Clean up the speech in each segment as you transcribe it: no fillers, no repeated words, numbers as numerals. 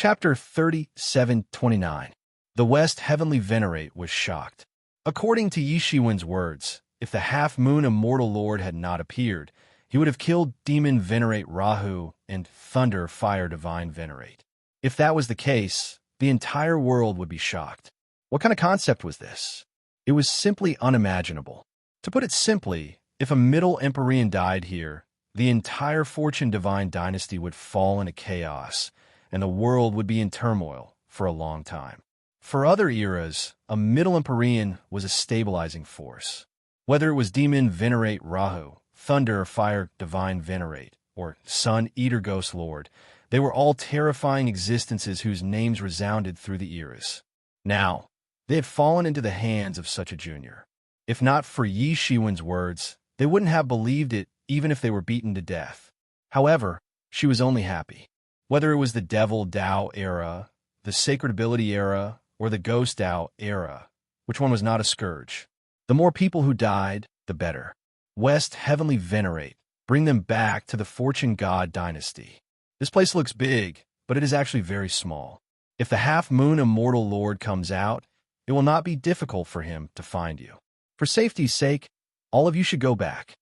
Chapter 37:29. The West Heavenly Venerate was shocked. According to Yishiwen's words, if the half-moon immortal lord had not appeared, he would have killed Demon Venerate Rahu and Thunder Fire Divine Venerate. If that was the case, the entire world would be shocked. What kind of concept was this? It was simply unimaginable. To put it simply, if a Middle Empyrean died here, the entire Fortune Divine dynasty would fall into chaos, and the world would be in turmoil for a long time. For other eras, a Middle Empyrean was a stabilizing force. Whether it was Demon Venerate Rahu, Thunder Fire Divine Venerate, or Sun Eater Ghost Lord, they were all terrifying existences whose names resounded through the eras. Now, they had fallen into the hands of such a junior. If not for Yi Shiwen's words, they wouldn't have believed it even if they were beaten to death. However, she was only happy. Whether it was the Devil Dao era, the Sacred Ability era, or the Ghost Dao era, which one was not a scourge? The more people who died, the better. West Heavenly Venerate, bring them back to the Fortune God dynasty. This place looks big, but it is actually very small. If the half-moon immortal lord comes out, it will not be difficult for him to find you. For safety's sake, all of you should go back.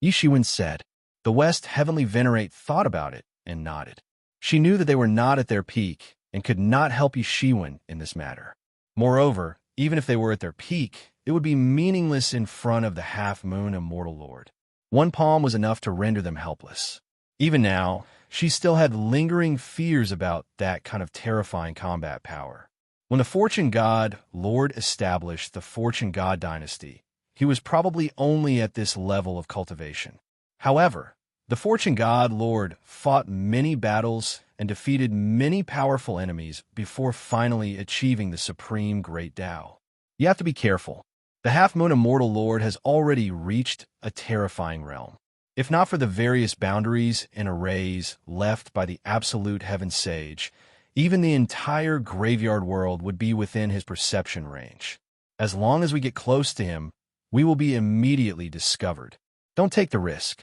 Yishiwen said. The West Heavenly Venerate thought about it and nodded. She knew that they were not at their peak and could not help Yishiwen in this matter. Moreover, even if they were at their peak, it would be meaningless in front of the half-moon immortal lord. One palm was enough to render them helpless. Even now, she still had lingering fears about that kind of terrifying combat power. When the Fortune God Lord established the Fortune God dynasty, he was probably only at this level of cultivation. However, the Fortune God Lord fought many battles and defeated many powerful enemies before finally achieving the supreme Great Tao. You have to be careful. The Half-Moon Immortal Lord has already reached a terrifying realm. If not for the various boundaries and arrays left by the Absolute Heaven Sage, even the entire graveyard world would be within his perception range. As long as we get close to him, we will be immediately discovered. Don't take the risk.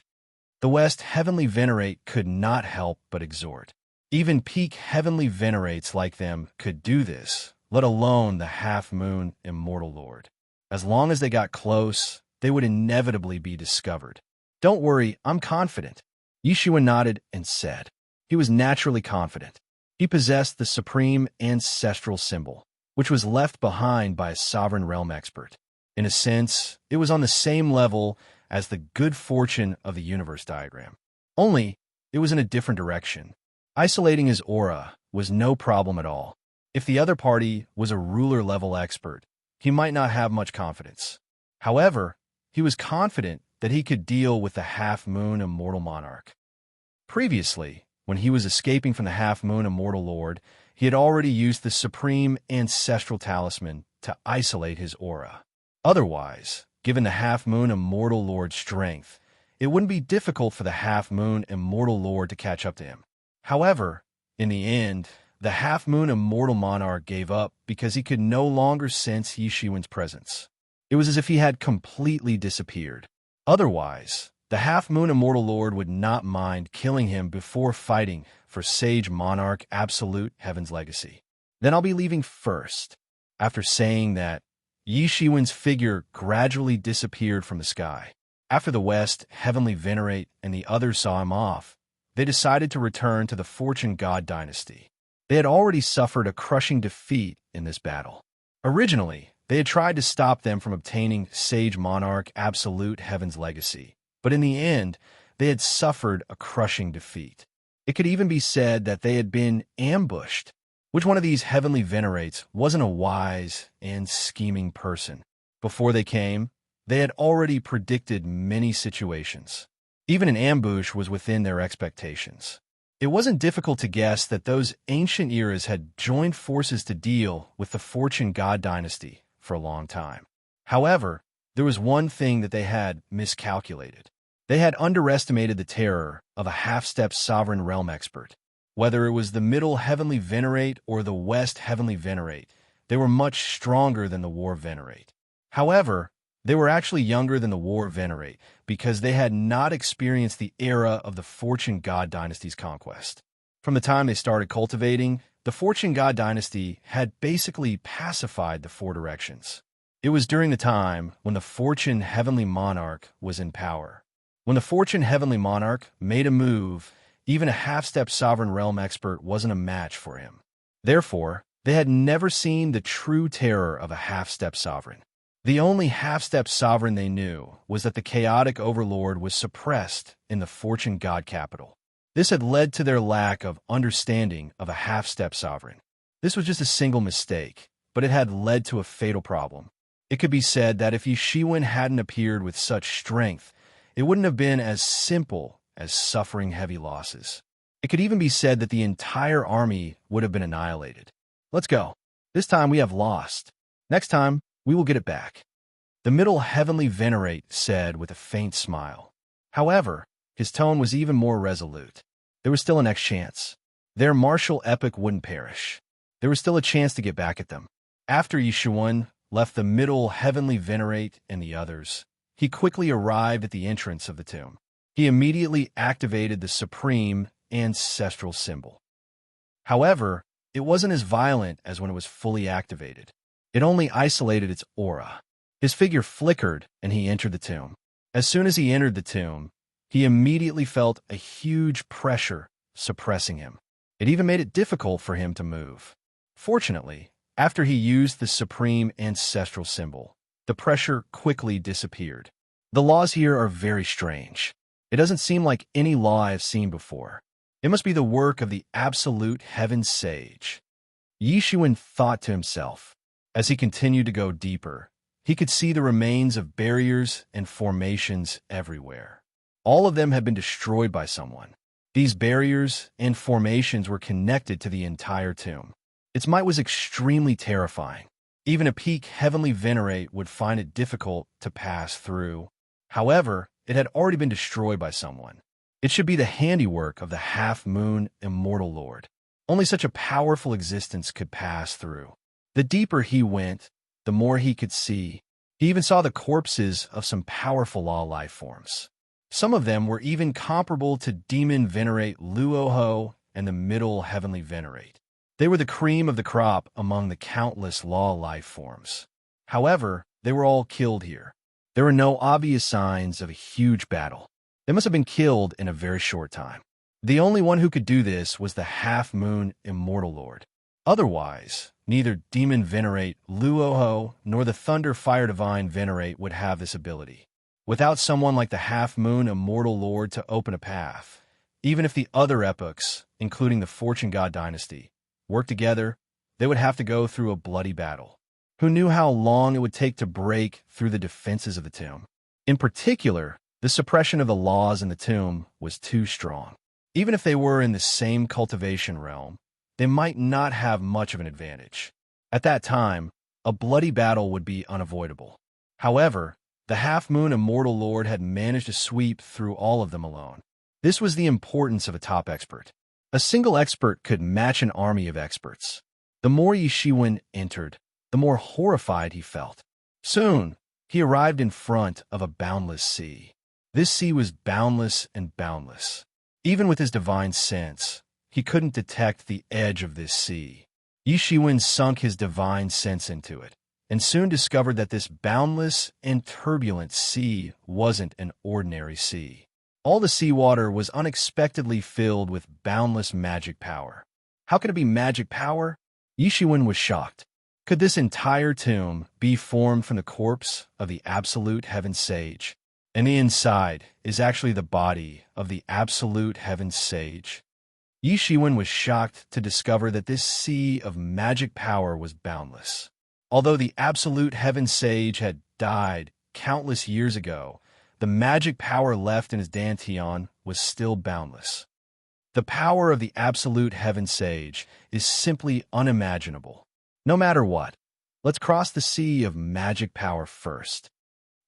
The West Heavenly Venerate could not help but exhort. Even peak Heavenly Venerates like them could do this, let alone the Half-Moon Immortal Lord. As long as they got close, they would inevitably be discovered. Don't worry, I'm confident. Yishiwen nodded and said. He was naturally confident. He possessed the supreme ancestral symbol, which was left behind by a sovereign realm expert. In a sense, it was on the same level as the good fortune of the universe diagram. Only, it was in a different direction. Isolating his aura was no problem at all. If the other party was a ruler-level expert, he might not have much confidence. However, he was confident that he could deal with the Half-Moon Immortal Monarch. Previously, when he was escaping from the Half-Moon Immortal Lord, he had already used the Supreme Ancestral Talisman to isolate his aura. Otherwise, given the Half-Moon Immortal Lord's strength, it wouldn't be difficult for the Half-Moon Immortal Lord to catch up to him. However, in the end, the Half-Moon Immortal Monarch gave up because he could no longer sense Yishiwen's presence. It was as if he had completely disappeared. Otherwise, the Half-Moon Immortal Lord would not mind killing him before fighting for Sage Monarch Absolute Heaven's Legacy. Then I'll be leaving first. After saying that, Yishiwen's figure gradually disappeared from the sky. After the West Heavenly Venerate and the others saw him off, they decided to return to the Fortune God dynasty. They had already suffered a crushing defeat in this battle. Originally, they had tried to stop them from obtaining Sage Monarch Absolute Heaven's Legacy, but in the end, they had suffered a crushing defeat. It could even be said that they had been ambushed. Which one of these Heavenly Venerates wasn't a wise and scheming person? Before they came, they had already predicted many situations. Even an ambush was within their expectations. It wasn't difficult to guess that those ancient eras had joined forces to deal with the Fortune God dynasty for a long time. However, there was one thing that they had miscalculated. They had underestimated the terror of a half-step sovereign realm expert. Whether it was the Middle Heavenly Venerate or the West Heavenly Venerate, they were much stronger than the War Venerate. However, they were actually younger than the War Venerate because they had not experienced the era of the Fortune God dynasty's conquest. From the time they started cultivating, The Fortune God dynasty had basically pacified the four directions. It was during the time when the Fortune Heavenly Monarch was in power. When the Fortune Heavenly Monarch made a move, even a half-step sovereign realm expert wasn't a match for him. Therefore, they had never seen the true terror of a half-step sovereign. The only half-step sovereign they knew was that the chaotic overlord was suppressed in the Fortune God capital. This had led to their lack of understanding of a half-step sovereign. This was just a single mistake, but it had led to a fatal problem. It could be said that if Yishiwen hadn't appeared with such strength, it wouldn't have been as simple as suffering heavy losses. It could even be said that the entire army would have been annihilated. Let's go. This time we have lost. Next time, we will get it back. The Middle Heavenly Venerate said with a faint smile. However, his tone was even more resolute. There was still a next chance. Their martial epic wouldn't perish. There was still a chance to get back at them. After Yishuan left the Middle Heavenly Venerate and the others, he quickly arrived at the entrance of the tomb. He immediately activated the supreme ancestral symbol. However, it wasn't as violent as when it was fully activated. It only isolated its aura. His figure flickered and he entered the tomb. As soon as he entered the tomb, he immediately felt a huge pressure suppressing him. It even made it difficult for him to move. Fortunately, after he used the supreme ancestral symbol, the pressure quickly disappeared. The laws here are very strange. It doesn't seem like any law I've seen before. It must be the work of the absolute heaven sage. Yishuan thought to himself. As he continued to go deeper, he could see the remains of barriers and formations everywhere. All of them had been destroyed by someone. These barriers and formations were connected to the entire tomb. Its might was extremely terrifying. Even a peak Heavenly Venerate would find it difficult to pass through. However, it had already been destroyed by someone. It should be the handiwork of the half-moon immortal lord. Only such a powerful existence could pass through. The deeper he went, the more he could see. He even saw the corpses of some powerful law life forms. Some of them were even comparable to Demon Venerate Luoho and the Middle Heavenly Venerate. They were the cream of the crop among the countless law life forms. However, they were all killed here. There were no obvious signs of a huge battle. They must have been killed in a very short time. The only one who could do this was the half-moon immortal lord. Otherwise, neither Demon Venerate Luoho nor the Thunder Fire Divine Venerate would have this ability. Without someone like the half-moon immortal lord to open a path, even if the other epochs, including the Fortune God dynasty, worked together, they would have to go through a bloody battle. Who knew how long it would take to break through the defenses of the tomb? In particular, the suppression of the laws in the tomb was too strong. Even if they were in the same cultivation realm, they might not have much of an advantage. At that time, a bloody battle would be unavoidable. However, the half-moon immortal lord had managed to sweep through all of them alone. This was the importance of a top expert. A single expert could match an army of experts. The more Yishiwen entered, the more horrified he felt. Soon, he arrived in front of a boundless sea. This sea was boundless and boundless. Even with his divine sense, he couldn't detect the edge of this sea. Yishiwen sunk his divine sense into it, and soon discovered that this boundless and turbulent sea wasn't an ordinary sea. All the seawater was unexpectedly filled with boundless magic power. How could it be magic power? Yishiwen was shocked. Could this entire tomb be formed from the corpse of the absolute heaven sage? And the inside is actually the body of the absolute heaven sage. Yishiwen was shocked to discover that this sea of magic power was boundless. Although the absolute heaven sage had died countless years ago, the magic power left in his dantian was still boundless. The power of the absolute heaven sage is simply unimaginable. No matter what, let's cross the sea of magic power first.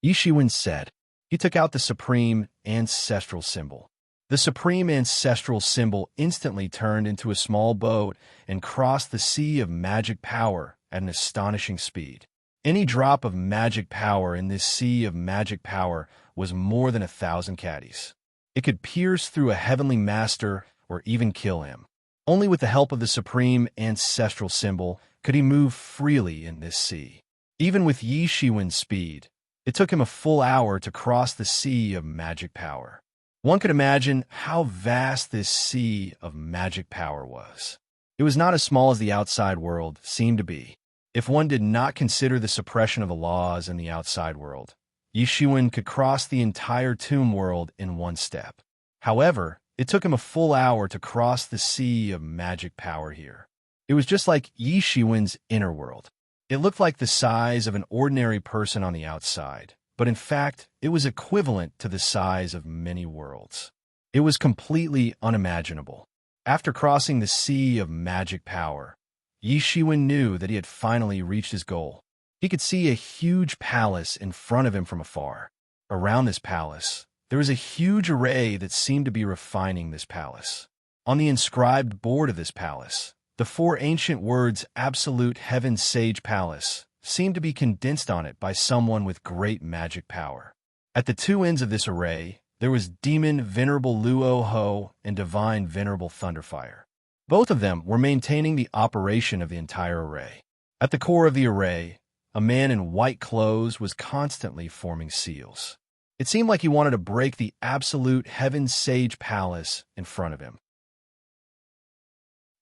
Yishiwen said. He took out the supreme ancestral symbol. The supreme ancestral symbol instantly turned into a small boat and crossed the sea of magic power at an astonishing speed. Any drop of magic power in this sea of magic power was more than 1,000 caddies. It could pierce through a heavenly master or even kill him. Only with the help of the supreme ancestral symbol could he move freely in this sea. Even with Yi Shiwen's speed, it took him a full hour to cross the sea of magic power. One could imagine how vast this sea of magic power was. It was not as small as the outside world seemed to be. If one did not consider the suppression of the laws in the outside world, Yi Shiwen could cross the entire tomb world in one step. However, it took him a full hour to cross the sea of magic power here. It was just like Yi Shiwen's inner world. It looked like the size of an ordinary person on the outside, but in fact, it was equivalent to the size of many worlds. It was completely unimaginable. After crossing the sea of magic power, Yi Shiwen knew that he had finally reached his goal. He could see a huge palace in front of him from afar. Around this palace, there was a huge array that seemed to be refining this palace. On the inscribed board of this palace, the 4 ancient words Absolute Heaven Sage Palace seemed to be condensed on it by someone with great magic power. At the 2 ends of this array, there was Demon Venerable Luo Ho and Divine Venerable Thunderfire. Both of them were maintaining the operation of the entire array. At the core of the array, a man in white clothes was constantly forming seals. It seemed like he wanted to break the Absolute Heaven Sage Palace in front of him.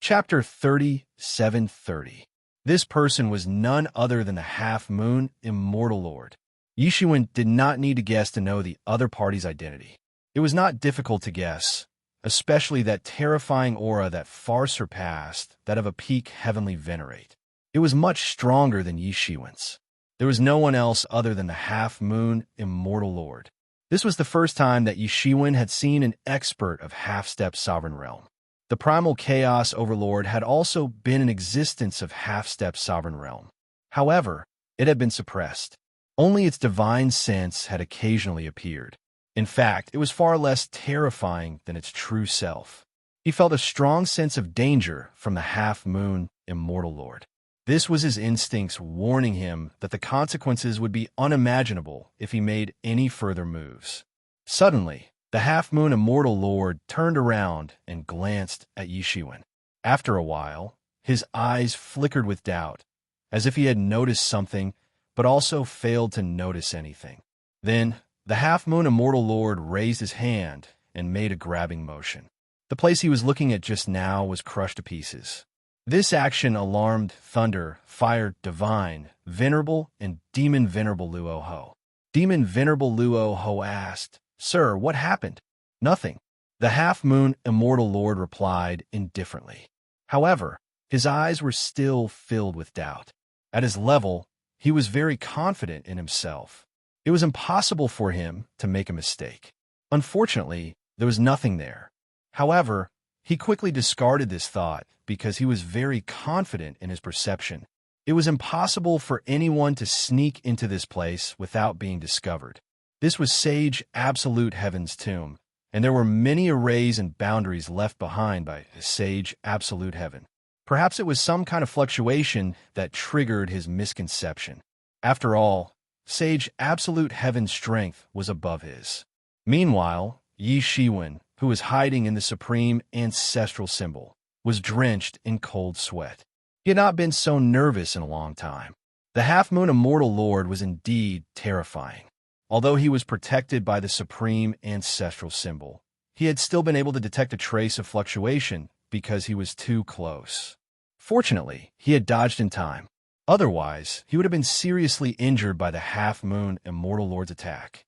Chapter 37:30. This person was none other than the half-moon Immortal Lord. Yi Shiwen did not need to guess to know the other party's identity. It was not difficult to guess, especially that terrifying aura that far surpassed that of a peak heavenly venerate. It was much stronger than Yi Shiwen's. There was no one else other than the half-moon Immortal Lord. This was the first time that Yi Shiwen had seen an expert of half-step sovereign realm. The primal chaos overlord had also been in existence of half-step sovereign realm. However, it had been suppressed. Only its divine sense had occasionally appeared. In fact, it was far less terrifying than its true self. He felt a strong sense of danger from the half-moon Immortal Lord. This was his instincts warning him that the consequences would be unimaginable if he made any further moves. Suddenly, the half-moon Immortal Lord turned around and glanced at Yi Shiwen. After a while, his eyes flickered with doubt, as if he had noticed something, but also failed to notice anything. Then, the half-moon Immortal Lord raised his hand and made a grabbing motion. The place he was looking at just now was crushed to pieces. This action alarmed Thunder, Fire, Divine, Venerable, and Demon Venerable Luo Ho. Demon Venerable Luo Ho asked, "Sir, what happened?" "Nothing," the half-moon Immortal Lord replied indifferently. However, his eyes were still filled with doubt. At his level, he was very confident in himself. It was impossible for him to make a mistake. Unfortunately, there was nothing there. However, he quickly discarded this thought because he was very confident in his perception. It was impossible for anyone to sneak into this place without being discovered. This was Sage Absolute Heaven's tomb, and there were many arrays and boundaries left behind by Sage Absolute Heaven. Perhaps it was some kind of fluctuation that triggered his misconception. After all, Sage Absolute Heaven's strength was above his. Meanwhile, Yi Shiwen, who was hiding in the supreme ancestral symbol, was drenched in cold sweat. He had not been so nervous in a long time. The half-moon Immortal Lord was indeed terrifying. Although he was protected by the supreme ancestral symbol, he had still been able to detect a trace of fluctuation because he was too close. Fortunately, he had dodged in time. Otherwise, he would have been seriously injured by the half-moon Immortal Lord's attack.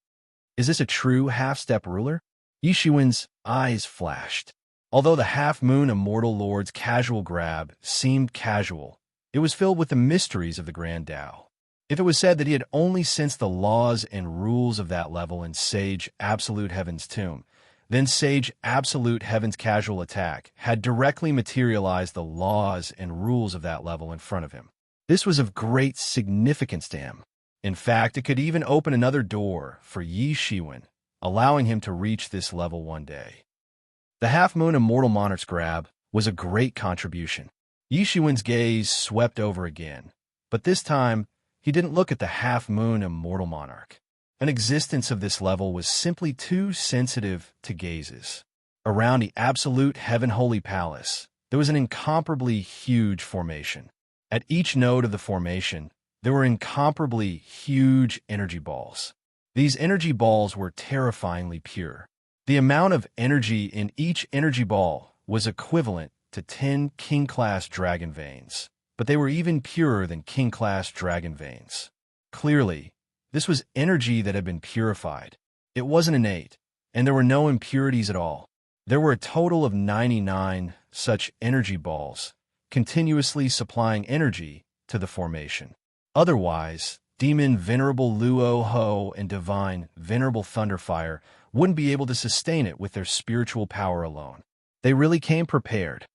Is this a true half-step ruler? Yi Shiwen's eyes flashed. Although the half-moon Immortal Lord's casual grab seemed casual, it was filled with the mysteries of the Grand Tao. If it was said that he had only sensed the laws and rules of that level in Sage Absolute Heaven's tomb, then Sage Absolute Heaven's casual attack had directly materialized the laws and rules of that level in front of him. This was of great significance to him. In fact, it could even open another door for Yi Shiwen, allowing him to reach this level one day. The half-moon Immortal Monarch's grab was a great contribution. Yi Shiwen's gaze swept over again, but this time, he didn't look at the half-moon Immortal Monarch. An existence of this level was simply too sensitive to gazes. Around the Absolute Heaven Holy Palace, there was an incomparably huge formation. At each node of the formation, there were incomparably huge energy balls. These energy balls were terrifyingly pure. The amount of energy in each energy ball was equivalent to 10 king-class dragon veins, but they were even purer than king-class dragon veins. Clearly, this was energy that had been purified. It wasn't innate, and there were no impurities at all. There were a total of 99 such energy balls, continuously supplying energy to the formation. Otherwise, Demon Venerable Luo Ho and Divine Venerable Thunderfire wouldn't be able to sustain it with their spiritual power alone. They really came prepared.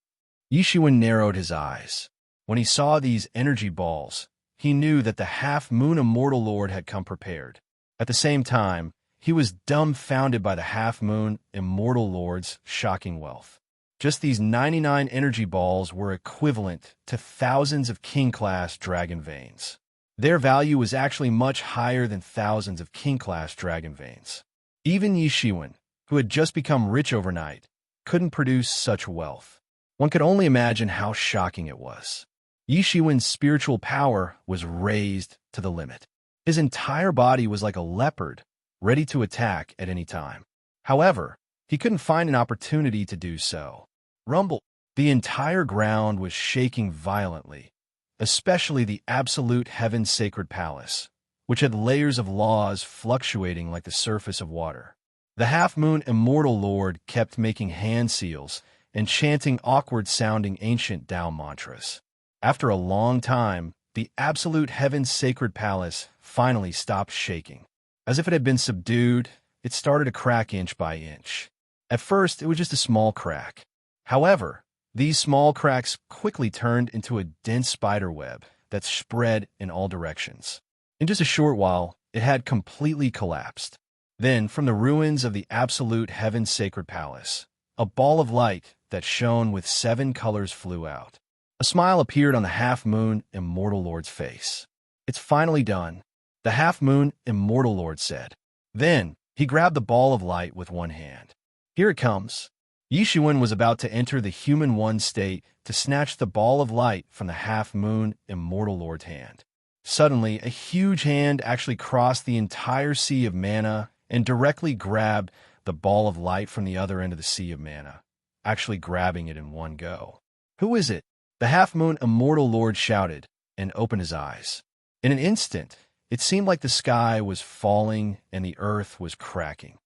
Yishuan narrowed his eyes. When he saw these energy balls, he knew that the Half-Moon Immortal Lord had come prepared. At the same time, he was dumbfounded by the Half-Moon Immortal Lord's shocking wealth. Just these 99 energy balls were equivalent to thousands of king-class dragon veins. Their value was actually much higher than thousands of king-class dragon veins. Even Yishuan, who had just become rich overnight, couldn't produce such wealth. One could only imagine how shocking it was. Yishuan's spiritual power was raised to the limit. His entire body was like a leopard, ready to attack at any time. However, he couldn't find an opportunity to do so. Rumble! The entire ground was shaking violently, especially the absolute heaven's sacred palace, which had layers of laws fluctuating like the surface of water. The Half-Moon Immortal Lord kept making hand seals and chanting awkward-sounding ancient Tao mantras. After a long time, the absolute heaven's sacred palace finally stopped shaking. As if it had been subdued, it started to crack inch by inch. At first, it was just a small crack. However, these small cracks quickly turned into a dense spider web that spread in all directions. In just a short while, it had completely collapsed. Then, from the ruins of the absolute heaven's sacred palace, a ball of light that shone with 7 colors flew out. A smile appeared on the Half-Moon Immortal Lord's face. "It's finally done," the Half-Moon Immortal Lord said. Then, he grabbed the ball of light with one hand. "Here it comes." Yishuan was about to enter the human one state to snatch the ball of light from the Half-Moon Immortal Lord's hand. Suddenly, a huge hand actually crossed the entire sea of mana and directly grabbed the ball of light from the other end of the sea of mana, actually grabbing it in one go. "Who is it?" the Half-Moon Immortal Lord shouted and opened his eyes. In an instant, it seemed like the sky was falling and the earth was cracking.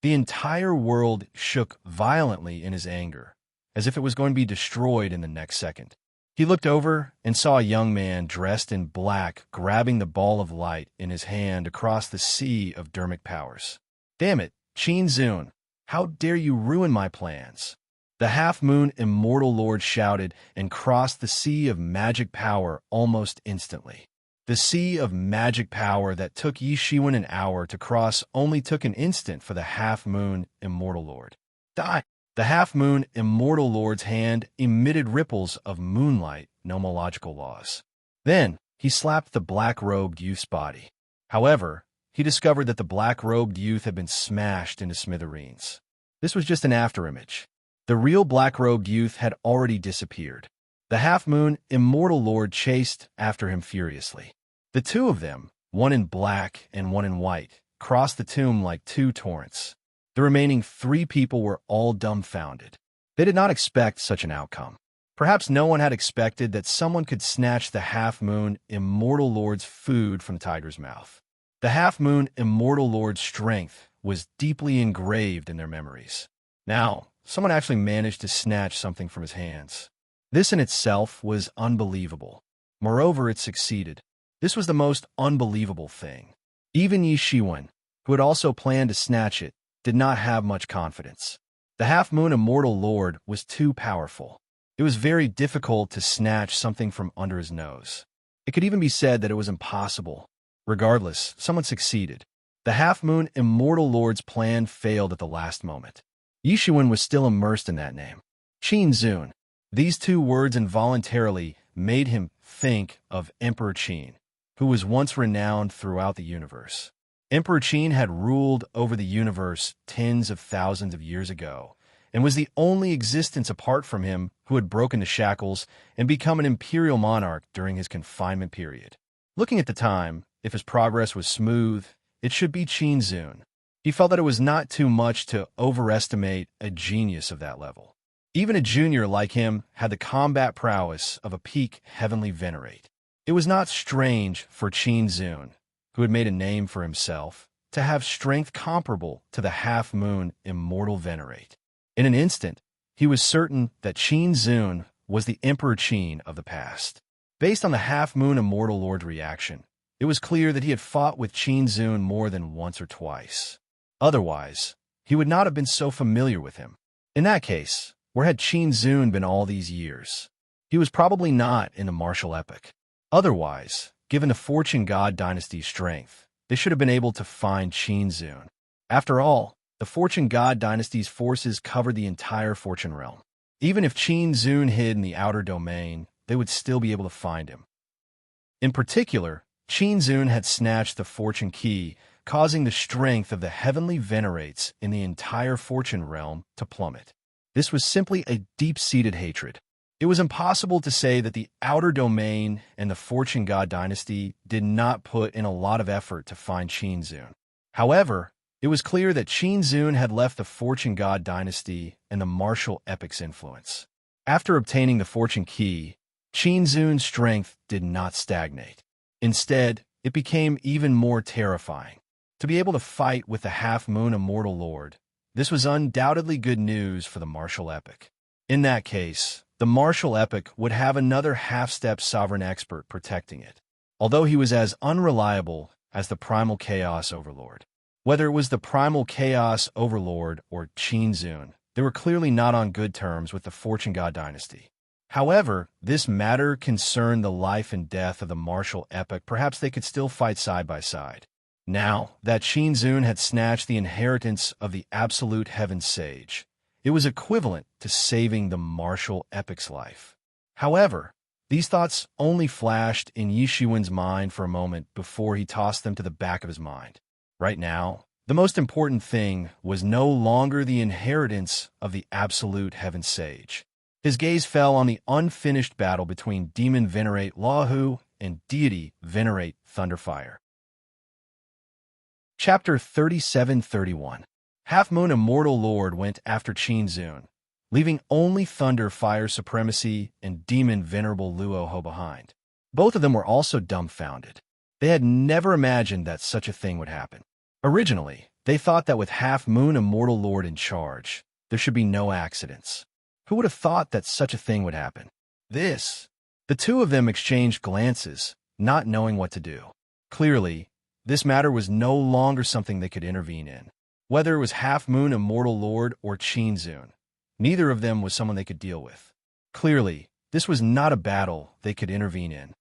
The entire world shook violently in his anger, as if it was going to be destroyed in the next second. He looked over and saw a young man dressed in black grabbing the ball of light in his hand across the sea of dermic powers. "Damn it, Qin Zun, how dare you ruin my plans?" The Half-Moon Immortal Lord shouted and crossed the sea of magic power almost instantly. The sea of magic power that took Yishuan an hour to cross only took an instant for the Half-Moon Immortal Lord. "Die!" The Half-Moon Immortal Lord's hand emitted ripples of moonlight nomological laws. Then, he slapped the black-robed youth's body. However, he discovered that the black-robed youth had been smashed into smithereens. This was just an afterimage. The real black-robed youth had already disappeared. The Half-Moon Immortal Lord chased after him furiously. The two of them, one in black and one in white, crossed the tomb like 2 torrents. The remaining 3 people were all dumbfounded. They did not expect such an outcome. Perhaps no one had expected that someone could snatch the Half-Moon Immortal Lord's food from Tiger's mouth. The Half-Moon Immortal Lord's strength was deeply engraved in their memories. Now, someone actually managed to snatch something from his hands. This in itself was unbelievable. Moreover, it succeeded. This was the most unbelievable thing. Even Yishuan, who had also planned to snatch it, did not have much confidence. The Half-Moon Immortal Lord was too powerful. It was very difficult to snatch something from under his nose. It could even be said that it was impossible. Regardless, someone succeeded. The Half-Moon Immortal Lord's plan failed at the last moment. Yishuan was still immersed in that name. Qin Zun. These 2 words involuntarily made him think of Emperor Qin, who was once renowned throughout the universe. Emperor Qin had ruled over the universe tens of thousands of years ago, and was the only existence apart from him who had broken the shackles and become an imperial monarch during his confinement period. Looking at the time, if his progress was smooth, it should be Qin Zun. He felt that it was not too much to overestimate a genius of that level. Even a junior like him had the combat prowess of a peak heavenly venerate. It was not strange for Qin Zun, who had made a name for himself, to have strength comparable to the half-moon immortal venerate. In an instant, he was certain that Qin Zun was the Emperor Qin of the past. Based on the half-moon immortal lord's reaction, it was clear that he had fought with Qin Zun more than once or twice. Otherwise, he would not have been so familiar with him. In that case, where had Qin Zun been all these years? He was probably not in the martial epoch. Otherwise, given the Fortune God dynasty's strength, they should have been able to find Qin Zun. After all, the Fortune God dynasty's forces covered the entire Fortune realm. Even if Qin Zun hid in the outer domain, they would still be able to find him. In particular, Qin Zun had snatched the Fortune Key, causing the strength of the heavenly venerates in the entire Fortune realm to plummet. This was simply a deep-seated hatred. It was impossible to say that the outer domain and the Fortune God dynasty did not put in a lot of effort to find Qin Zun. However, it was clear that Qin Zun had left the Fortune God dynasty and the martial epic's influence. After obtaining the Fortune Key, Qin Zun's strength did not stagnate. Instead, it became even more terrifying. To be able to fight with the half-moon immortal lord, this was undoubtedly good news for the martial epic. In that case, the martial epic would have another half-step sovereign expert protecting it, although he was as unreliable as the primal chaos overlord. Whether it was the primal chaos overlord or Qin Zun, they were clearly not on good terms with the Fortune God dynasty. However, this matter concerned the life and death of the martial epic. Perhaps they could still fight side by side. Now that Qin Zun had snatched the inheritance of the absolute heaven sage, it was equivalent to saving the martial epic's life. However, these thoughts only flashed in Yi Shiwen's mind for a moment before he tossed them to the back of his mind. Right now, the most important thing was no longer the inheritance of the absolute heaven sage. His gaze fell on the unfinished battle between Demon Venerate Lahu and Deity Venerate Thunderfire. Chapter 37-31. Half-Moon Immortal Lord went after Qin Zun, leaving only Thunderfire Supremacy and Demon Venerable Luoho behind. Both of them were also dumbfounded. They had never imagined that such a thing would happen. Originally, they thought that with Half-Moon Immortal Lord in charge, there should be no accidents. Who would have thought that such a thing would happen? The two of them exchanged glances, not knowing what to do. Clearly, this matter was no longer something they could intervene in. Whether it was Half-Moon Immortal Lord or Qin Zun, neither of them was someone they could deal with. Clearly, this was not a battle they could intervene in.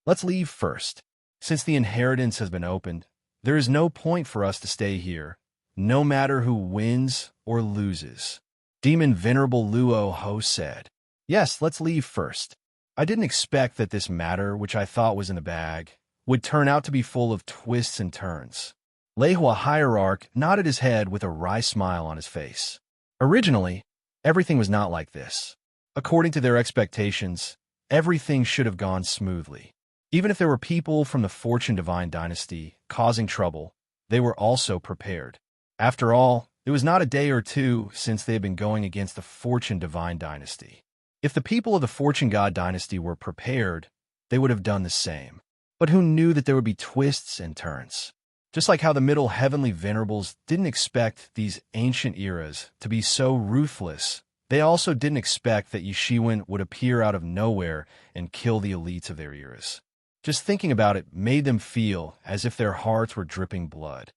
Let's leave first. Since the inheritance has been opened, there is no point for us to stay here, no matter who wins or loses. Demon Venerable Luoho said. Yes, let's leave first. I didn't expect that this matter, which I thought was in the bag, would turn out to be full of twists and turns. Lehua Hierarch nodded his head with a wry smile on his face. Originally, everything was not like this. According to their expectations, everything should have gone smoothly. Even if there were people from the Fortune Divine Dynasty causing trouble, they were also prepared. After all, it was not a day or two since they had been going against the Fortune Divine Dynasty. If the people of the Fortune God Dynasty were prepared, they would have done the same. But who knew that there would be twists and turns? Just like how the Middle Heavenly Venerables didn't expect these ancient eras to be so ruthless, they also didn't expect that Yishiwen would appear out of nowhere and kill the elites of their eras. Just thinking about it made them feel as if their hearts were dripping blood.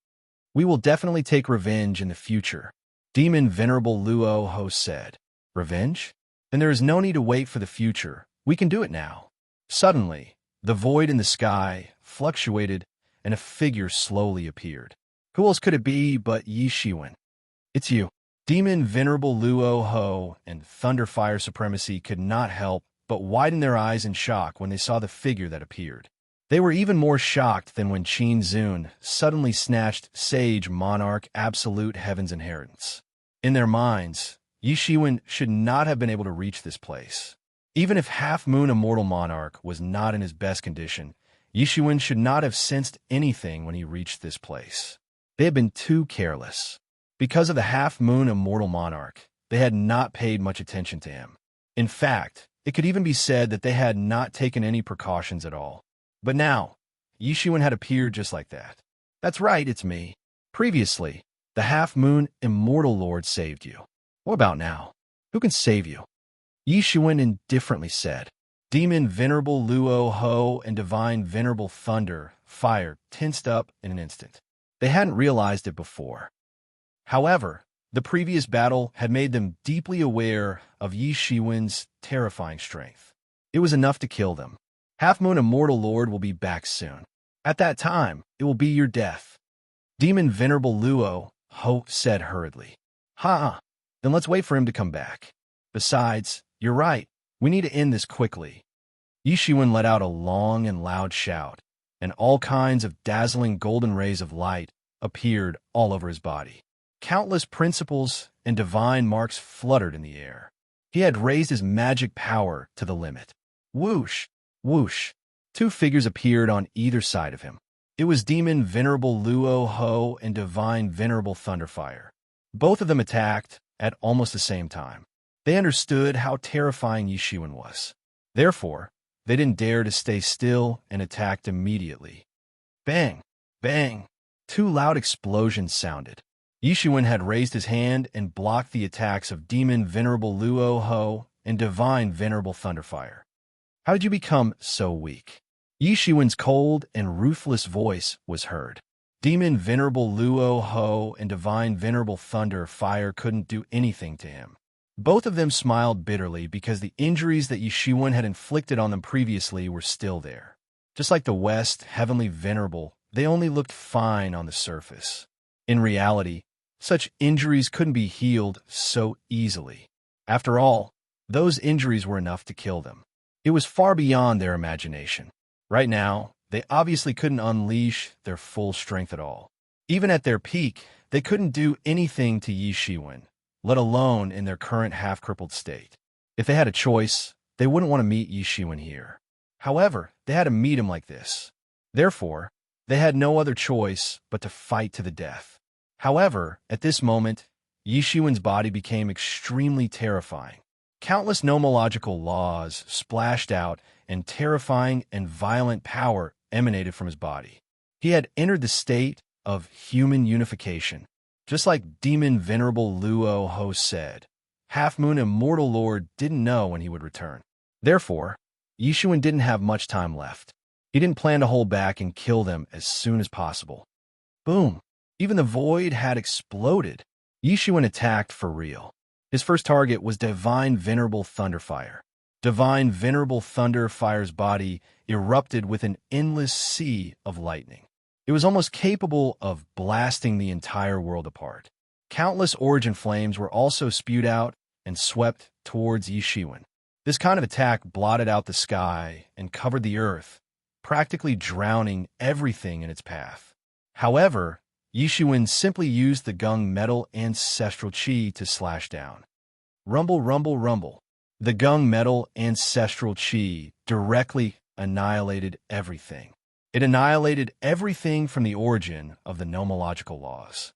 We will definitely take revenge in the future, Demon Venerable Luoho said. Revenge? Then there is no need to wait for the future. We can do it now. Suddenly, the void in the sky fluctuated and a figure slowly appeared. Who else could it be but Yi Shiwen? It's you. Demon Venerable Luoho and Thunderfire Supremacy could not help but widen their eyes in shock when they saw the figure that appeared. They were even more shocked than when Qin Zun suddenly snatched Sage Monarch Absolute Heaven's inheritance. In their minds, Yi Shiwen should not have been able to reach this place. Even if Half-Moon Immortal Monarch was not in his best condition, Yi Shiwen should not have sensed anything when he reached this place. They had been too careless. Because of the Half-Moon Immortal Monarch, they had not paid much attention to him. In fact, it could even be said that they had not taken any precautions at all. But now, Yi Shiwen had appeared just like that. That's right, it's me. Previously, the Half-Moon Immortal Lord saved you. What about now? Who can save you? Yi Shiwen indifferently said. Demon Venerable Luo Ho and Divine Venerable Thunder Fire tensed up in an instant. They hadn't realized it before. However, the previous battle had made them deeply aware of Yi Shiwen's terrifying strength. It was enough to kill them. Half-Moon Immortal Lord will be back soon. At that time, it will be your death. Demon Venerable Luo Ho said hurriedly. Ha! Then let's wait for him to come back. Besides, you're right. We need to end this quickly. Yi Shiwen let out a long and loud shout, and all kinds of dazzling golden rays of light appeared all over his body. Countless principles and divine marks fluttered in the air. He had raised his magic power to the limit. Whoosh! Whoosh! Two figures appeared on either side of him. It was Demon Venerable Luo Ho and Divine Venerable Thunderfire. Both of them attacked at almost the same time. They understood how terrifying Yi Shiwen was. Therefore, they didn't dare to stay still and attacked immediately. Bang! Bang! Two loud explosions sounded. Yi Shiwen had raised his hand and blocked the attacks of Demon Venerable Luo Ho and Divine Venerable Thunderfire. How did you become so weak? Yi Shiwen's cold and ruthless voice was heard. Demon Venerable Luo Ho and Divine Venerable Thunder Fire couldn't do anything to him. Both of them smiled bitterly because the injuries that Yi Shiwen had inflicted on them previously were still there. Just like the West Heavenly Venerable, they only looked fine on the surface. In reality, such injuries couldn't be healed so easily. After all, those injuries were enough to kill them. It was far beyond their imagination. Right now, they obviously couldn't unleash their full strength at all. Even at their peak, they couldn't do anything to Yi Shiwen, let alone in their current half-crippled state. If they had a choice, they wouldn't want to meet Yi Shiwen here. However, they had to meet him like this. Therefore, they had no other choice but to fight to the death. However, at this moment, Yi Shiwen's body became extremely terrifying. Countless nomological laws splashed out, and terrifying and violent power emanated from his body. He had entered the state of human unification. Just like Demon Venerable Luo Ho said, Half-Moon Immortal Lord didn't know when he would return. Therefore, Yi Shiwen didn't have much time left. He didn't plan to hold back and kill them as soon as possible. Boom! Even the void had exploded. Yi Shiwen attacked for real. His first target was Divine Venerable Thunderfire. Divine Venerable Thunderfire's body erupted with an endless sea of lightning. It was almost capable of blasting the entire world apart. Countless origin flames were also spewed out and swept towards Yi Shiwen. This kind of attack blotted out the sky and covered the earth, practically drowning everything in its path. However, Yi Shiwen simply used the Gung Metal Ancestral Chi to slash down. Rumble, rumble, rumble. The Gung Metal Ancestral Chi directly annihilated everything. It annihilated everything from the origin of the nomological laws.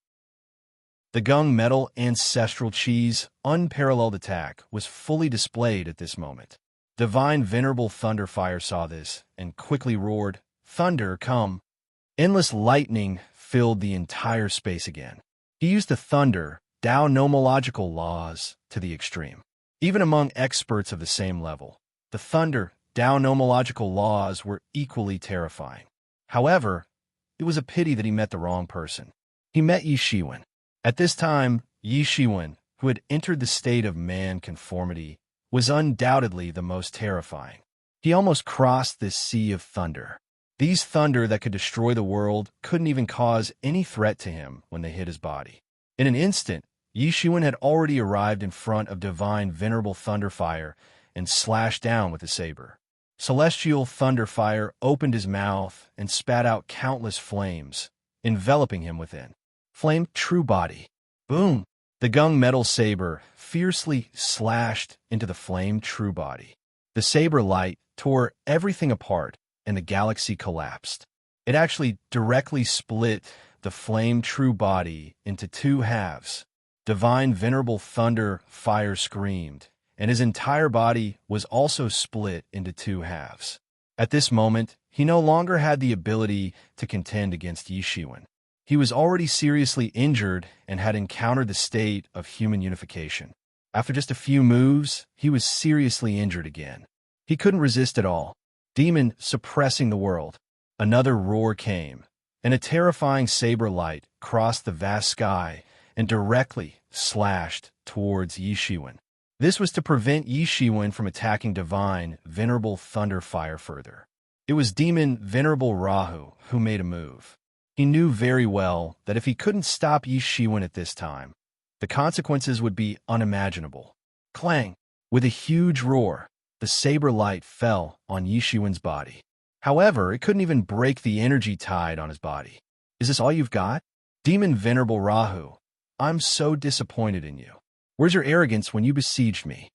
The Gung Metal Ancestral Chi's unparalleled attack was fully displayed at this moment. Divine Venerable Thunderfire saw this and quickly roared, "Thunder, come!" Endless lightning filled the entire space again. He used the thunder, Tao nomological laws to the extreme. Even among experts of the same level, the thunder, Tao nomological laws were equally terrifying. However, it was a pity that he met the wrong person. He met Yi Shiwen. At this time, Yi Shiwen, who had entered the state of man-conformity, was undoubtedly the most terrifying. He almost crossed this sea of thunder. These thunder that could destroy the world couldn't even cause any threat to him when they hit his body. In an instant, Yi Shiwen had already arrived in front of Divine Venerable Thunderfire and slashed down with the saber. Celestial Thunderfire opened his mouth and spat out countless flames, enveloping him within. Flame True Body. Boom! The gung-metal saber fiercely slashed into the flame true body. The saber light tore everything apart, and the galaxy collapsed. It actually directly split the flame true body into two halves. Divine venerable thunder fire screamed, and his entire body was also split into two halves. At this moment, he no longer had the ability to contend against Yishiwen. He was already seriously injured and had encountered the state of human unification. After just a few moves, he was seriously injured again. He couldn't resist at all. Demon suppressing the world. Another roar came, and a terrifying saber light crossed the vast sky and directly slashed towards Yishiwen. This was to prevent Yishiwen from attacking divine, venerable thunder fire further. It was demon venerable Rahu who made a move. He knew very well that if he couldn't stop Yishiwen at this time, the consequences would be unimaginable. Clang! With a huge roar, the saber light fell on Yishiwen's body. However, it couldn't even break the energy tide on his body. Is this all you've got? Demon venerable Rahu, I'm so disappointed in you. Where's your arrogance when you besieged me?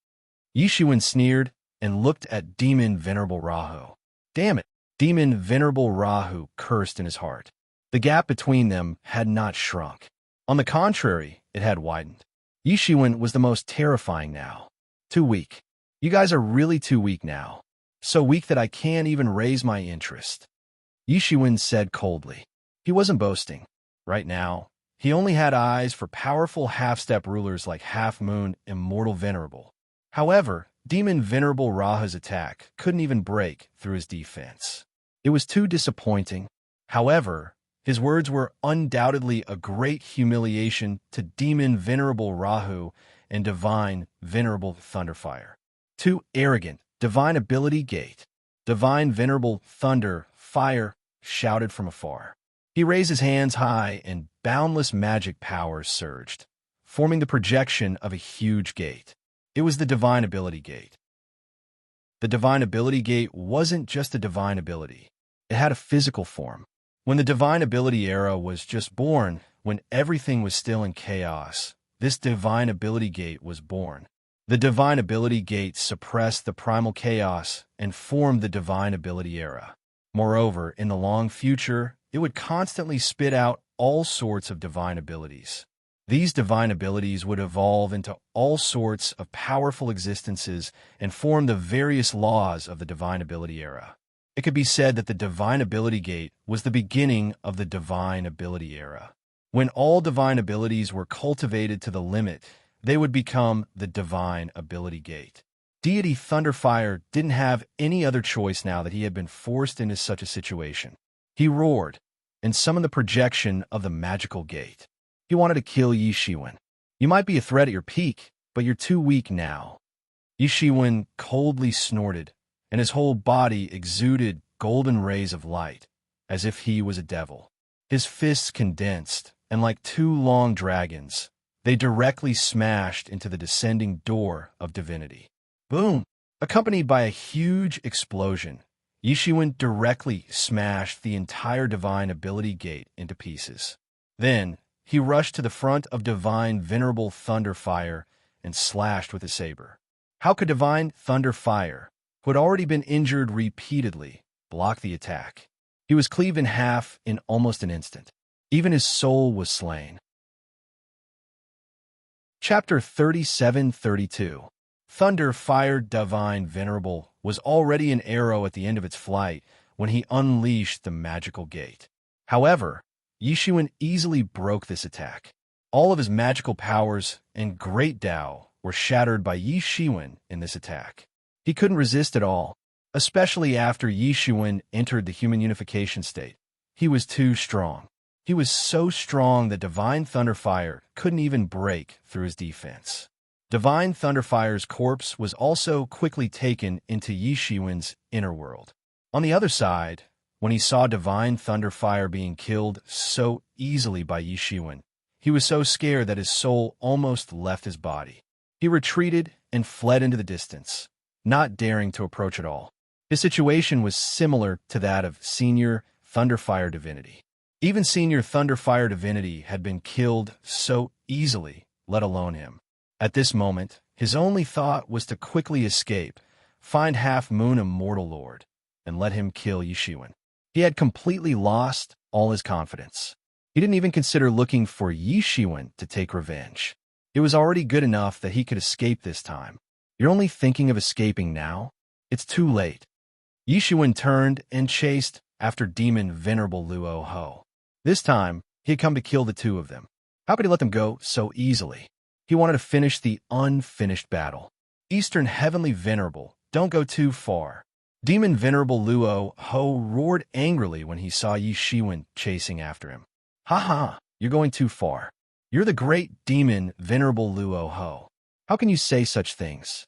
Yishiwen sneered and looked at demon venerable Rahu. Damn it! Demon venerable Rahu cursed in his heart. The gap between them had not shrunk. On the contrary, it had widened. Yishiwen was the most terrifying now. Too weak. You guys are really too weak now. So weak that I can't even raise my interest. Yishiwen said coldly. He wasn't boasting. Right now, he only had eyes for powerful half-step rulers like Half-Moon Immortal Venerable. However, Demon Venerable Rahu's attack couldn't even break through his defense. It was too disappointing. However, his words were undoubtedly a great humiliation to Demon Venerable Rahu and Divine Venerable Thunderfire. Too arrogant. Divine Ability Gate. Divine Venerable Thunder Fire shouted from afar. He raised his hands high and boundless magic powers surged, forming the projection of a huge gate. It was the Divine Ability Gate. The Divine Ability Gate wasn't just a divine ability. It had a physical form. When the Divine Ability era was just born, when everything was still in chaos, this Divine Ability Gate was born. The Divine Ability Gate suppressed the primal chaos and formed the Divine Ability era. Moreover, in the long future, it would constantly spit out all sorts of divine abilities. These divine abilities would evolve into all sorts of powerful existences and form the various laws of the Divine Ability era. It could be said that the Divine Ability Gate was the beginning of the Divine Ability era. When all divine abilities were cultivated to the limit, they would become the Divine Ability Gate. Deity Thunderfire didn't have any other choice now that he had been forced into such a situation. He roared and summoned the projection of the magical gate. He wanted to kill Yishiwen. You might be a threat at your peak, but you're too weak now. Yishiwen coldly snorted, and his whole body exuded golden rays of light, as if he was a devil. His fists condensed, and like two long dragons, they directly smashed into the descending door of divinity. Boom! Accompanied by a huge explosion, Yishiwen directly smashed the entire Divine Ability Gate into pieces. Then, he rushed to the front of Divine Venerable Thunderfire and slashed with his saber. How could Divine Thunderfire, who had already been injured repeatedly, block the attack? He was cleaved in half in almost an instant. Even his soul was slain. Chapter 37-32. Thunder fired Divine Venerable was already an arrow at the end of its flight when he unleashed the magical gate. However, Yishiwen easily broke this attack. All of his magical powers and great Tao were shattered by Yishiwen in this attack. He couldn't resist at all, especially after Yishiwen entered the human unification state. He was too strong. He was so strong that Divine Thunderfire couldn't even break through his defense. Divine Thunderfire's corpse was also quickly taken into Yishiwen's inner world. On the other side, when he saw Divine Thunderfire being killed so easily by Yishiwen, he was so scared that his soul almost left his body. He retreated and fled into the distance, not daring to approach at all. His situation was similar to that of Senior Thunderfire Divinity. Even Senior Thunderfire Divinity had been killed so easily let alone him. At this moment, his only thought was to quickly escape, find Half Moon Immortal Lord, and let him kill Yishiwen. He had completely lost all his confidence. He didn't even consider looking for Yishiwen to take revenge. It was already good enough that he could escape this time. You're only thinking of escaping now? It's too late. Yishiwen turned and chased after Demon Venerable Luo Ho. This time, he had come to kill the two of them. How could he let them go so easily? He wanted to finish the unfinished battle. Eastern Heavenly Venerable, don't go too far. Demon Venerable Luo Ho roared angrily when he saw Yishiwen chasing after him. Ha ha, you're going too far. You're the great Demon Venerable Luo Ho. How can you say such things?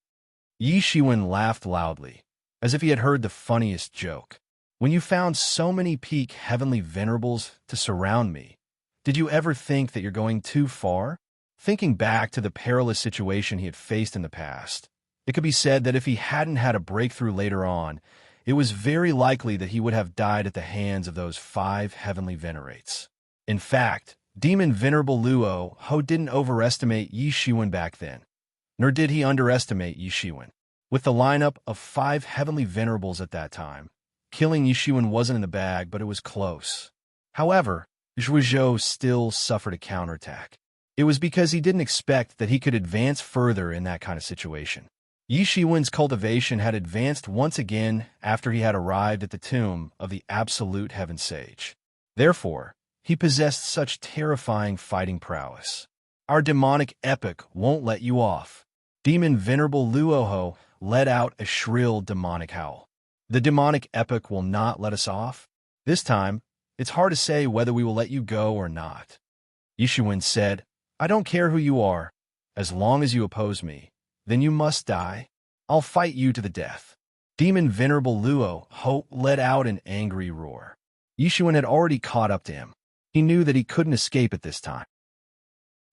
Yishiwen laughed loudly, as if he had heard the funniest joke. When you found so many peak Heavenly Venerables to surround me, did you ever think that you're going too far? Thinking back to the perilous situation he had faced in the past, it could be said that if he hadn't had a breakthrough later on, it was very likely that he would have died at the hands of those 5 Heavenly Venerates. In fact, Demon Venerable Luo Ho didn't overestimate Yishiwen back then, nor did he underestimate Yishiwen. With the lineup of 5 Heavenly Venerables at that time, killing Yishiwen wasn't in the bag, but it was close. However, Zhuozhou still suffered a counterattack. It was because he didn't expect that he could advance further in that kind of situation. Yishiwen's cultivation had advanced once again after he had arrived at the tomb of the Absolute Heaven Sage. Therefore, he possessed such terrifying fighting prowess. Our demonic epic won't let you off. Demon Venerable Luo Ho let out a shrill demonic howl. The demonic epic will not let us off? This time, it's hard to say whether we will let you go or not. Yishiwen said, I don't care who you are. As long as you oppose me, then you must die. I'll fight you to the death. Demon Venerable Luo Ho let out an angry roar. Yishiwen had already caught up to him. He knew that he couldn't escape at this time.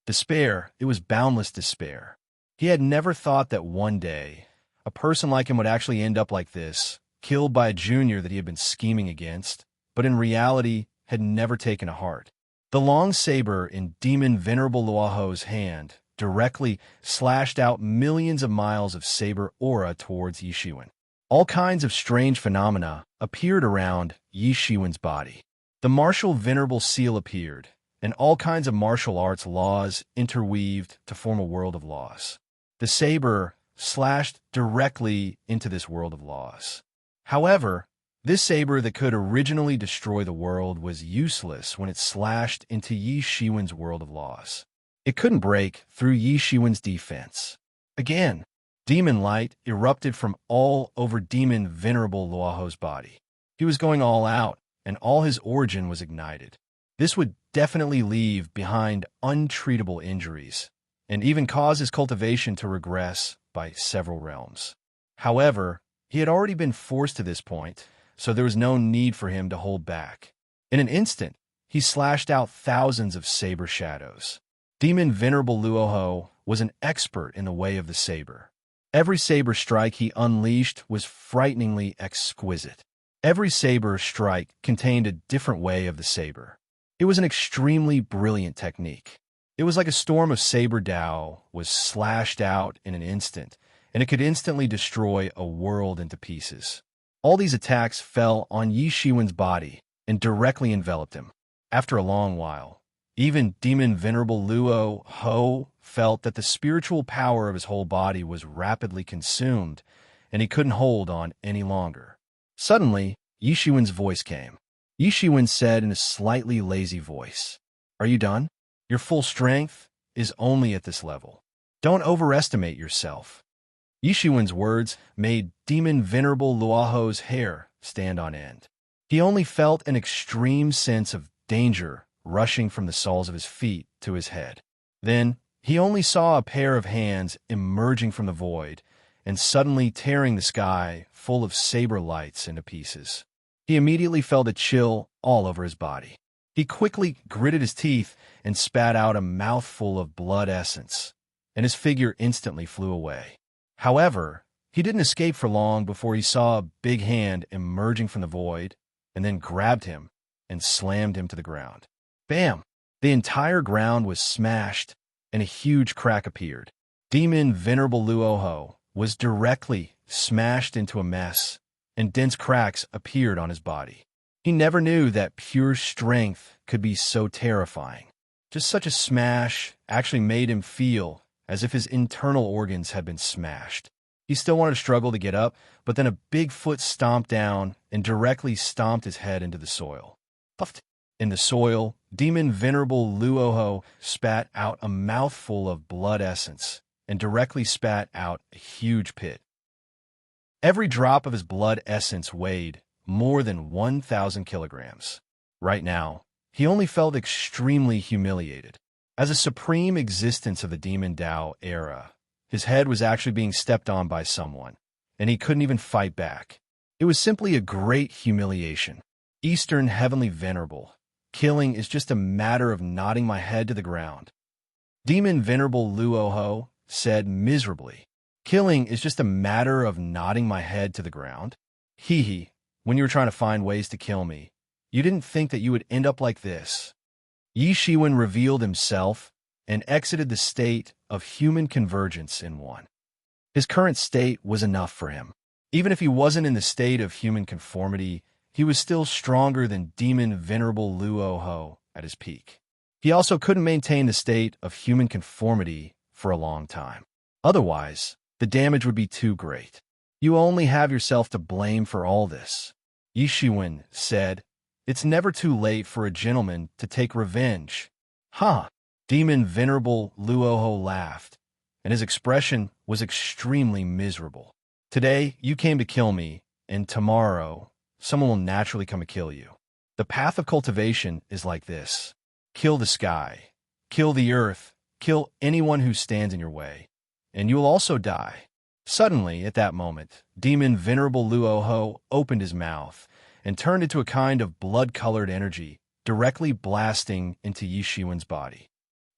Despair, it was boundless despair. He had never thought that one day, a person like him would actually end up like this, killed by a junior that he had been scheming against, but in reality had never taken a heart. The long saber in Demon Venerable Luo Ho's hand directly slashed out millions of miles of saber aura towards Yishiwen. All kinds of strange phenomena appeared around Yishiwen's body. The martial Venerable Seal appeared, and all kinds of martial arts laws interweaved to form a world of laws. The saber slashed directly into this world of laws. However, this saber that could originally destroy the world was useless when it slashed into Yishiwen's world of laws. It couldn't break through Yishiwen's defense. Again, demon light erupted from all over Demon Venerable Luo Ho's body. He was going all out, and all his origin was ignited. This would definitely leave behind untreatable injuries, and even cause his cultivation to regress by several realms. However, he had already been forced to this point, so there was no need for him to hold back. In an instant, he slashed out thousands of saber shadows. Demon Venerable Luo Ho was an expert in the way of the saber. Every saber strike he unleashed was frighteningly exquisite. Every saber strike contained a different way of the saber. It was an extremely brilliant technique. It was like a storm of saber Dao was slashed out in an instant, and it could instantly destroy a world into pieces. All these attacks fell on Yishiwen's body and directly enveloped him. After a long while, even Demon Venerable Luo Ho felt that the spiritual power of his whole body was rapidly consumed, and he couldn't hold on any longer. Suddenly, Yishiwen's voice came. Yishiwen said in a slightly lazy voice, Are you done? Your full strength is only at this level. Don't overestimate yourself. Yishiwen's words made Demon Venerable Luo Ho's hair stand on end. He only felt an extreme sense of danger rushing from the soles of his feet to his head. Then, he only saw a pair of hands emerging from the void and suddenly tearing the sky full of saber lights into pieces. He immediately felt a chill all over his body. He quickly gritted his teeth and spat out a mouthful of blood essence, and his figure instantly flew away. However, he didn't escape for long before he saw a big hand emerging from the void and then grabbed him and slammed him to the ground. Bam! The entire ground was smashed, and a huge crack appeared. Demon Venerable Luoho was directly smashed into a mess, and dense cracks appeared on his body. He never knew that pure strength could be so terrifying. Just such a smash actually made him feel as if his internal organs had been smashed. He still wanted to struggle to get up, but then a big foot stomped down and directly stomped his head into the soil. Puffed. In the soil, Demon Venerable Luoho spat out a mouthful of blood essence and directly spat out a huge pit. Every drop of his blood essence weighed more than 1,000 kilograms. Right now, he only felt extremely humiliated. As a supreme existence of the Demon Dao era, his head was actually being stepped on by someone, and he couldn't even fight back. It was simply a great humiliation. Eastern Heavenly Venerable, killing is just a matter of nodding my head to the ground. Demon Venerable Luoho said miserably, "Killing is just a matter of nodding my head to the ground? Hee, when you were trying to find ways to kill me, you didn't think that you would end up like this." Yi Shiwen revealed himself and exited the state of human convergence in one. His current state was enough for him. Even if he wasn't in the state of human conformity, he was still stronger than Demon Venerable Luoho at his peak. He also couldn't maintain the state of human conformity for a long time. Otherwise, the damage would be too great. You only have yourself to blame for all this. Yi Shiwen said, "It's never too late for a gentleman to take revenge." Huh. Demon Venerable Luoho laughed, and his expression was extremely miserable. "Today, you came to kill me, and tomorrow, someone will naturally come to kill you. The path of cultivation is like this. Kill the sky, kill the earth, kill anyone who stands in your way, and you will also die." Suddenly, at that moment, Demon Venerable Luoho opened his mouth and turned into a kind of blood-colored energy, directly blasting into Yi Shiwen's body.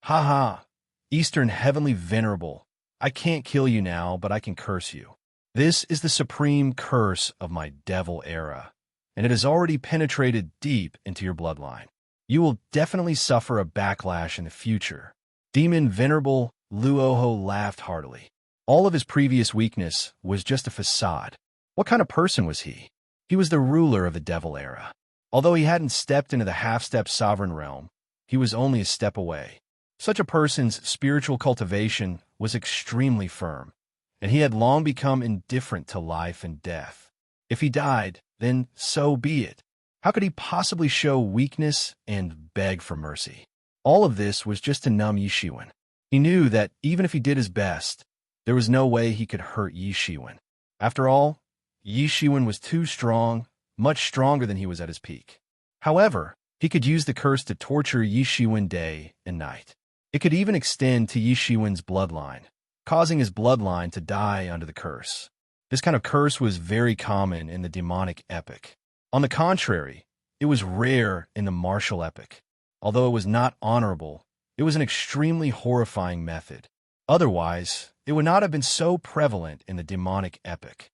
"Ha ha! Eastern Heavenly Venerable, I can't kill you now, but I can curse you. This is the supreme curse of my devil era, and it has already penetrated deep into your bloodline. You will definitely suffer a backlash in the future." Demon Venerable Luoho laughed heartily. All of his previous weakness was just a facade. What kind of person was he? He was the ruler of the devil era. Although he hadn't stepped into the half-step sovereign realm, he was only a step away. Such a person's spiritual cultivation was extremely firm, and he had long become indifferent to life and death. If he died, then so be it. How could he possibly show weakness and beg for mercy? All of this was just to numb Yi Shiwen. He knew that even if he did his best, there was no way he could hurt Yi Shiwen. After all, Yi Shiwen was too strong, much stronger than he was at his peak. However, he could use the curse to torture Yi Shiwen day and night. It could even extend to Yi Shiwen's bloodline, causing his bloodline to die under the curse. This kind of curse was very common in the demonic epic. On the contrary, it was rare in the martial epic. Although it was not honorable, it was an extremely horrifying method. Otherwise, it would not have been so prevalent in the demonic epic.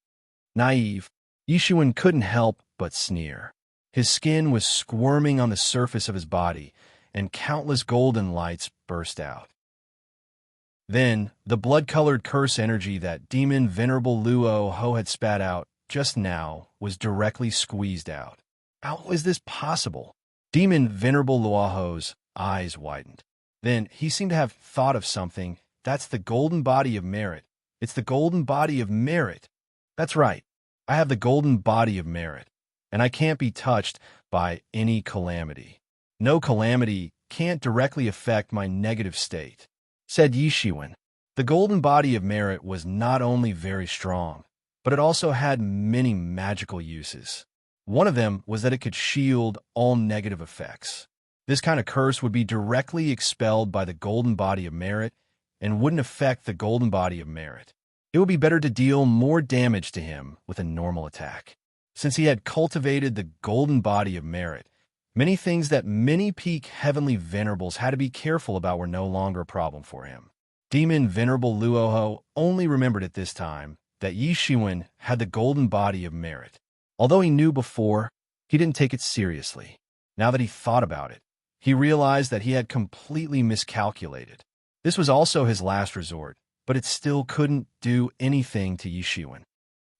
Naive, Yi Shiwen couldn't help but sneer. His skin was squirming on the surface of his body, and countless golden lights burst out. Then, the blood-colored curse energy that Demon Venerable Luoho had spat out just now was directly squeezed out. How is this possible? Demon Venerable Luoho's eyes widened. Then, he seemed to have thought of something. That's the golden body of merit. It's the golden body of merit. That's right. I have the golden body of merit, and I can't be touched by any calamity. No calamity can't directly affect my negative state, said Yi Shiwen. The golden body of merit was not only very strong, but it also had many magical uses. One of them was that it could shield all negative effects. This kind of curse would be directly expelled by the golden body of merit and wouldn't affect the golden body of merit. It would be better to deal more damage to him with a normal attack. Since he had cultivated the golden body of merit, many things that many peak heavenly venerables had to be careful about were no longer a problem for him. Demon Venerable Luoho only remembered at this time that Yi Shiwen had the golden body of merit. Although he knew before, he didn't take it seriously. Now that he thought about it, he realized that he had completely miscalculated. This was also his last resort, but it still couldn't do anything to Yishiwen.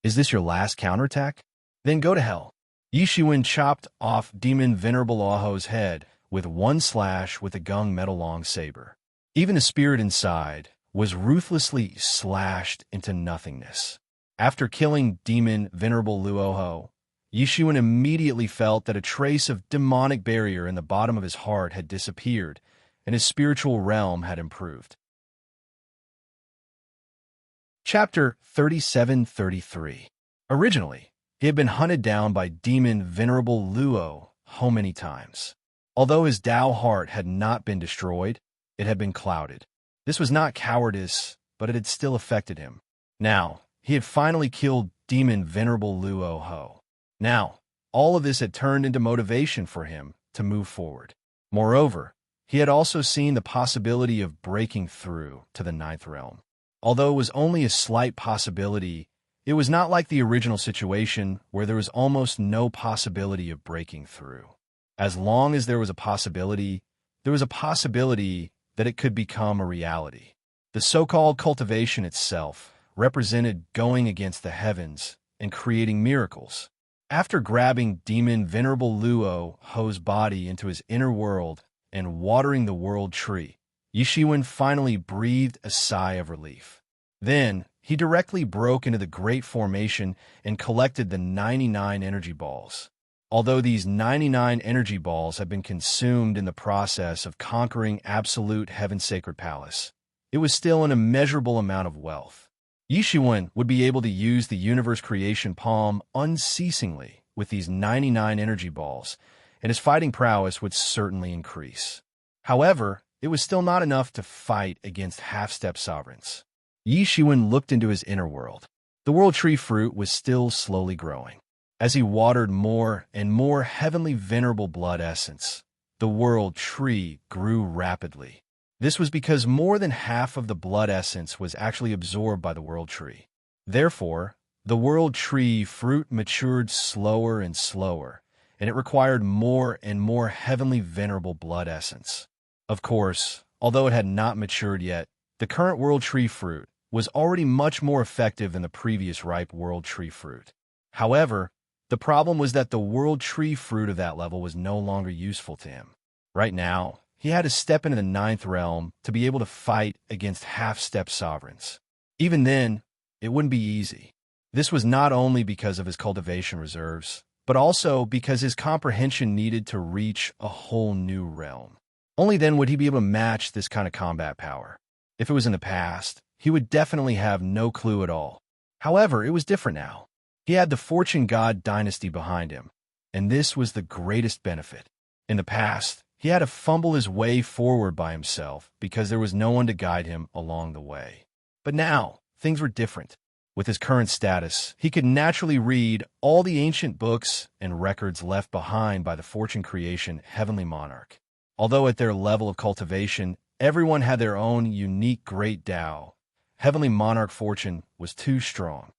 Is this your last counterattack? Then go to hell. Yishiwen chopped off Demon Venerable Aho's head with one slash with a gung metal long saber. Even the spirit inside was ruthlessly slashed into nothingness. After killing Demon Venerable Luoho, Yishiwen immediately felt that a trace of demonic barrier in the bottom of his heart had disappeared, and his spiritual realm had improved. Chapter 37-33. Originally, he had been hunted down by Demon Venerable Luo so many times. Although his Tao heart had not been destroyed, it had been clouded. This was not cowardice, but it had still affected him. Now, he had finally killed Demon Venerable Luo. Now, all of this had turned into motivation for him to move forward. Moreover, he had also seen the possibility of breaking through to the ninth realm. Although it was only a slight possibility, it was not like the original situation where there was almost no possibility of breaking through. As long as there was a possibility that it could become a reality. The so-called cultivation itself represented going against the heavens and creating miracles. After grabbing Demon Venerable Luo's body into his inner world and watering the world tree, Yishiwen finally breathed a sigh of relief. Then, he directly broke into the Great Formation and collected the 99 energy balls. Although these 99 energy balls had been consumed in the process of conquering absolute Heaven's Sacred Palace, it was still an immeasurable amount of wealth. Yishiwen would be able to use the Universe Creation Palm unceasingly with these 99 energy balls, and his fighting prowess would certainly increase. However, it was still not enough to fight against half-step sovereigns. Yishiwen looked into his inner world. The world tree fruit was still slowly growing. As he watered more and more heavenly venerable blood essence, the world tree grew rapidly. This was because more than half of the blood essence was actually absorbed by the world tree. Therefore, the world tree fruit matured slower and slower, and it required more and more heavenly venerable blood essence. Of course, although it had not matured yet, the current world tree fruit was already much more effective than the previous ripe world tree fruit. However, the problem was that the world tree fruit of that level was no longer useful to him. Right now, he had to step into the ninth realm to be able to fight against half-step sovereigns. Even then, it wouldn't be easy. This was not only because of his cultivation reserves, but also because his comprehension needed to reach a whole new realm. Only then would he be able to match this kind of combat power. If it was in the past, he would definitely have no clue at all. However, it was different now. He had the Fortune God dynasty behind him, and this was the greatest benefit. In the past, he had to fumble his way forward by himself because there was no one to guide him along the way. But now, things were different. With his current status, he could naturally read all the ancient books and records left behind by the Fortune Creation Heavenly Monarch. Although at their level of cultivation, everyone had their own unique great Tao, Heavenly Monarch Fortune was too strong.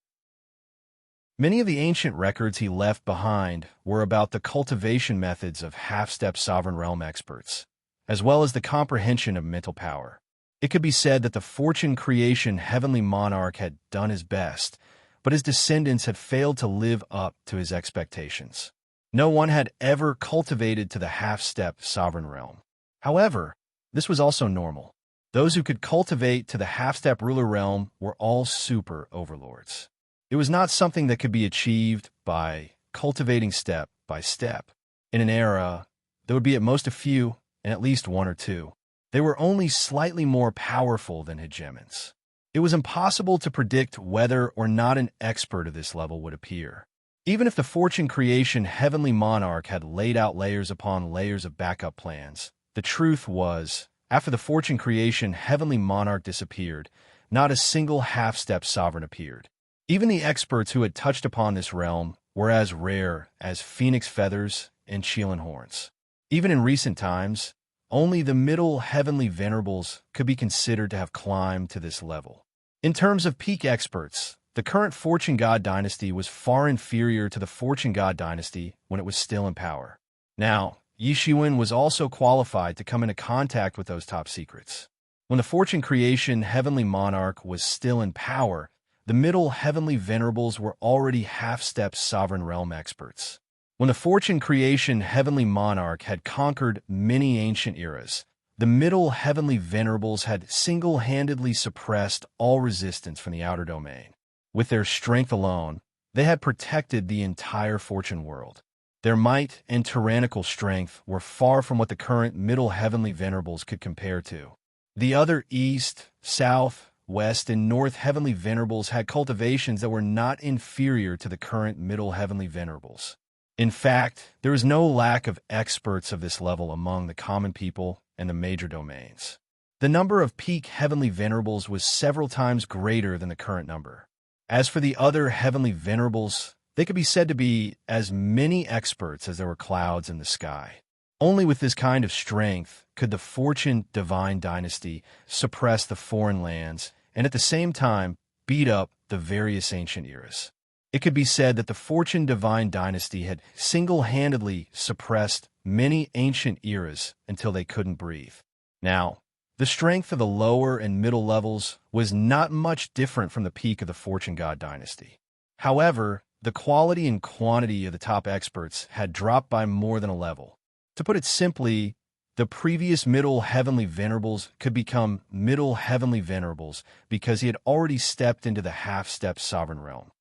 Many of the ancient records he left behind were about the cultivation methods of half-step sovereign realm experts, as well as the comprehension of mental power. It could be said that the Fortune Creation Heavenly Monarch had done his best, but his descendants had failed to live up to his expectations. No one had ever cultivated to the half-step sovereign realm. However, this was also normal. Those who could cultivate to the half-step ruler realm were all super overlords. It was not something that could be achieved by cultivating step by step. In an era, there would be at most a few, and at least one or two. They were only slightly more powerful than hegemons. It was impossible to predict whether or not an expert of this level would appear. Even if the Fortune Creation Heavenly Monarch had laid out layers upon layers of backup plans, the truth was, after the Fortune Creation Heavenly Monarch disappeared, not a single half-step sovereign appeared. Even the experts who had touched upon this realm were as rare as phoenix feathers and Chelan horns. Even in recent times, only the middle heavenly venerables could be considered to have climbed to this level. In terms of peak experts, the current Fortune God dynasty was far inferior to the Fortune God dynasty when it was still in power. Now, Yishiwen was also qualified to come into contact with those top secrets. When the fortune creation heavenly monarch was still in power, the middle heavenly venerables were already half-step sovereign realm experts. When the fortune creation heavenly monarch had conquered many ancient eras, the middle heavenly venerables had single-handedly suppressed all resistance from the outer domain. With their strength alone, they had protected the entire fortune world. Their might and tyrannical strength were far from what the current middle heavenly venerables could compare to. The other east, south, west, and north heavenly venerables had cultivations that were not inferior to the current middle heavenly venerables. In fact, there was no lack of experts of this level among the common people and the major domains. The number of peak heavenly venerables was several times greater than the current number. As for the other heavenly venerables, they could be said to be as many experts as there were clouds in the sky. Only with this kind of strength could the Fortune Divine Dynasty suppress the foreign lands and at the same time beat up the various ancient eras. It could be said that the Fortune Divine Dynasty had single-handedly suppressed many ancient eras until they couldn't breathe. Now, the strength of the lower and middle levels was not much different from the peak of the Fortune God Dynasty. However, the quality and quantity of the top experts had dropped by more than a level. To put it simply, the previous middle heavenly venerables could become middle heavenly venerables because he had already stepped into the half-step sovereign realm.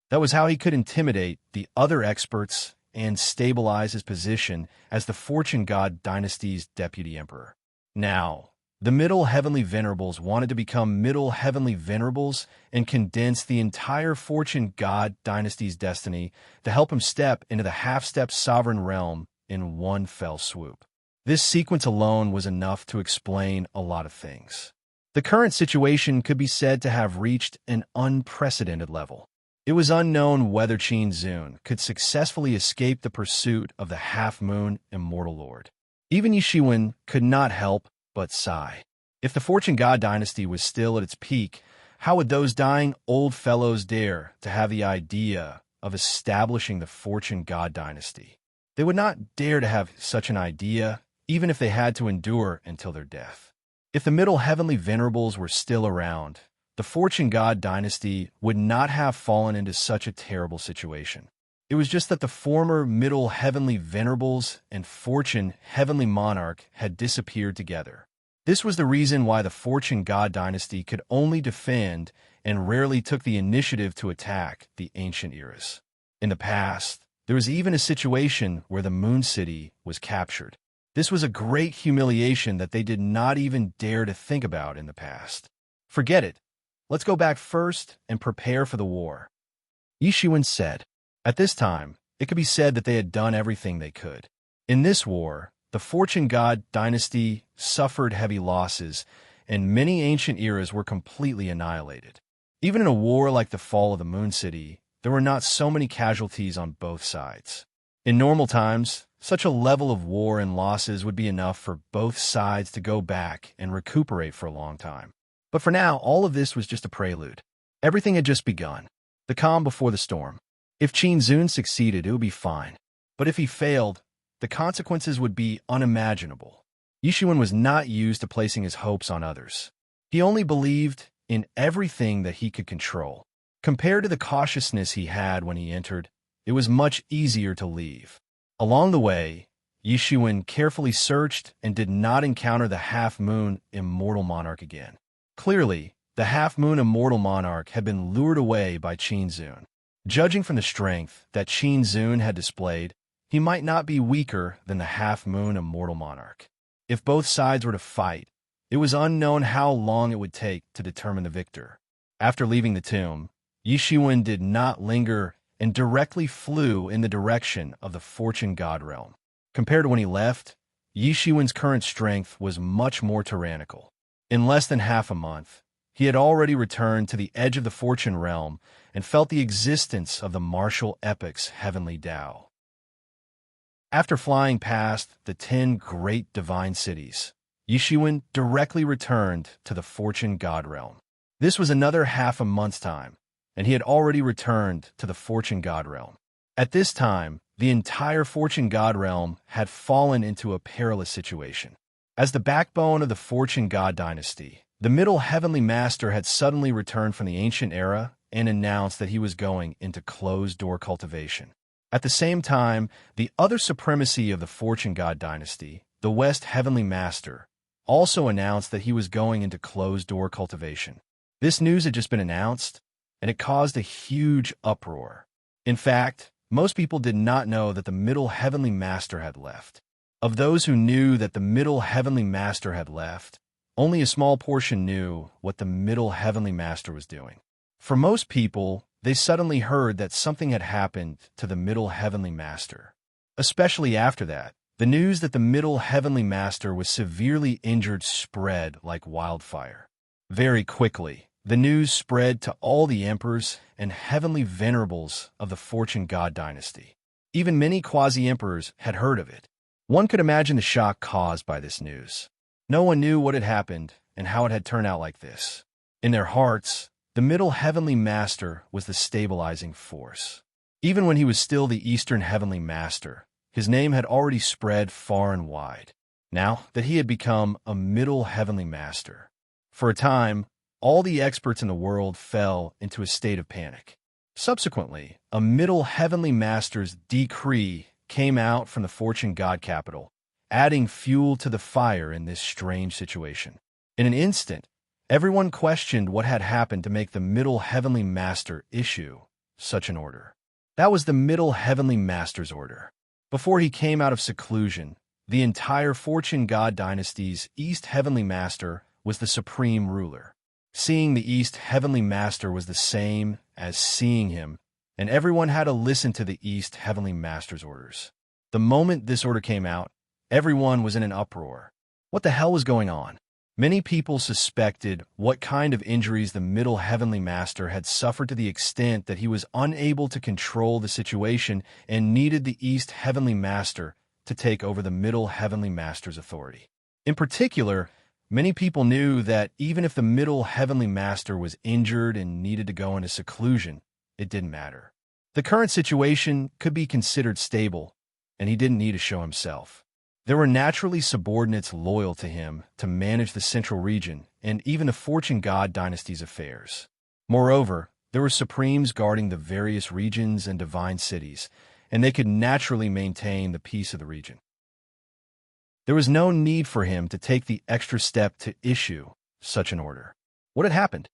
That was how he could intimidate the other experts and stabilize his position as the Fortune God Dynasty's deputy emperor. Now, the middle heavenly venerables wanted to become middle heavenly venerables and condense the entire Fortune God Dynasty's destiny to help him step into the half-step sovereign realm in one fell swoop. This sequence alone was enough to explain a lot of things. The current situation could be said to have reached an unprecedented level. It was unknown whether Qin Zun could successfully escape the pursuit of the half-moon immortal lord. Even Yishiwen could not help but sigh. If the Fortune God Dynasty was still at its peak, how would those dying old fellows dare to have the idea of establishing the Fortune God Dynasty? They would not dare to have such an idea, even if they had to endure until their death. If the middle heavenly venerables were still around, the Fortune God Dynasty would not have fallen into such a terrible situation. It was just that the former middle heavenly venerables and Fortune heavenly monarch had disappeared together. This was the reason why the Fortune God Dynasty could only defend and rarely took the initiative to attack the ancient eras. In the past, there was even a situation where the Moon City was captured. This was a great humiliation that they did not even dare to think about in the past. Forget it. Let's go back first and prepare for the war. Yishiwen said. At this time, it could be said that they had done everything they could. In this war, the Fortune God Dynasty suffered heavy losses, and many ancient eras were completely annihilated. Even in a war like the fall of the Moon City, there were not so many casualties on both sides. In normal times, such a level of war and losses would be enough for both sides to go back and recuperate for a long time. But for now, all of this was just a prelude. Everything had just begun. The calm before the storm. If Qin Zun succeeded, it would be fine. But if he failed, the consequences would be unimaginable. Yishiwen was not used to placing his hopes on others. He only believed in everything that he could control. Compared to the cautiousness he had when he entered, it was much easier to leave. Along the way, Yishiwen carefully searched and did not encounter the half-moon immortal monarch again. Clearly, the half-moon immortal monarch had been lured away by Qin Zun. Judging from the strength that Qin Zun had displayed, he might not be weaker than the half-moon immortal monarch. If both sides were to fight, it was unknown how long it would take to determine the victor. After leaving the tomb, Yishiwen did not linger and directly flew in the direction of the Fortune God realm. Compared to when he left, Yishiwen's current strength was much more tyrannical. In less than half a month, he had already returned to the edge of the Fortune realm and felt the existence of the martial epic's heavenly Tao. After flying past the 10 great divine cities, Yishiwen directly returned to the Fortune God realm. This was another half a month's time, and he had already returned to the Fortune God realm. At this time, the entire Fortune God realm had fallen into a perilous situation. As the backbone of the Fortune God dynasty, the Middle Heavenly Master had suddenly returned from the ancient era and announced that he was going into closed-door cultivation. At the same time, the other supremacy of the Fortune God dynasty, the West Heavenly Master, also announced that he was going into closed-door cultivation. This news had just been announced, and it caused a huge uproar. In fact, most people did not know that the Middle Heavenly Master had left. Of those who knew that the Middle Heavenly Master had left, only a small portion knew what the Middle Heavenly Master was doing. For most people, they suddenly heard that something had happened to the Middle Heavenly Master. Especially after that, the news that the Middle Heavenly Master was severely injured spread like wildfire. Very quickly, the news spread to all the emperors and heavenly venerables of the Fortune God dynasty. Even many quasi-emperors had heard of it. One could imagine the shock caused by this news. No one knew what had happened and how it had turned out like this. In their hearts, the Middle Heavenly Master was the stabilizing force. Even when he was still the Eastern Heavenly Master, his name had already spread far and wide. Now that he had become a Middle Heavenly Master, for a time, all the experts in the world fell into a state of panic. Subsequently, a Middle Heavenly Master's decree came out from the Fortune God capital, adding fuel to the fire in this strange situation. In an instant, everyone questioned what had happened to make the Middle Heavenly Master issue such an order. That was the Middle Heavenly Master's order. Before he came out of seclusion, the entire Fortune God dynasty's East Heavenly Master was the supreme ruler. Seeing the East Heavenly Master was the same as seeing him, and everyone had to listen to the East Heavenly Master's orders. The moment this order came out, everyone was in an uproar. What the hell was going on? Many people suspected what kind of injuries the Middle Heavenly Master had suffered to the extent that he was unable to control the situation and needed the East Heavenly Master to take over the Middle Heavenly Master's authority. In particular, many people knew that even if the Middle Heavenly Master was injured and needed to go into seclusion, it didn't matter. The current situation could be considered stable, and he didn't need to show himself. There were naturally subordinates loyal to him to manage the central region and even the Fortune God dynasty's affairs. Moreover, there were supremes guarding the various regions and divine cities, and they could naturally maintain the peace of the region. There was no need for him to take the extra step to issue such an order. What had happened?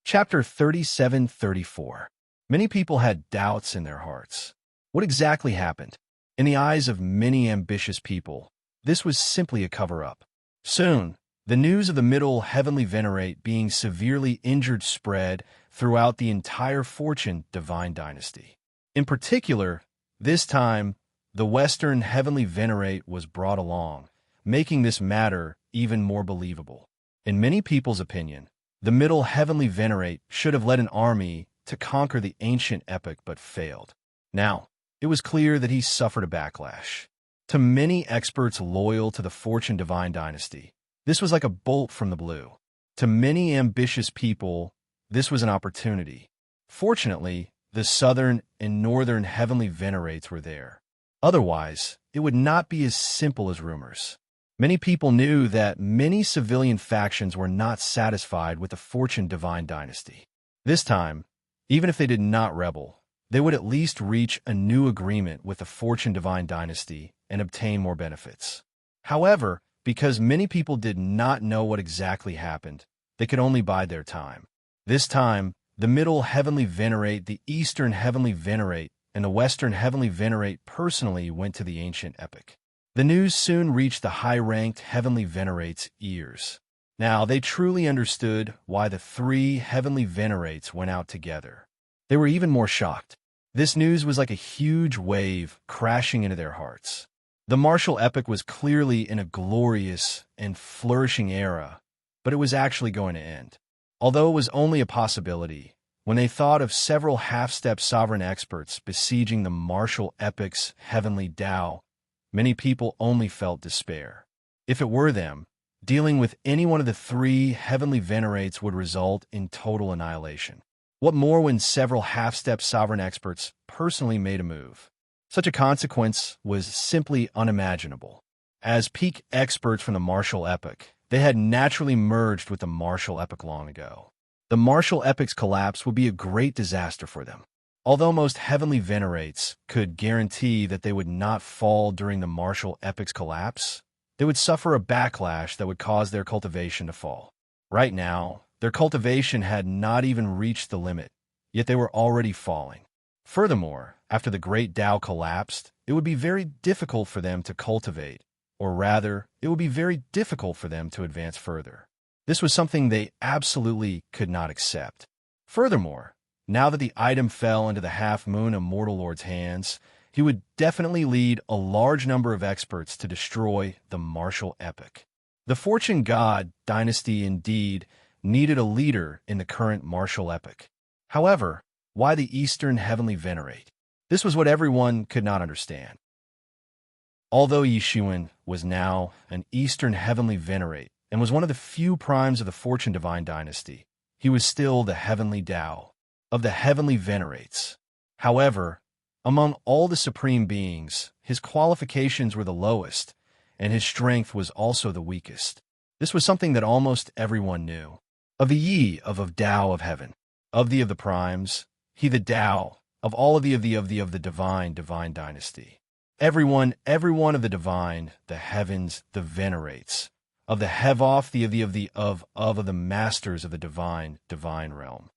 Chapter 37-34. Many people had doubts in their hearts. What exactly happened? In the eyes of many ambitious people, this was simply a cover-up. Soon, the news of the Middle Heavenly Venerate being severely injured spread throughout the entire Fortune Divine Dynasty. In particular, this time, the Western Heavenly Venerate was brought along, making this matter even more believable. In many people's opinion, the Middle Heavenly Venerate should have led an army to conquer the ancient epoch but failed. Now, it was clear that he suffered a backlash. To many experts loyal to the Fortune Divine Dynasty, this was like a bolt from the blue. To many ambitious people, this was an opportunity. Fortunately, the Southern and Northern Heavenly Venerates were there. Otherwise, it would not be as simple as rumors. Many people knew that many civilian factions were not satisfied with the Fortune Divine Dynasty. This time, even if they did not rebel, they would at least reach a new agreement with the Fortune Divine Dynasty and obtain more benefits. However, because many people did not know what exactly happened, they could only bide their time. This time, the Middle Heavenly Venerate, the Eastern Heavenly Venerate, and the Western Heavenly Venerate personally went to the ancient epoch. The news soon reached the high-ranked Heavenly Venerates' ears. Now, they truly understood why the three Heavenly Venerates went out together. They were even more shocked. This news was like a huge wave crashing into their hearts. The martial epoch was clearly in a glorious and flourishing era, but it was actually going to end. Although it was only a possibility, when they thought of several half-step sovereign experts besieging the martial epoch's heavenly Tao, many people only felt despair. If it were them, dealing with any one of the three Heavenly Venerates would result in total annihilation. What more when several half-step sovereign experts personally made a move? Such a consequence was simply unimaginable. As peak experts from the martial epoch, they had naturally merged with the martial epoch long ago. The martial epoch's collapse would be a great disaster for them. Although most heavenly venerates could guarantee that they would not fall during the martial epoch's collapse, they would suffer a backlash that would cause their cultivation to fall. Right now, their cultivation had not even reached the limit, yet they were already falling. Furthermore, after the great Tao collapsed, it would be very difficult for them to cultivate, or rather, it would be very difficult for them to advance further. This was something they absolutely could not accept. Furthermore, now that the item fell into the half-moon Immortal Lord's hands, he would definitely lead a large number of experts to destroy the martial epoch. The Fortune God dynasty indeed needed a leader in the current martial epoch. However, why the Eastern Heavenly Venerate? This was what everyone could not understand. Although Yishuan was now an Eastern Heavenly Venerate and was one of the few primes of the Fortune Divine Dynasty, he was still the Heavenly Tao of the Heavenly Venerates. However, among all the Supreme Beings, his qualifications were the lowest, and his strength was also the weakest. This was something that almost everyone knew. Of the Yi of Tao of Heaven, of the primes, he the Tao, of all of the divine dynasty. Everyone of the divine, the heavens, the venerates, of the Hevoth, of the masters of the divine realm,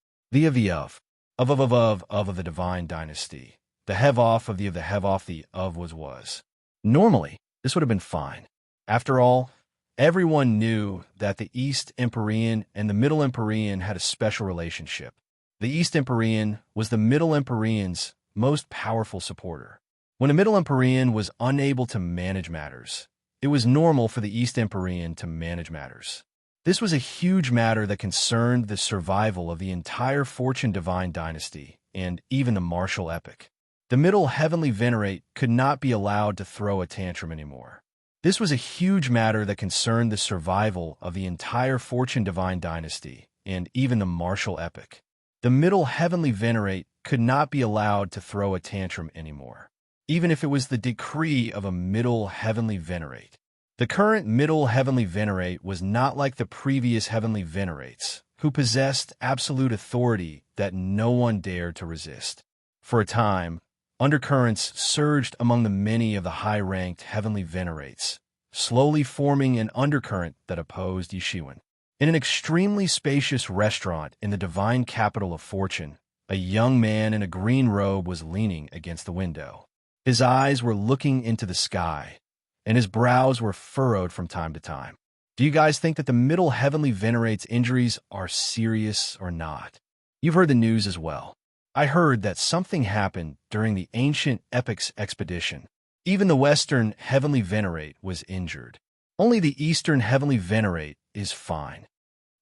of the divine dynasty, the Hevoth of the Hevoth, the of was. Normally, this would have been fine. After all, everyone knew that the East Empyrean and the Middle Empyrean had a special relationship. The East Empyrean was the Middle Empyrean's most powerful supporter. When the Middle Empyrean was unable to manage matters, it was normal for the East Empyrean to manage matters. This was a huge matter that concerned the survival of the entire Fortune Divine Dynasty and even the martial epoch. The Middle Heavenly Venerate could not be allowed to throw a tantrum anymore. This was a huge matter that concerned the survival of the entire Fortune Divine Dynasty and even the martial epoch. The Middle Heavenly Venerate could not be allowed to throw a tantrum anymore, even if it was the decree of a Middle Heavenly Venerate. The current Middle Heavenly Venerate was not like the previous Heavenly Venerates, who possessed absolute authority that no one dared to resist. For a time, undercurrents surged among the many of the high-ranked Heavenly Venerates, slowly forming an undercurrent that opposed Yishuan. In an extremely spacious restaurant in the divine capital of Fortune, a young man in a green robe was leaning against the window. His eyes were looking into the sky, and his brows were furrowed from time to time. Do you guys think that the Middle Heavenly Venerate's injuries are serious or not? You've heard the news as well. I heard that something happened during the ancient epoch's expedition. Even the Western Heavenly Venerate was injured. Only the Eastern Heavenly Venerate is fine.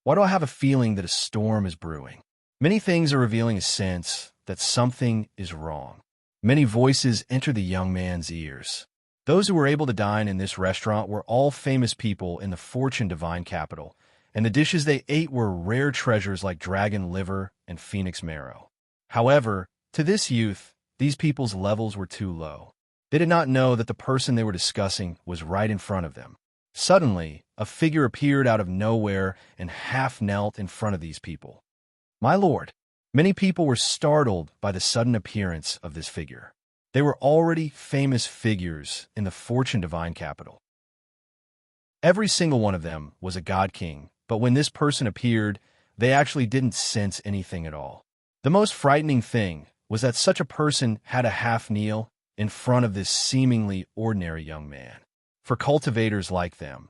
Why do I have a feeling that a storm is brewing? Many things are revealing a sense that something is wrong. Many voices enter the young man's ears. Those who were able to dine in this restaurant were all famous people in the Fortune Divine Capital, and the dishes they ate were rare treasures like dragon liver and phoenix marrow. However, to this youth, these people's levels were too low. They did not know that the person they were discussing was right in front of them. Suddenly, a figure appeared out of nowhere and half knelt in front of these people. My lord, many people were startled by the sudden appearance of this figure. They were already famous figures in the Fortune Divine Capital. Every single one of them was a god king, but when this person appeared, they actually didn't sense anything at all. The most frightening thing was that such a person had a half kneel in front of this seemingly ordinary young man. For cultivators like them,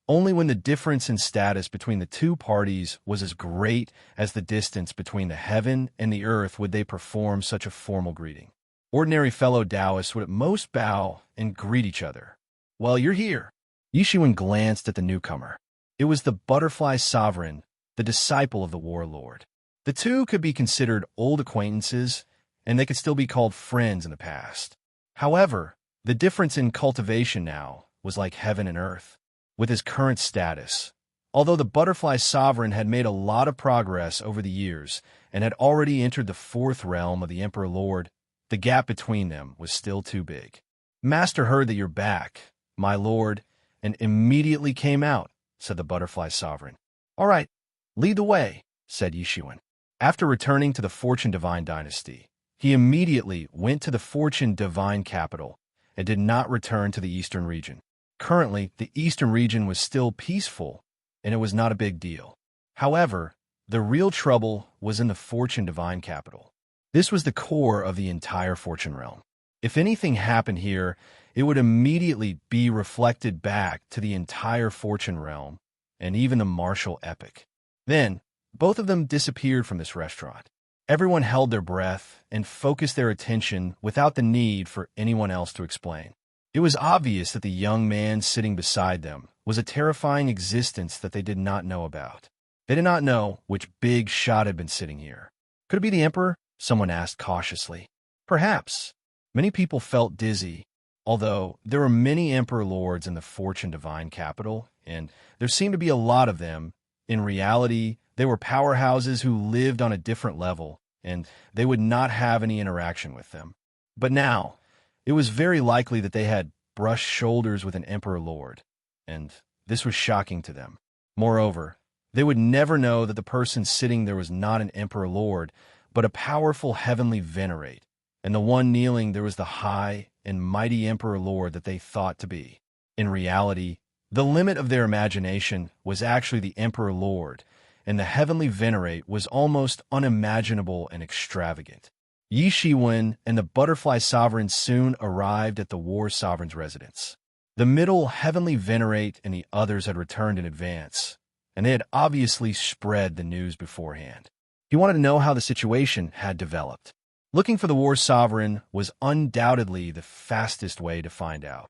only when the difference in status between the two parties was as great as the distance between the heaven and the earth would they perform such a formal greeting. Ordinary fellow Taoists would at most bow and greet each other. Well, you're here. Yishuan glanced at the newcomer. It was the butterfly sovereign, the disciple of the warlord. The two could be considered old acquaintances, and they could still be called friends in the past. However, the difference in cultivation now was like heaven and earth. With his current status, although the butterfly sovereign had made a lot of progress over the years and had already entered the fourth realm of the Emperor Lord, The gap between them was still too big. "Master heard that you're back, my lord, and immediately came out," said the butterfly sovereign. "All right, lead the way," said Yishuan. After returning to the Fortune Divine dynasty, he immediately went to the Fortune Divine capital and did not return to the eastern region. Currently, the eastern region was still peaceful, and it was not a big deal. However, the real trouble was in the Fortune Divine capital. This was the core of the entire Fortune realm. If anything happened here, it would immediately be reflected back to the entire Fortune realm and even the martial epic. Then, both of them disappeared from this restaurant. Everyone held their breath and focused their attention without the need for anyone else to explain. It was obvious that the young man sitting beside them was a terrifying existence that they did not know about. They did not know which big shot had been sitting here. Could it be the Emperor? Someone asked cautiously. Perhaps. Many people felt dizzy, although there were many Emperor Lords in the Fortune Divine capital, and there seemed to be a lot of them. In reality, they were powerhouses who lived on a different level, and they would not have any interaction with them. But now, it was very likely that they had brushed shoulders with an Emperor Lord, and this was shocking to them. Moreover, they would never know that the person sitting there was not an Emperor Lord, but a powerful heavenly venerate, and the one kneeling there was the high and mighty Emperor Lord that they thought to be. In reality, the limit of their imagination was actually the Emperor Lord, and the heavenly venerate was almost unimaginable and extravagant. Yi Shiwen and the butterfly sovereign soon arrived at the war sovereign's residence. The middle heavenly venerate and the others had returned in advance, and they had obviously spread the news beforehand. He wanted to know how the situation had developed. Looking for the war sovereign was undoubtedly the fastest way to find out.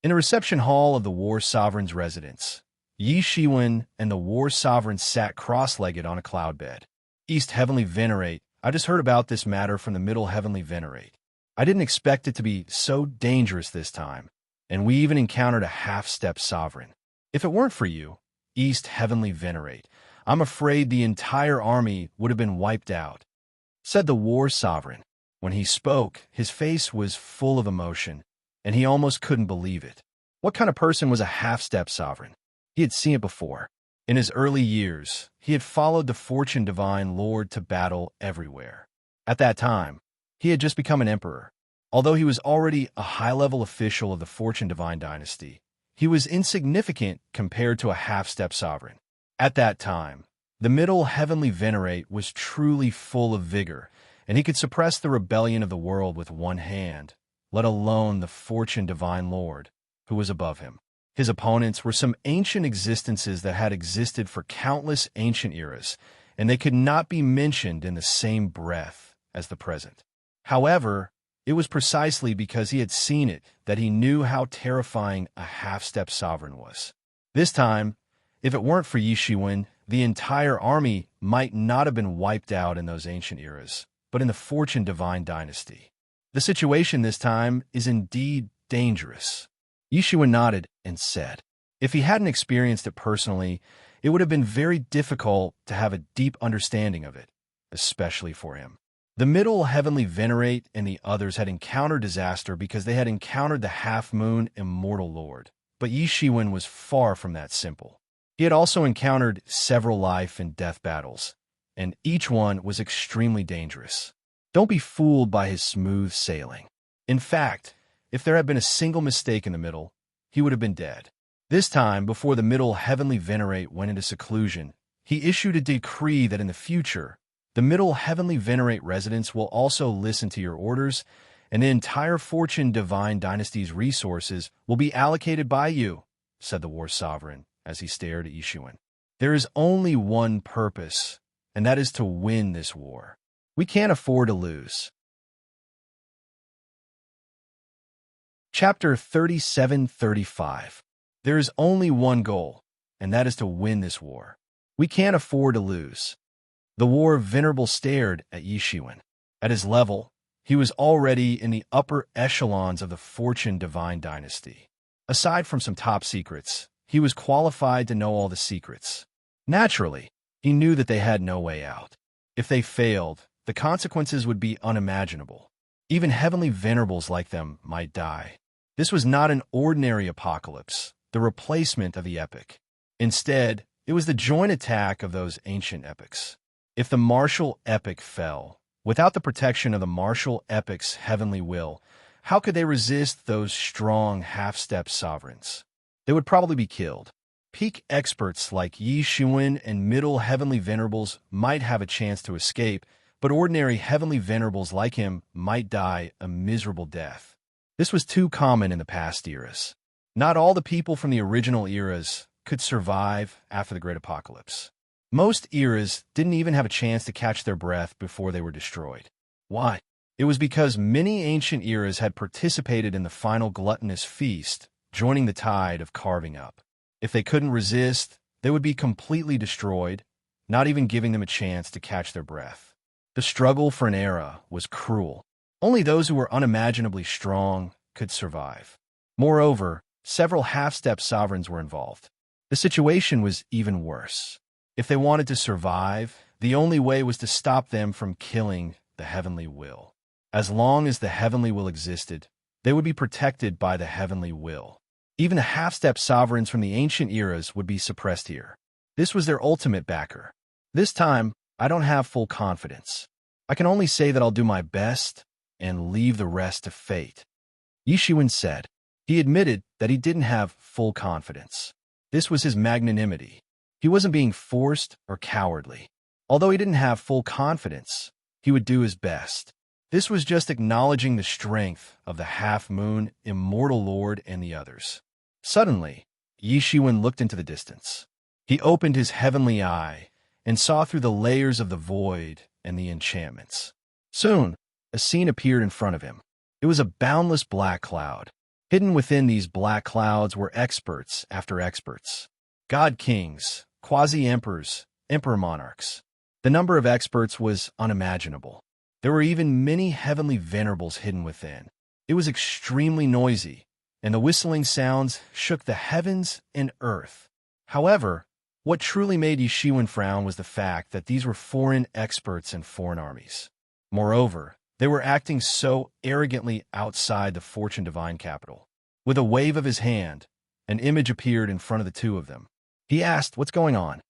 In the reception hall of the war sovereign's residence, Yi Shiwen and the war sovereign sat cross-legged on a cloud bed. "East Heavenly Venerate, I just heard about this matter from the Middle Heavenly Venerate. I didn't expect it to be so dangerous this time, and we even encountered a half-step sovereign. If it weren't for you, East Heavenly Venerate, I'm afraid the entire army would have been wiped out," said the war sovereign. When he spoke, his face was full of emotion, and he almost couldn't believe it. What kind of person was a half-step sovereign? He had seen it before. In his early years, he had followed the Fortune Divine Lord to battle everywhere. At that time, he had just become an emperor. Although he was already a high-level official of the Fortune Divine dynasty, he was insignificant compared to a half-step sovereign. At that time, the Middle Heavenly Venerate was truly full of vigor, and he could suppress the rebellion of the world with one hand, let alone the Fortune Divine Lord, who was above him. His opponents were some ancient existences that had existed for countless ancient eras, and they could not be mentioned in the same breath as the present. However, it was precisely because he had seen it that he knew how terrifying a half-step sovereign was. This time, if it weren't for Yi Shiwen, the entire army might not have been wiped out in those ancient eras, but in the Fortune Divine dynasty. The situation this time is indeed dangerous. Yi Shiwen nodded and said, if he hadn't experienced it personally, it would have been very difficult to have a deep understanding of it, especially for him. The Middle Heavenly Venerate and the others had encountered disaster because they had encountered the Half-Moon Immortal Lord, but Yi Shiwen was far from that simple. He had also encountered several life and death battles, and each one was extremely dangerous. Don't be fooled by his smooth sailing. In fact, if there had been a single mistake in the middle, he would have been dead. This time, before the Middle Heavenly Venerate went into seclusion, he issued a decree that in the future, the Middle Heavenly Venerate residents will also listen to your orders, and the entire Fortune Divine Dynasty's resources will be allocated by you, said the War Sovereign as he stared at Yi Shiwen. There is only one purpose, and that is to win this war. We can't afford to lose. Chapter 37-35. There is only one goal, and that is to win this war. We can't afford to lose. The War Venerable stared at Yi Shiwen. At his level, he was already in the upper echelons of the Fortune Divine Dynasty. Aside from some top secrets, he was qualified to know all the secrets. Naturally, he knew that they had no way out. If they failed, the consequences would be unimaginable. Even heavenly venerables like them might die. This was not an ordinary apocalypse, the replacement of the epic. Instead, it was the joint attack of those ancient epics. If the martial epic fell, without the protection of the martial epic's heavenly will, how could they resist those strong half-step sovereigns? They would probably be killed. Peak experts like Yi Xuan and middle heavenly venerables might have a chance to escape, but ordinary heavenly venerables like him might die a miserable death. This was too common in the past eras. Not all the people from the original eras could survive after the Great Apocalypse. Most eras didn't even have a chance to catch their breath before they were destroyed. Why? It was because many ancient eras had participated in the final gluttonous feast, joining the tide of carving up. If they couldn't resist, they would be completely destroyed, not even giving them a chance to catch their breath. The struggle for an era was cruel. Only those who were unimaginably strong could survive. Moreover, several half-step sovereigns were involved. The situation was even worse. If they wanted to survive, the only way was to stop them from killing the heavenly will. As long as the heavenly will existed, they would be protected by the heavenly will. Even the half-step sovereigns from the ancient eras would be suppressed here. This was their ultimate backer. This time, I don't have full confidence. I can only say that I'll do my best and leave the rest to fate. Yi Xuan said. He admitted that he didn't have full confidence. This was his magnanimity. He wasn't being forced or cowardly. Although he didn't have full confidence, he would do his best. This was just acknowledging the strength of the half-moon, immortal lord, and the others. Suddenly, Yi Xuan looked into the distance. He opened his heavenly eye and saw through the layers of the void and the enchantments. Soon, a scene appeared in front of him. It was a boundless black cloud. Hidden within these black clouds were experts after experts. God kings, quasi-emperors, emperor monarchs. The number of experts was unimaginable. There were even many heavenly venerables hidden within. It was extremely noisy, and the whistling sounds shook the heavens and earth. However, what truly made Yi Xuan frown was the fact that these were foreign experts and foreign armies. Moreover, they were acting so arrogantly outside the Fortune Divine capital. With a wave of his hand, an image appeared in front of the two of them. He asked, "What's going on?"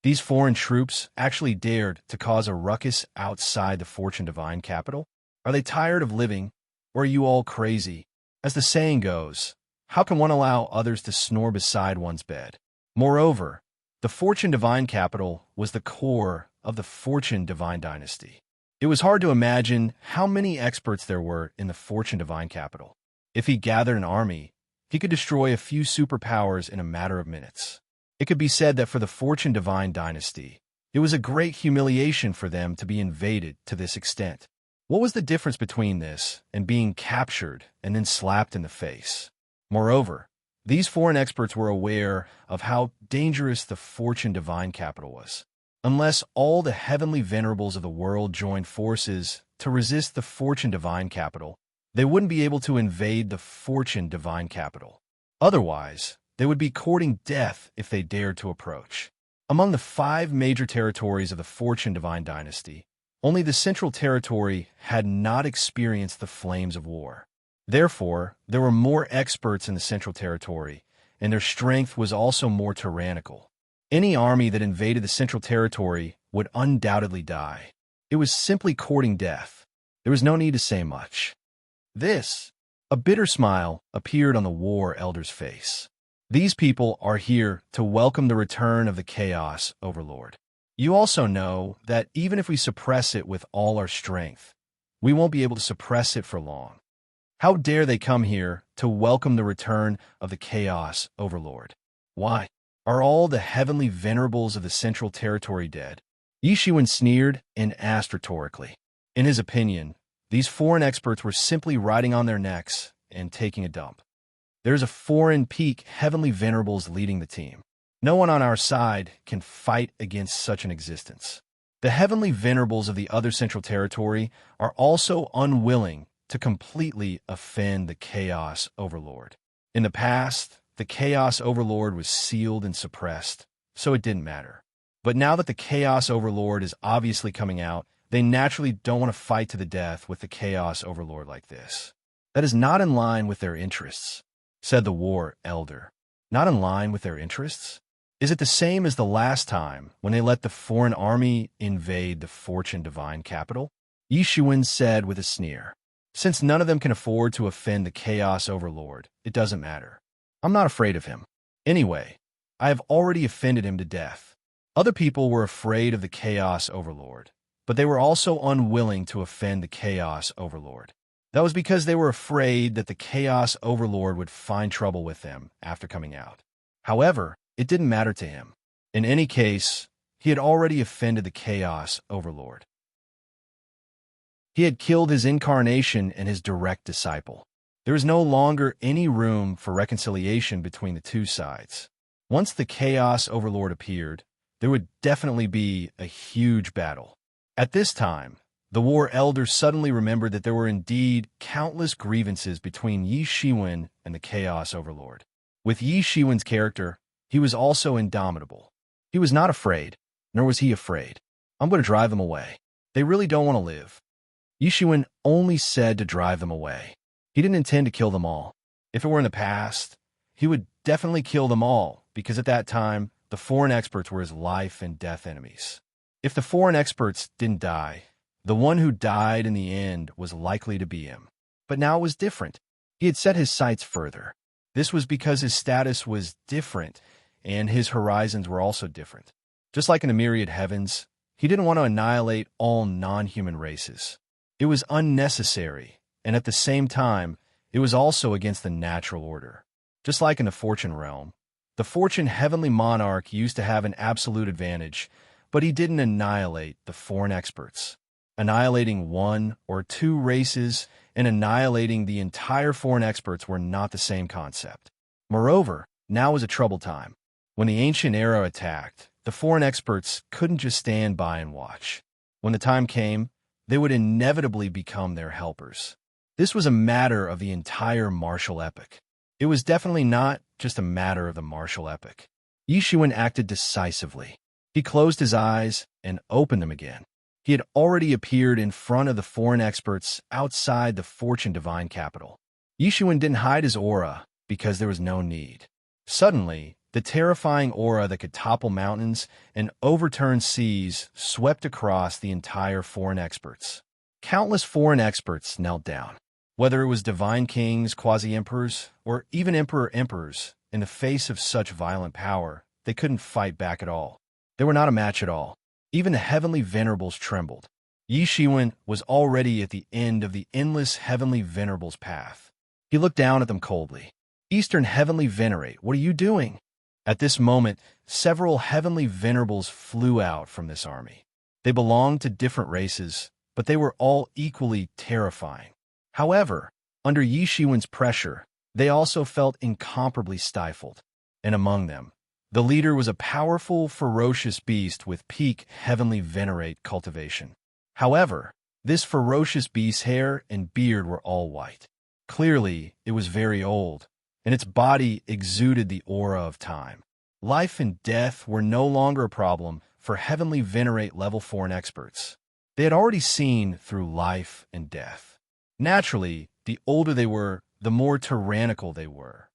These foreign troops actually dared to cause a ruckus outside the Fortune Divine capital? Are they tired of living, or are you all crazy? As the saying goes, how can one allow others to snore beside one's bed? Moreover, the Fortune Divine capital was the core of the Fortune Divine dynasty. It was hard to imagine how many experts there were in the Fortune Divine capital. If he gathered an army, he could destroy a few superpowers in a matter of minutes. It could be said that for the Fortune Divine dynasty, it was a great humiliation for them to be invaded to this extent. What was the difference between this and being captured and then slapped in the face? Moreover, these foreign experts were aware of how dangerous the Fortune Divine capital was. Unless all the heavenly venerables of the world joined forces to resist the Fortune Divine capital, they wouldn't be able to invade the Fortune Divine capital. Otherwise, they would be courting death if they dared to approach. Among the 5 major territories of the Fortune Divine dynasty, only the Central Territory had not experienced the flames of war. Therefore, there were more experts in the Central Territory, and their strength was also more tyrannical. Any army that invaded the Central Territory would undoubtedly die. It was simply courting death. There was no need to say much. A bitter smile appeared on the war elder's face. These people are here to welcome the return of the Chaos Overlord. You also know that even if we suppress it with all our strength, we won't be able to suppress it for long. How dare they come here to welcome the return of the Chaos Overlord? Why? Are all the heavenly venerables of the Central Territory dead? Yi Xuan sneered and asked rhetorically. In his opinion, these foreign experts were simply riding on their necks and taking a dump. There's a foreign peak heavenly venerables leading the team. No one on our side can fight against such an existence. The heavenly venerables of the other Central Territory are also unwilling to completely offend the Chaos Overlord. In the past, the Chaos Overlord was sealed and suppressed, so it didn't matter. But now that the Chaos Overlord is obviously coming out, they naturally don't want to fight to the death with the Chaos Overlord like this. That is not in line with their interests, said the War Elder. Not in line with their interests? Is it the same as the last time when they let the foreign army invade the Fortune Divine capital? Yi Shiwen said with a sneer. Since none of them can afford to offend the Chaos Overlord, it doesn't matter. I'm not afraid of him. Anyway, I have already offended him to death. Other people were afraid of the Chaos Overlord, but they were also unwilling to offend the Chaos Overlord. That was because they were afraid that the Chaos Overlord would find trouble with them after coming out. However, it didn't matter to him. In any case, he had already offended the Chaos Overlord. He had killed his incarnation and his direct disciple. There was no longer any room for reconciliation between the two sides. Once the Chaos Overlord appeared, there would definitely be a huge battle. At this time, the War Elder suddenly remembered that there were indeed countless grievances between Yi Shiwen and the Chaos Overlord. With Yi Shiwen's character, he was also indomitable. He was not afraid, nor was he afraid. I'm going to drive them away. They really don't want to live. Yi Shiwen only said to drive them away. He didn't intend to kill them all. If it were in the past, he would definitely kill them all, because at that time, the foreign experts were his life and death enemies. If the foreign experts didn't die, the one who died in the end was likely to be him. But now it was different. He had set his sights further. This was because his status was different, and his horizons were also different. Just like in the myriad heavens, he didn't want to annihilate all non-human races. It was unnecessary, and at the same time, it was also against the natural order. Just like in the Fortune realm, the Fortune Heavenly Monarch used to have an absolute advantage, but he didn't annihilate the foreign experts. Annihilating one or two races and annihilating the entire foreign experts were not the same concept. Moreover, now was a troubled time. When the ancient era attacked, the foreign experts couldn't just stand by and watch. When the time came, they would inevitably become their helpers. This was a matter of the entire martial epic. It was definitely not just a matter of the martial epic. Yi Shiwen acted decisively. He closed his eyes and opened them again. He had already appeared in front of the foreign experts outside the Fortune Divine capital. Yi Shiwen didn't hide his aura because there was no need. Suddenly, the terrifying aura that could topple mountains and overturn seas swept across the entire foreign experts. Countless foreign experts knelt down. Whether it was divine kings, quasi-emperors, or even emperors, in the face of such violent power, they couldn't fight back at all. They were not a match at all. Even the heavenly venerables trembled. Yi Shiwen was already at the end of the endless heavenly venerables path. He looked down at them coldly. Eastern Heavenly Venerate, what are you doing? At this moment, several heavenly venerables flew out from this army. They belonged to different races, but they were all equally terrifying. However, under Yi Shiwen's pressure, they also felt incomparably stifled. And among them, the leader was a powerful, ferocious beast with peak heavenly venerate cultivation. However, this ferocious beast's hair and beard were all white. Clearly, it was very old, and its body exuded the aura of time. Life and death were no longer a problem for heavenly venerate level 4 experts. They had already seen through life and death. Naturally, the older they were, the more tyrannical they were.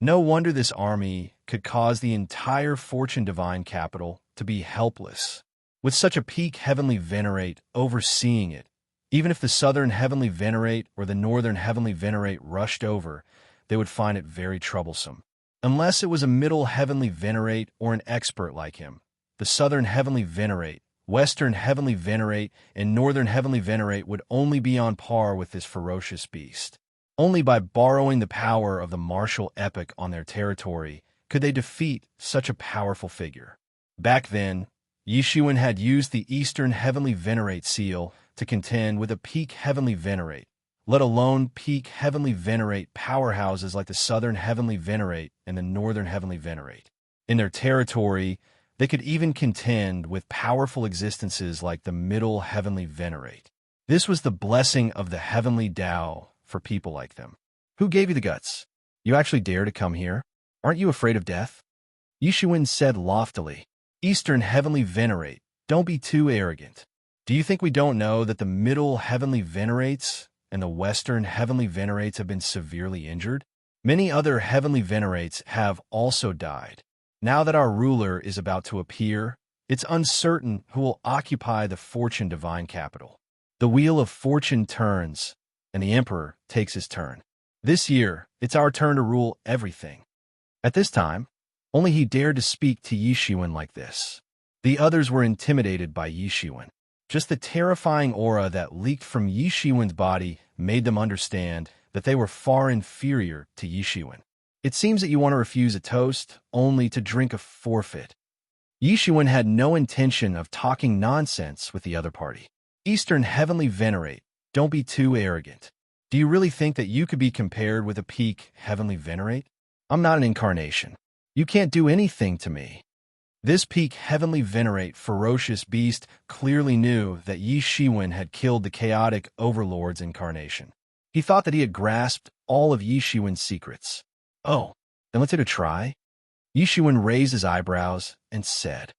No wonder this army could cause the entire Fortune Divine capital to be helpless. With such a peak heavenly venerate overseeing it, even if the southern heavenly venerate or the northern heavenly venerate rushed over, they would find it very troublesome. Unless it was a middle heavenly venerate or an expert like him, the southern heavenly venerate, western heavenly venerate, and northern heavenly venerate would only be on par with this ferocious beast. Only by borrowing the power of the martial epic on their territory could they defeat such a powerful figure. Back then, Yi Shiwen had used the Eastern Heavenly Venerate seal to contend with a peak Heavenly Venerate, let alone peak Heavenly Venerate powerhouses like the Southern Heavenly Venerate and the Northern Heavenly Venerate. In their territory, they could even contend with powerful existences like the Middle Heavenly Venerate. This was the blessing of the Heavenly Tao for people like them. Who gave you the guts? You actually dare to come here? Aren't you afraid of death? Yishuin said loftily. Eastern heavenly venerate, don't be too arrogant. Do you think we don't know that the middle heavenly venerates and the western heavenly venerates have been severely injured? Many other heavenly venerates have also died. Now that our ruler is about to appear, it's uncertain who will occupy the fortune divine capital. The wheel of fortune turns, and the emperor takes his turn. This year, it's our turn to rule everything. At this time, only he dared to speak to Yishuin like this. The others were intimidated by Yishuin. Just the terrifying aura that leaked from Yishuin's body made them understand that they were far inferior to Yishuin. It seems that you want to refuse a toast only to drink a forfeit. Yishuin had no intention of talking nonsense with the other party. Eastern heavenly venerate, don't be too arrogant. Do you really think that you could be compared with a peak heavenly venerate? I'm not an incarnation. You can't do anything to me. This peak heavenly venerate ferocious beast clearly knew that Yishuin had killed the chaotic overlord's incarnation. He thought that he had grasped all of Yishuin's secrets. Oh, then let's hit a try. Yishuin raised his eyebrows and said.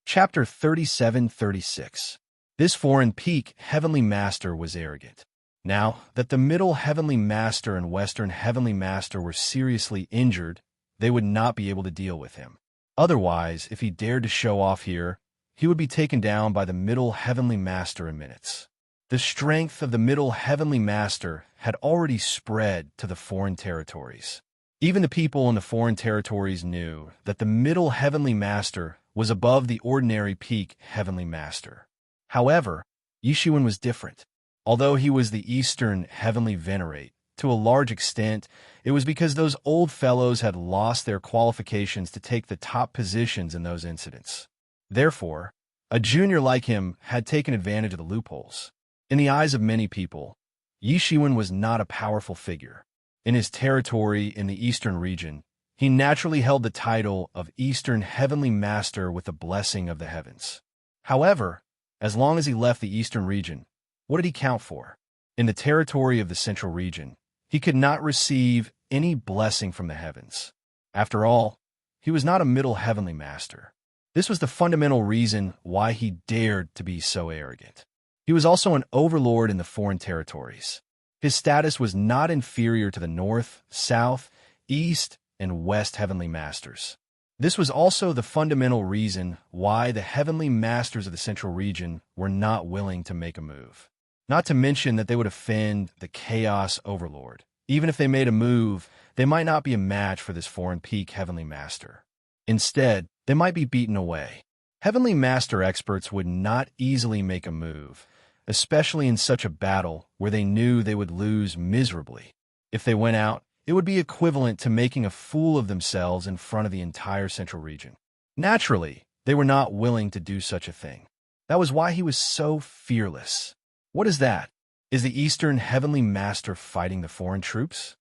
Chapter 37-36. This foreign peak heavenly master was arrogant. Now that the middle heavenly master and western heavenly master were seriously injured, they would not be able to deal with him. Otherwise, if he dared to show off here, he would be taken down by the middle heavenly master in minutes. The strength of the middle heavenly master had already spread to the foreign territories. Even the people in the foreign territories knew that the middle heavenly master was above the ordinary peak heavenly master. However, Yishuin was different. Although he was the Eastern heavenly venerate, to a large extent, it was because those old fellows had lost their qualifications to take the top positions in those incidents. Therefore, a junior like him had taken advantage of the loopholes. In the eyes of many people, Yishuin was not a powerful figure. In his territory in the Eastern region, he naturally held the title of Eastern Heavenly Master with the blessing of the heavens. However, as long as he left the Eastern region, what did he count for? In the territory of the Central region, he could not receive any blessing from the heavens. After all, he was not a middle heavenly master. This was the fundamental reason why he dared to be so arrogant. He was also an overlord in the foreign territories. His status was not inferior to the North, South, East, and West heavenly masters. This was also the fundamental reason why the heavenly masters of the Central region were not willing to make a move. Not to mention that they would offend the Chaos Overlord. Even if they made a move, they might not be a match for this foreign peak heavenly master. Instead, they might be beaten away. Heavenly master experts would not easily make a move, especially in such a battle where they knew they would lose miserably. If they went out, it would be equivalent to making a fool of themselves in front of the entire Central region. Naturally, they were not willing to do such a thing. That was why he was so fearless. What is that? Is the Eastern Heavenly Master fighting the foreign troops?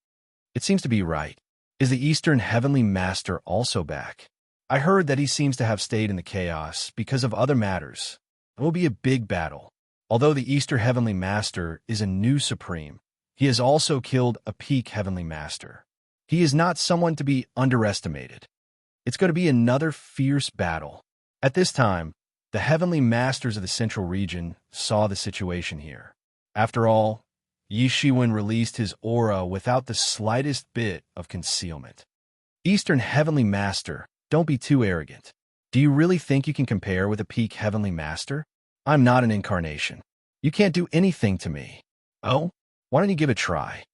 It seems to be right. Is the Eastern Heavenly Master also back? I heard that he seems to have stayed in the chaos because of other matters. It will be a big battle. Although the Eastern Heavenly Master is a new supreme, he has also killed a peak Heavenly Master. He is not someone to be underestimated. It's going to be another fierce battle. At this time, the Heavenly Masters of the Central region saw the situation here. After all, Yishuin released his aura without the slightest bit of concealment. Eastern Heavenly Master, don't be too arrogant. Do you really think you can compare with a peak Heavenly Master? I'm not an incarnation. You can't do anything to me. Oh? Why don't you give it a try?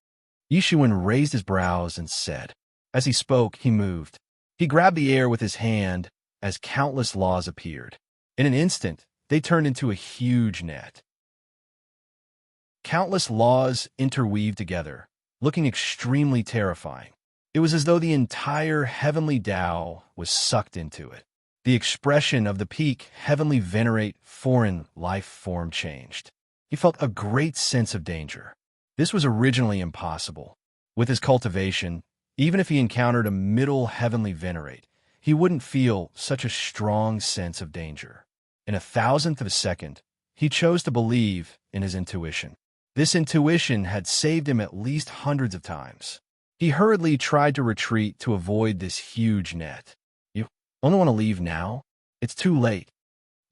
Yishuin raised his brows and said. As he spoke, he moved. He grabbed the air with his hand as countless laws appeared. In an instant, they turned into a huge net. Countless laws interweaved together, looking extremely terrifying. It was as though the entire heavenly Tao was sucked into it. The expression of the peak heavenly venerate foreign life form changed. He felt a great sense of danger. This was originally impossible. With his cultivation, even if he encountered a middle heavenly venerate, he wouldn't feel such a strong sense of danger. In a thousandth of a second, he chose to believe in his intuition. This intuition had saved him at least hundreds of times. He hurriedly tried to retreat to avoid this huge net. You only want to leave now? It's too late.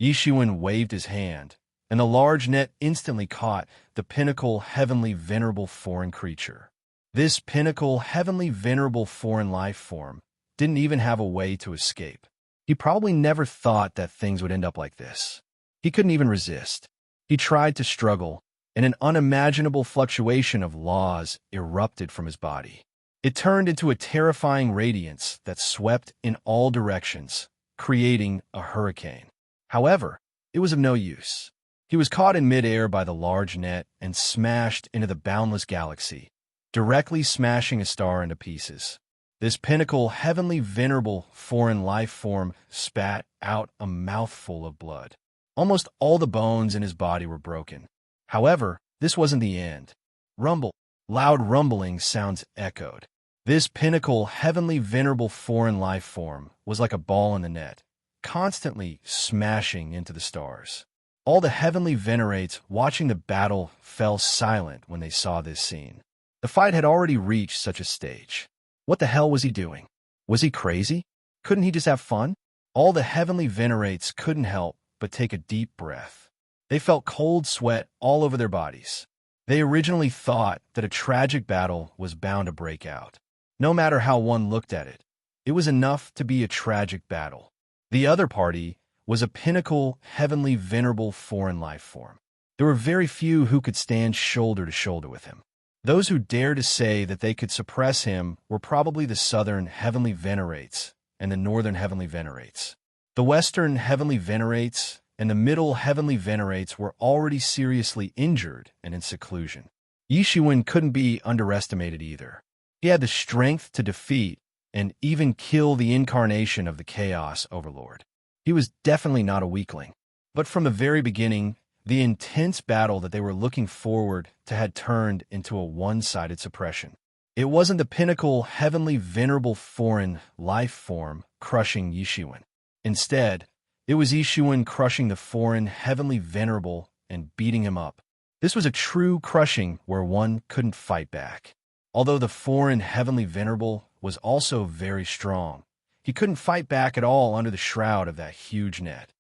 Yishuan waved his hand, and the large net instantly caught the pinnacle heavenly venerable foreign creature. This pinnacle heavenly venerable foreign life form didn't even have a way to escape. He probably never thought that things would end up like this. He couldn't even resist. He tried to struggle, and an unimaginable fluctuation of laws erupted from his body. It turned into a terrifying radiance that swept in all directions, creating a hurricane. However, it was of no use. He was caught in midair by the large net and smashed into the boundless galaxy, directly smashing a star into pieces. This pinnacle, heavenly venerable foreign life form spat out a mouthful of blood. Almost all the bones in his body were broken. However, this wasn't the end. Rumble, loud rumbling sounds echoed. This pinnacle, heavenly venerable foreign life form was like a ball in the net, constantly smashing into the stars. All the heavenly venerates watching the battle fell silent when they saw this scene. The fight had already reached such a stage. What the hell was he doing? Was he crazy? Couldn't he just have fun? All the heavenly venerates couldn't help but take a deep breath. They felt cold sweat all over their bodies. They originally thought that a tragic battle was bound to break out. No matter how one looked at it, it was enough to be a tragic battle. The other party was a pinnacle, heavenly, venerable foreign life form. There were very few who could stand shoulder to shoulder with him. Those who dared to say that they could suppress him were probably the southern heavenly venerates and the northern heavenly venerates. The western heavenly venerates and the middle heavenly venerates were already seriously injured and in seclusion. Yishuan couldn't be underestimated either. He had the strength to defeat and even kill the incarnation of the Chaos Overlord. He was definitely not a weakling. But from the very beginning, the intense battle that they were looking forward to had turned into a one-sided suppression. It wasn't the pinnacle, heavenly, venerable foreign life form crushing Yishuan. Instead, it was Yishuan crushing the foreign, heavenly, venerable and beating him up. This was a true crushing where one couldn't fight back. Although the foreign, heavenly, venerable was also very strong, he couldn't fight back at all under the shroud of that huge net.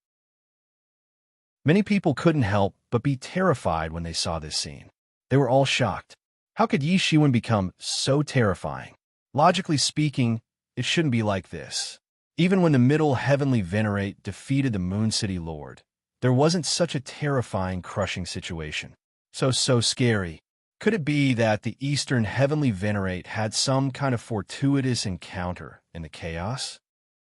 Many people couldn't help but be terrified when they saw this scene. They were all shocked. How could Yishuan become so terrifying? Logically speaking, it shouldn't be like this. Even when the middle heavenly venerate defeated the Moon City Lord, there wasn't such a terrifying, crushing situation. So scary. Could it be that the Eastern Heavenly Venerate had some kind of fortuitous encounter in the chaos?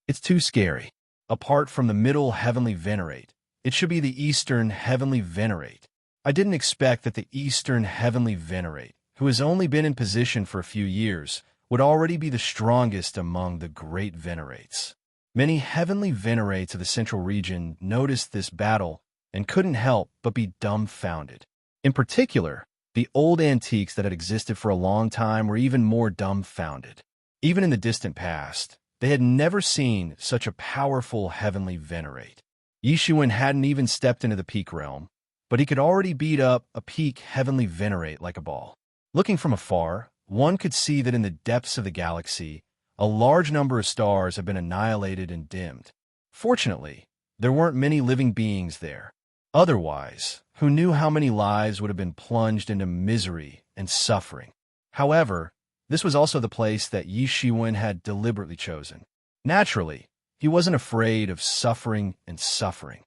It's too scary. Apart from the Middle Heavenly Venerate, it should be the Eastern Heavenly Venerate. I didn't expect that the Eastern Heavenly Venerate, who has only been in position for a few years, would already be the strongest among the great Venerates. Many Heavenly Venerates of the Central Region noticed this battle and couldn't help but be dumbfounded. In particular, the old antiques that had existed for a long time were even more dumbfounded. Even in the distant past, they had never seen such a powerful heavenly venerate. Yishuan hadn't even stepped into the peak realm, but he could already beat up a peak heavenly venerate like a ball. Looking from afar, one could see that in the depths of the galaxy, a large number of stars have been annihilated and dimmed. Fortunately, there weren't many living beings there. Otherwise, who knew how many lives would have been plunged into misery and suffering? However, this was also the place that Yishuan had deliberately chosen. Naturally, he wasn't afraid of suffering and suffering.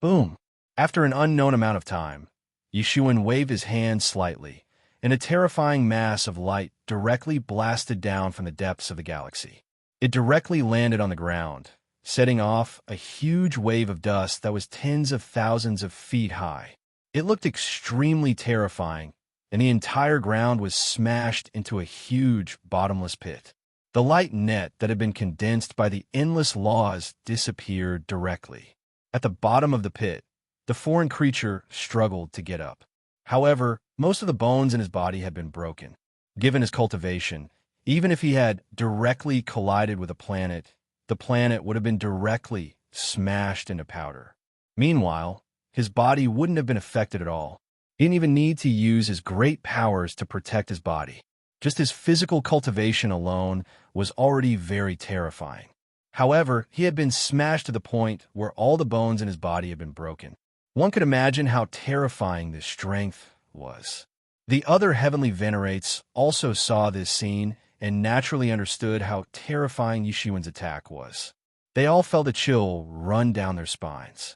Boom! After an unknown amount of time, Yishuan waved his hand slightly, and a terrifying mass of light directly blasted down from the depths of the galaxy. It directly landed on the ground, setting off a huge wave of dust that was tens of thousands of feet high. It looked extremely terrifying, and the entire ground was smashed into a huge bottomless pit. The light net that had been condensed by the endless laws disappeared directly. At the bottom of the pit, the foreign creature struggled to get up. However, most of the bones in his body had been broken. Given his cultivation, even if he had directly collided with a planet, the planet would have been directly smashed into powder. Meanwhile, his body wouldn't have been affected at all. He didn't even need to use his great powers to protect his body. Just his physical cultivation alone was already very terrifying. However, he had been smashed to the point where all the bones in his body had been broken. One could imagine how terrifying this strength was. The other heavenly venerates also saw this scene and naturally understood how terrifying Yishiwen's attack was. They all felt a chill run down their spines.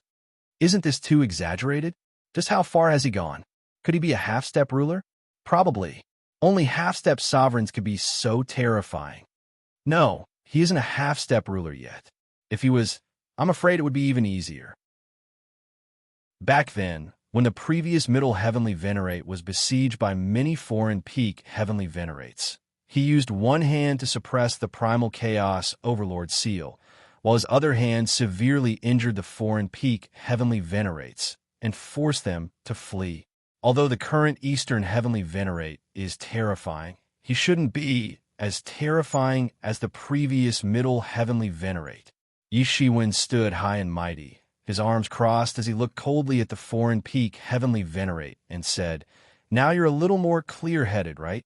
Isn't this too exaggerated? Just how far has he gone? Could he be a half-step ruler? Probably. Only half-step sovereigns could be so terrifying. No, he isn't a half-step ruler yet. If he was, I'm afraid it would be even easier. Back then, when the previous middle heavenly venerate was besieged by many foreign peak heavenly venerates, he used one hand to suppress the primal chaos overlord seal, while his other hand severely injured the foreign peak heavenly venerates and forced them to flee. Although the current Eastern heavenly venerate is terrifying, he shouldn't be as terrifying as the previous middle heavenly venerate. Yishiwen stood high and mighty, his arms crossed as he looked coldly at the foreign peak heavenly venerate and said, "Now you're a little more clear-headed, right?"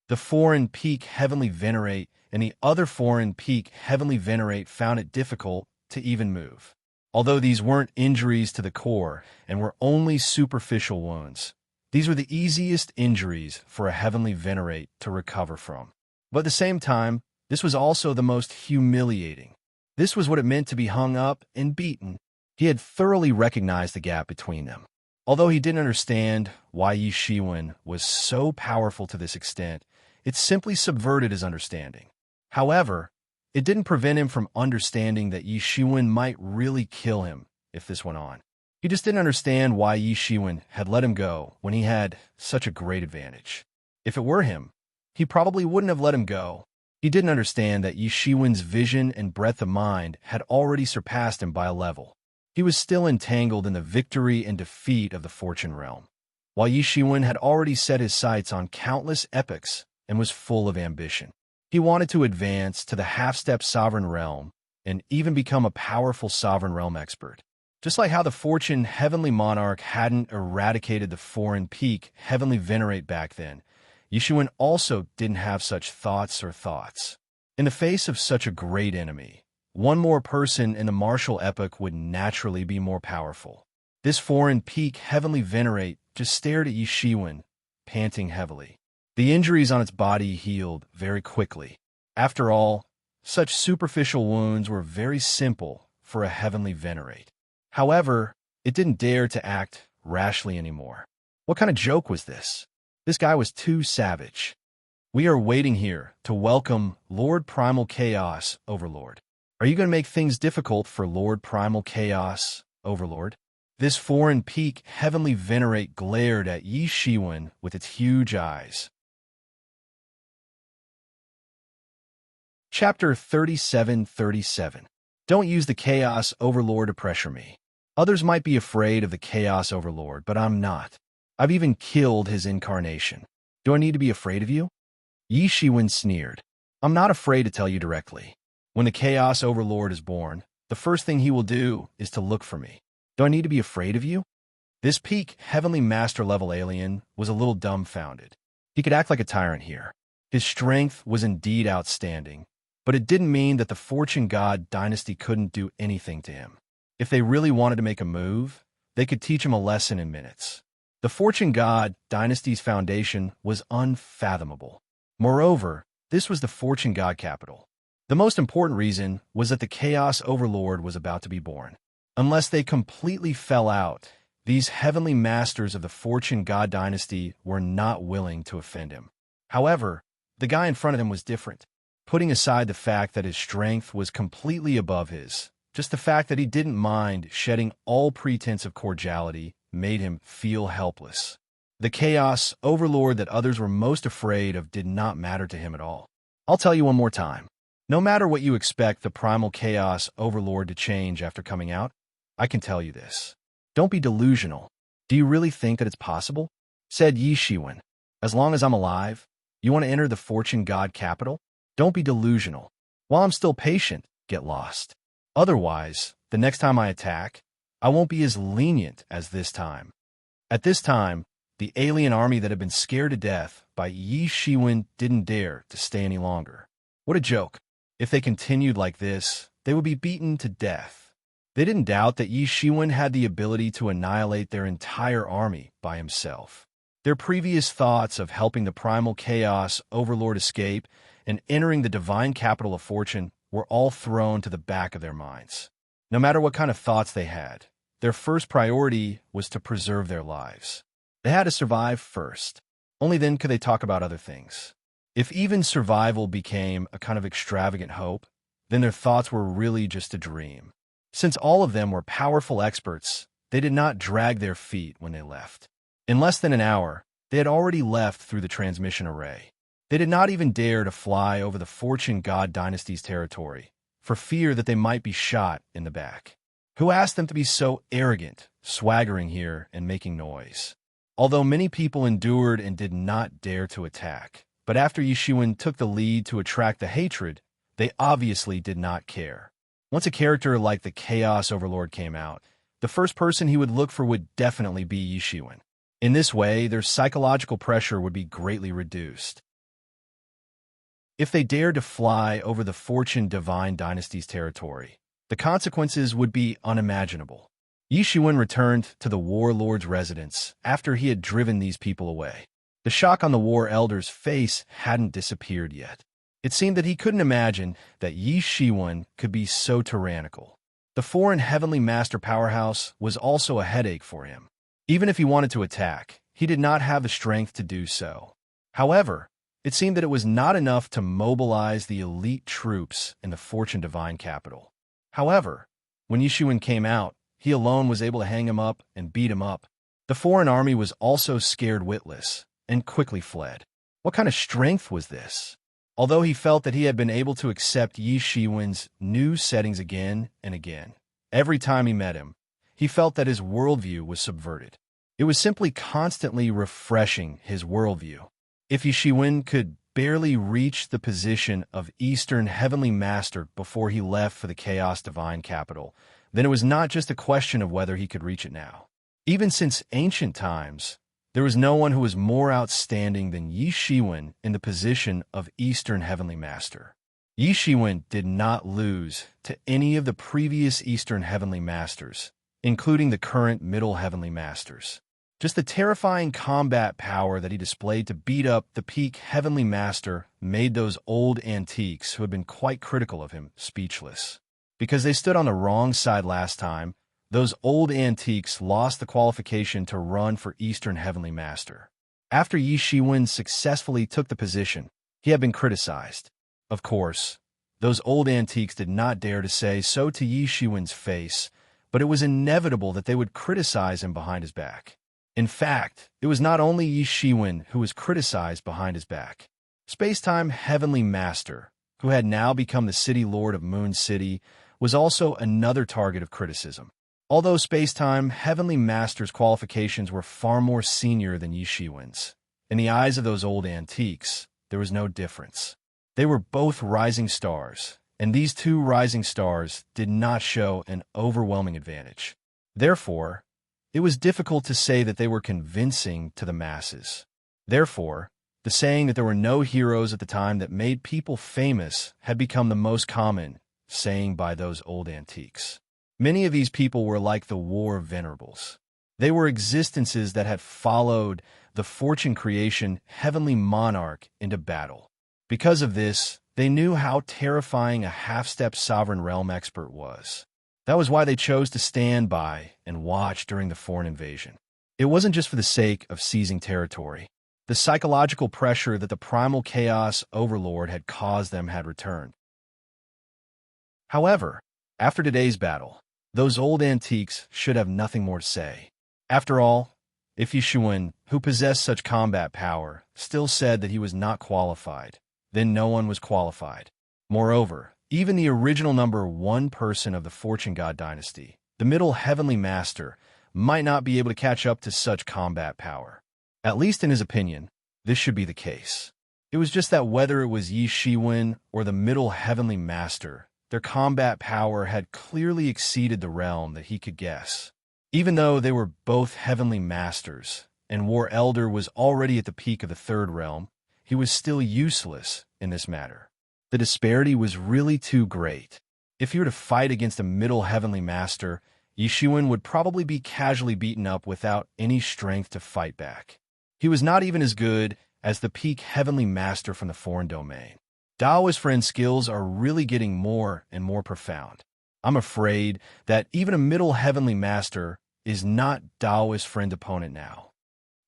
The foreign peak heavenly venerate and the other foreign peak heavenly venerate found it difficult to even move. Although these weren't injuries to the core and were only superficial wounds, these were the easiest injuries for a heavenly venerate to recover from. But at the same time, this was also the most humiliating. This was what it meant to be hung up and beaten. He had thoroughly recognized the gap between them. Although he didn't understand why Yishiwen was so powerful to this extent, it simply subverted his understanding. However, it didn't prevent him from understanding that Yishiwen might really kill him if this went on. He just didn't understand why Yishiwen had let him go when he had such a great advantage. If it were him, he probably wouldn't have let him go. He didn't understand that Yishiwen's vision and breadth of mind had already surpassed him by a level. He was still entangled in the victory and defeat of the Fortune realm, while Yishiwen had already set his sights on countless epics and was full of ambition. He wanted to advance to the half-step sovereign realm and even become a powerful sovereign realm expert. Just like how the Fortune heavenly monarch hadn't eradicated the foreign peak heavenly venerate back then, Yishiwen also didn't have such thoughts. In the face of such a great enemy, one more person in the martial epoch would naturally be more powerful. This foreign peak heavenly venerate just stared at Yishiwen, panting heavily. The injuries on its body healed very quickly. After all, such superficial wounds were very simple for a heavenly venerate. However, it didn't dare to act rashly anymore. What kind of joke was this? This guy was too savage. We are waiting here to welcome Lord Primal Chaos Overlord. Are you going to make things difficult for Lord Primal Chaos Overlord? This foreign peak heavenly venerate glared at Yishiwen with its huge eyes. Chapter 37:37. Don't use the Chaos Overlord to pressure me. Others might be afraid of the Chaos Overlord, but I'm not. I've even killed his incarnation. Do I need to be afraid of you? Yishiwen sneered. I'm not afraid to tell you directly. When the Chaos Overlord is born, the first thing he will do is to look for me. Do I need to be afraid of you? This peak heavenly master level alien was a little dumbfounded. He could act like a tyrant here. His strength was indeed outstanding, but it didn't mean that the Fortune God dynasty couldn't do anything to him. If they really wanted to make a move, they could teach him a lesson in minutes. The Fortune God dynasty's foundation was unfathomable. Moreover, this was the Fortune God capital. The most important reason was that the Chaos Overlord was about to be born. Unless they completely fell out, these heavenly masters of the Fortune God dynasty were not willing to offend him. However, the guy in front of him was different. Putting aside the fact that his strength was completely above his, just the fact that he didn't mind shedding all pretense of cordiality made him feel helpless. The Chaos Overlord that others were most afraid of did not matter to him at all. I'll tell you one more time. No matter what you expect the Primal Chaos Overlord to change after coming out, I can tell you this. Don't be delusional. Do you really think that it's possible? Said Yishiwen. As long as I'm alive, you want to enter the Fortune God capital? Don't be delusional. While I'm still patient, get lost. Otherwise, the next time I attack, I won't be as lenient as this time. At this time, The alien army that had been scared to death by Yi Shiwen didn't dare to stay any longer. What a joke. If they continued like this, they would be beaten to death. They didn't doubt that Yi Shiwen had the ability to annihilate their entire army by himself. Their previous thoughts of helping the primal chaos overlord escape and entering the divine capital of fortune were all thrown to the back of their minds. No matter what kind of thoughts they had, their first priority was to preserve their lives. They had to survive first. Only then could they talk about other things. If even survival became a kind of extravagant hope, then their thoughts were really just a dream. Since all of them were powerful experts, they did not drag their feet when they left. In less than an hour, they had already left through the transmission array. They did not even dare to fly over the Fortune God Dynasty's territory, for fear that they might be shot in the back. Who asked them to be so arrogant, swaggering here and making noise? Although many people endured and did not dare to attack, but after Yi Shiwen took the lead to attract the hatred, they obviously did not care. Once a character like the Chaos Overlord came out, the first person he would look for would definitely be Yi Shiwen. In this way, their psychological pressure would be greatly reduced. If they dared to fly over the Fortune Divine Dynasty's territory, the consequences would be unimaginable. Yi Shiwen returned to the warlord's residence after he had driven these people away. The shock on the war elder's face hadn't disappeared yet. It seemed that he couldn't imagine that Yi Shiwen could be so tyrannical. The foreign heavenly master powerhouse was also a headache for him. Even if he wanted to attack, he did not have the strength to do so. However, it seemed that it was not enough to mobilize the elite troops in the Fortune Divine capital. However, when Yi Shiwen came out, he alone was able to hang him up and beat him up. The foreign army was also scared witless and quickly fled. What kind of strength was this? Although he felt that he had been able to accept Yi Shiwen's new settings again and again, every time he met him, he felt that his worldview was subverted. It was simply constantly refreshing his worldview. If Yi Shiwen could barely reach the position of Eastern Heavenly Master before he left for the Chaos Divine capital, then it was not just a question of whether he could reach it now. Even since ancient times, there was no one who was more outstanding than Yi Shiwen in the position of Eastern Heavenly Master. Yi Shiwen did not lose to any of the previous Eastern Heavenly Masters, including the current Middle Heavenly Masters. Just the terrifying combat power that he displayed to beat up the peak Heavenly Master made those old antiques who had been quite critical of him speechless. Because they stood on the wrong side last time, those old antiques lost the qualification to run for Eastern Heavenly Master. After Yi Shiwen successfully took the position, he had been criticized. Of course, those old antiques did not dare to say so to Yi Shiwen's face, but it was inevitable that they would criticize him behind his back. In fact, it was not only Yi Shiwen who was criticized behind his back. Spacetime Heavenly Master, who had now become the City Lord of Moon City, was also another target of criticism. Although Spacetime Heavenly Master's qualifications were far more senior than Yi Shiwen's, in the eyes of those old antiques, there was no difference. They were both rising stars, and these two rising stars did not show an overwhelming advantage. Therefore, it was difficult to say that they were convincing to the masses. Therefore, the saying that there were no heroes at the time that made people famous had become the most common saying by those old antiques. Many of these people were like the War of Venerables. They were existences that had followed the fortune creation heavenly monarch into battle. Because of this, they knew how terrifying a half-step sovereign realm expert was. That was why they chose to stand by and watch during the foreign invasion. It wasn't just for the sake of seizing territory. The psychological pressure that the primal chaos overlord had caused them had returned. However, after today's battle, those old antiques should have nothing more to say. After all, if Yi Shiwen, who possessed such combat power, still said that he was not qualified, then no one was qualified. Moreover, even the original number one person of the Fortune God Dynasty, the Middle Heavenly Master, might not be able to catch up to such combat power. At least in his opinion, this should be the case. It was just that whether it was Yi Shiwen or the Middle Heavenly Master, their combat power had clearly exceeded the realm that he could guess. Even though they were both Heavenly Masters, and War Elder was already at the peak of the third realm, he was still useless in this matter. The disparity was really too great. If he were to fight against a middle heavenly master, Yishuan would probably be casually beaten up without any strength to fight back. He was not even as good as the peak heavenly master from the foreign domain. Daoist friend skills are really getting more and more profound. I'm afraid that even a middle heavenly master is not Daoist friend opponent now.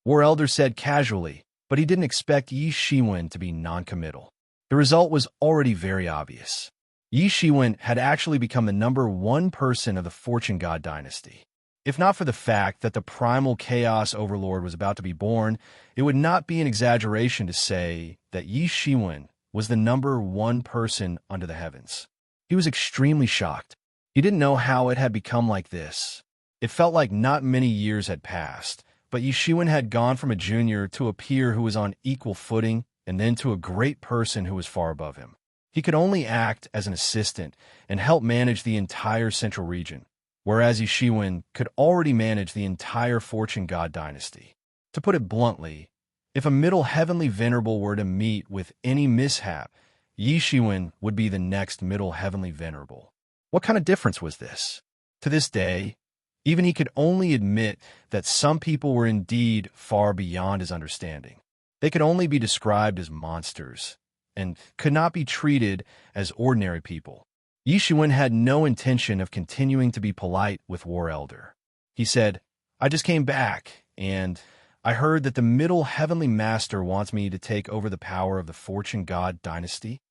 War Elder said casually, but he didn't expect Yi Shiwen to be non-committal. The result was already very obvious. Yi Shiwen had actually become the #1 person of the Fortune God dynasty. If not for the fact that the primal chaos overlord was about to be born, it would not be an exaggeration to say that Yi Shiwen was the #1 person under the heavens. He was extremely shocked. He didn't know how it had become like this. It felt like not many years had passed, but Yi Shiwen had gone from a junior to a peer who was on equal footing, and then to a great person who was far above him. He could only act as an assistant and help manage the entire central region, whereas Yi Shiwen could already manage the entire Fortune God dynasty. To put it bluntly, if a middle heavenly venerable were to meet with any mishap, Yi Shiwen would be the next middle heavenly venerable. What kind of difference was this? To this day, even he could only admit that some people were indeed far beyond his understanding. They could only be described as monsters, and could not be treated as ordinary people. Yi Shiwen had no intention of continuing to be polite with War Elder. He said, "I just came back, and I heard that the middle heavenly master wants me to take over the power of the Fortune God dynasty."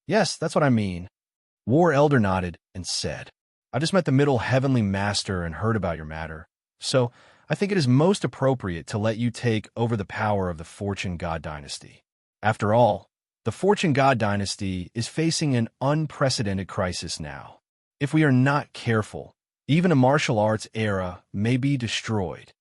"Yes, that's what I mean." War Elder nodded and said, "I just met the middle heavenly master and heard about your matter, so I think it is most appropriate to let you take over the power of the Fortune God dynasty. After all, the Fortune God dynasty is facing an unprecedented crisis now. If we are not careful, even a martial arts era may be destroyed."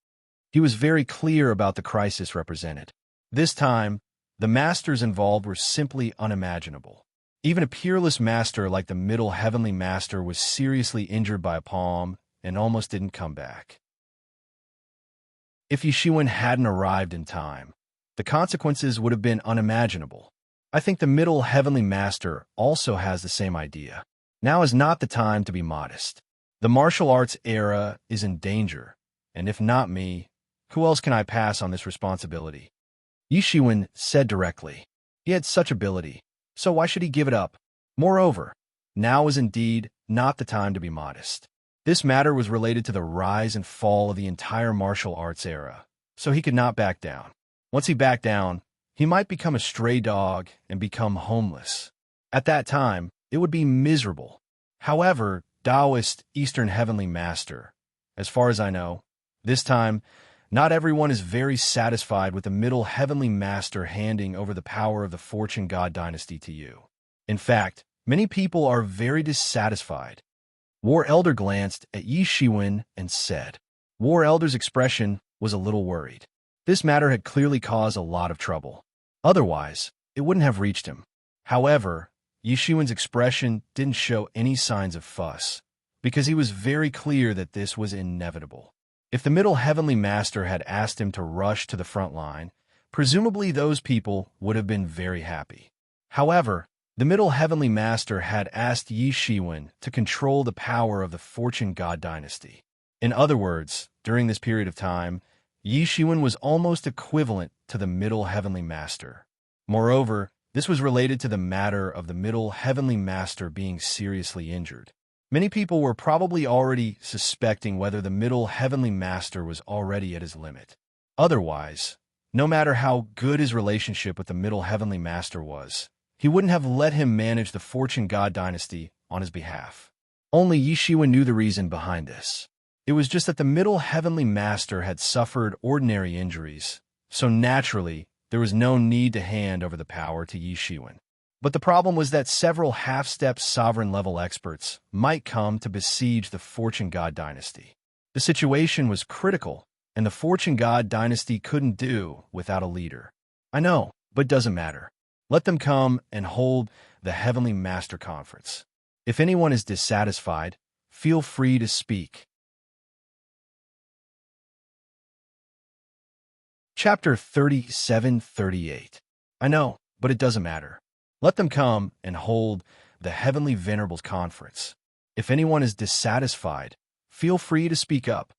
He was very clear about the crisis represented. This time, the masters involved were simply unimaginable. Even a peerless master like the middle heavenly master was seriously injured by a palm and almost didn't come back. If Yi Shiwen hadn't arrived in time, the consequences would have been unimaginable. I think the middle heavenly master also has the same idea. Now is not the time to be modest. The martial arts era is in danger, and if not me, who else can I pass on this responsibility? Yi Shiwen said directly. He had such ability, so why should he give it up? Moreover, now is indeed not the time to be modest. This matter was related to the rise and fall of the entire martial arts era, so he could not back down. Once he backed down, he might become a stray dog and become homeless. At that time, it would be miserable. However, Taoist Eastern Heavenly Master, as far as I know, this time, not everyone is very satisfied with the middle Heavenly Master handing over the power of the Fortune God dynasty to you. In fact, many people are very dissatisfied. War Elder glanced at Yi Shiwen and said. War Elder's expression was a little worried. This matter had clearly caused a lot of trouble. Otherwise, it wouldn't have reached him. However, Yi Shiwen's expression didn't show any signs of fuss, because he was very clear that this was inevitable. If the middle heavenly master had asked him to rush to the front line, presumably those people would have been very happy. However, the middle heavenly master had asked Yi Shiwen to control the power of the Fortune God dynasty. In other words, during this period of time, Yi Shiwen was almost equivalent to the middle heavenly master. Moreover, this was related to the matter of the middle heavenly master being seriously injured. Many people were probably already suspecting whether the middle heavenly master was already at his limit. Otherwise, no matter how good his relationship with the middle heavenly master was, he wouldn't have let him manage the Fortune God dynasty on his behalf. Only Yi Shiwen knew the reason behind this. It was just that the middle heavenly master had suffered ordinary injuries, so naturally, there was no need to hand over the power to Yi Shiwen. But the problem was that several half-step sovereign-level experts might come to besiege the Fortune God dynasty. The situation was critical, and the Fortune God dynasty couldn't do without a leader. I know, but doesn't matter. Let them come and hold the Heavenly Master Conference. If anyone is dissatisfied, feel free to speak. Chapter 37-38. I know, but it doesn't matter. Let them come and hold the Heavenly Venerables Conference. If anyone is dissatisfied, feel free to speak up.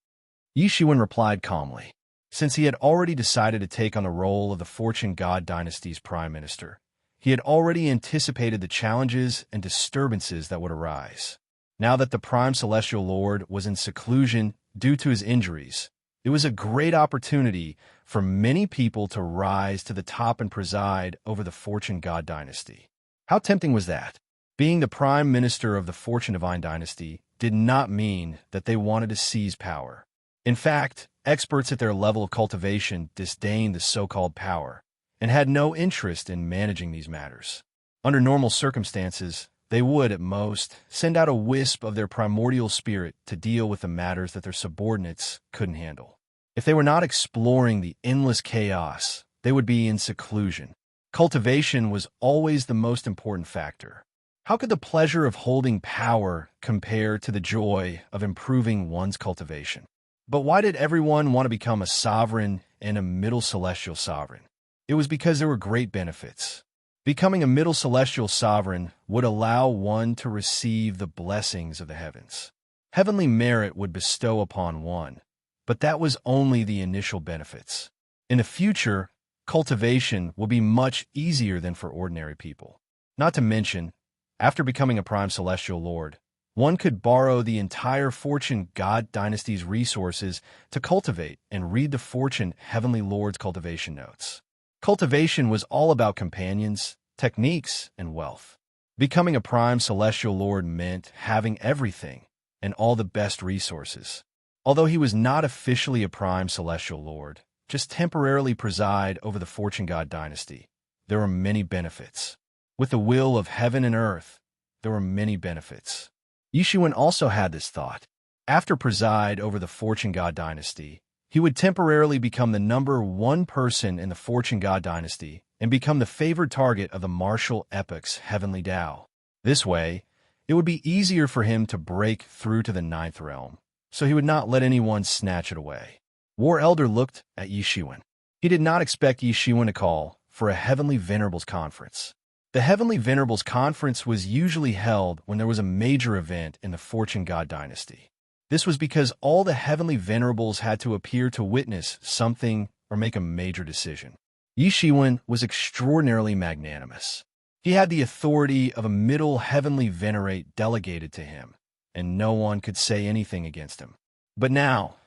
Yi Shiwen replied calmly. Since he had already decided to take on the role of the Fortune God Dynasty's prime minister, he had already anticipated the challenges and disturbances that would arise. Now that the prime celestial lord was in seclusion due to his injuries, it was a great opportunity for many people to rise to the top and preside over the Fortune God Dynasty. How tempting was that? Being the prime minister of the Fortune Divine Dynasty did not mean that they wanted to seize power. In fact, experts at their level of cultivation disdained the so-called power and had no interest in managing these matters. Under normal circumstances, they would, at most, send out a wisp of their primordial spirit to deal with the matters that their subordinates couldn't handle. If they were not exploring the endless chaos, they would be in seclusion. Cultivation was always the most important factor. How could the pleasure of holding power compare to the joy of improving one's cultivation? But why did everyone want to become a sovereign and a middle celestial sovereign? It was because there were great benefits. Becoming a middle celestial sovereign would allow one to receive the blessings of the heavens. Heavenly merit would bestow upon one, but that was only the initial benefits. In the future, cultivation will be much easier than for ordinary people. Not to mention, after becoming a prime celestial lord, one could borrow the entire Fortune God Dynasty's resources to cultivate and read the Fortune Heavenly Lord's cultivation notes. Cultivation was all about companions, techniques, and wealth. Becoming a prime celestial lord meant having everything and all the best resources. Although he was not officially a prime celestial lord, just temporarily preside over the Fortune God Dynasty, there were many benefits. With the will of heaven and earth, there were many benefits. Yi Shiwen also had this thought. After preside over the Fortune God Dynasty, he would temporarily become the #1 person in the Fortune God Dynasty and become the favored target of the martial epoch's heavenly Tao. This way, it would be easier for him to break through to the 9th realm, so he would not let anyone snatch it away. War Elder looked at Yi Shiwen. He did not expect Yi Shiwen to call for a Heavenly Venerables Conference. The Heavenly Venerables Conference was usually held when there was a major event in the Fortune God Dynasty. This was because all the Heavenly Venerables had to appear to witness something or make a major decision. Yi Shiwen was extraordinarily magnanimous. He had the authority of a middle Heavenly Venerate delegated to him, and no one could say anything against him. But now,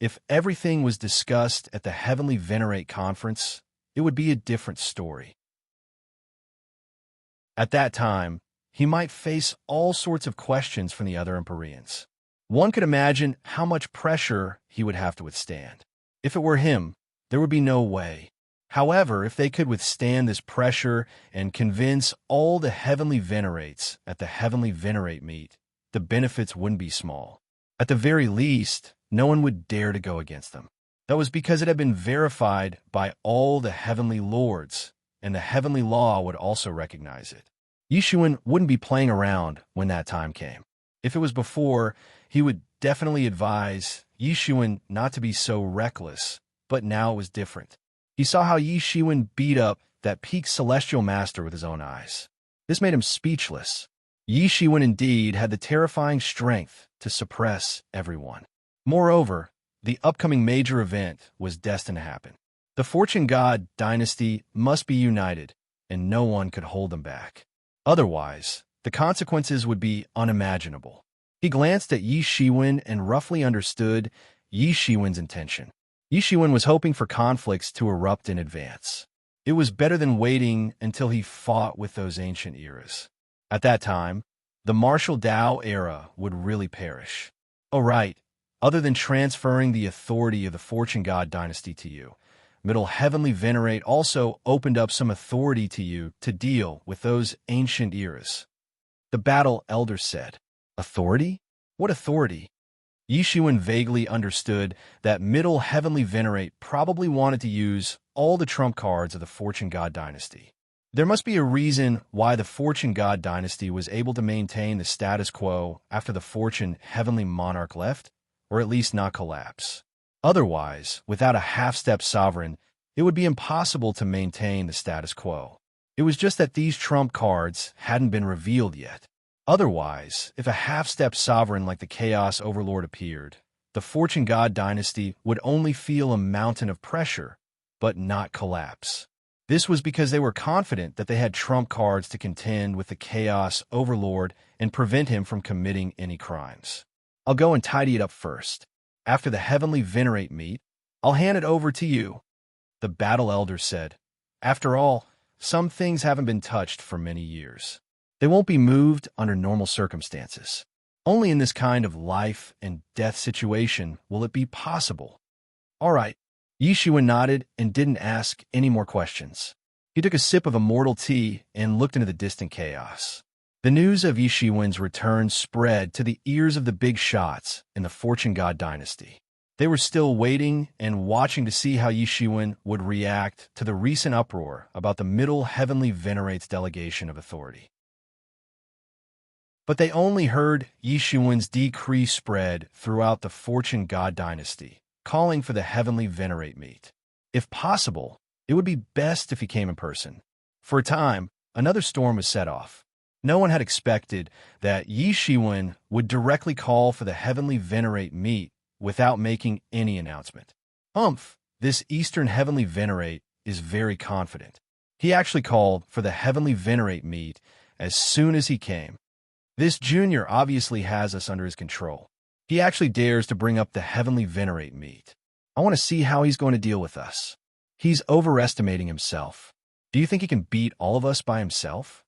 if everything was discussed at the Heavenly Venerate Conference, it would be a different story. At that time, he might face all sorts of questions from the other Empyreans. One could imagine how much pressure he would have to withstand. If it were him, there would be no way. However, if they could withstand this pressure and convince all the Heavenly Venerates at the Heavenly Venerate meet, the benefits wouldn't be small. At the very least, no one would dare to go against them. That was because it had been verified by all the Heavenly Lords, and the heavenly law would also recognize it. Yi Shiwen wouldn't be playing around when that time came. If it was before, he would definitely advise Yi Shiwen not to be so reckless, but now it was different. He saw how Yi Shiwen beat up that peak celestial master with his own eyes. This made him speechless. Yi Shiwen indeed had the terrifying strength to suppress everyone. Moreover, the upcoming major event was destined to happen. The Fortune God Dynasty must be united, and no one could hold them back. Otherwise, the consequences would be unimaginable. He glanced at Yi Shiwen and roughly understood Yi Shiwen's intention. Yi Shiwen was hoping for conflicts to erupt in advance. It was better than waiting until he fought with those ancient eras. At that time, the martial Tao era would really perish. Oh right, other than transferring the authority of the Fortune God Dynasty to you, Middle Heavenly Venerate also opened up some authority to you to deal with those ancient eras. The Battle Elder said. Authority? What authority? Yi Shiwen vaguely understood that Middle Heavenly Venerate probably wanted to use all the trump cards of the Fortune God Dynasty. There must be a reason why the Fortune God Dynasty was able to maintain the status quo after the Fortune Heavenly Monarch left, or at least not collapse. Otherwise, without a half-step sovereign, it would be impossible to maintain the status quo. It was just that these trump cards hadn't been revealed yet. Otherwise, if a half-step sovereign like the Chaos Overlord appeared, the Fortune God dynasty would only feel a mountain of pressure, but not collapse. This was because they were confident that they had trump cards to contend with the Chaos Overlord and prevent him from committing any crimes. I'll go and tidy it up first. After the Heavenly Venerate meet, I'll hand it over to you, the Battle Elder said. After all, some things haven't been touched for many years. They won't be moved under normal circumstances. Only in this kind of life and death situation will it be possible. All right. Yishuin nodded and didn't ask any more questions. He took a sip of immortal tea and looked into the distant chaos. The news of Yishuin's return spread to the ears of the big shots in the Fortune God dynasty. They were still waiting and watching to see how Yishuin would react to the recent uproar about the Middle Heavenly Venerate's delegation of authority. But they only heard Yishuin's decree spread throughout the Fortune God dynasty, calling for the Heavenly Venerate meet. If possible, it would be best if he came in person. For a time, another storm was set off. No one had expected that Yishuin would directly call for the Heavenly Venerate meet without making any announcement. This Eastern Heavenly Venerate is very confident. He actually called for the Heavenly Venerate meet as soon as he came. This junior obviously has us under his control. He actually dares to bring up the Heavenly Venerate meet. I want to see how he's going to deal with us. He's overestimating himself. Do you think he can beat all of us by himself?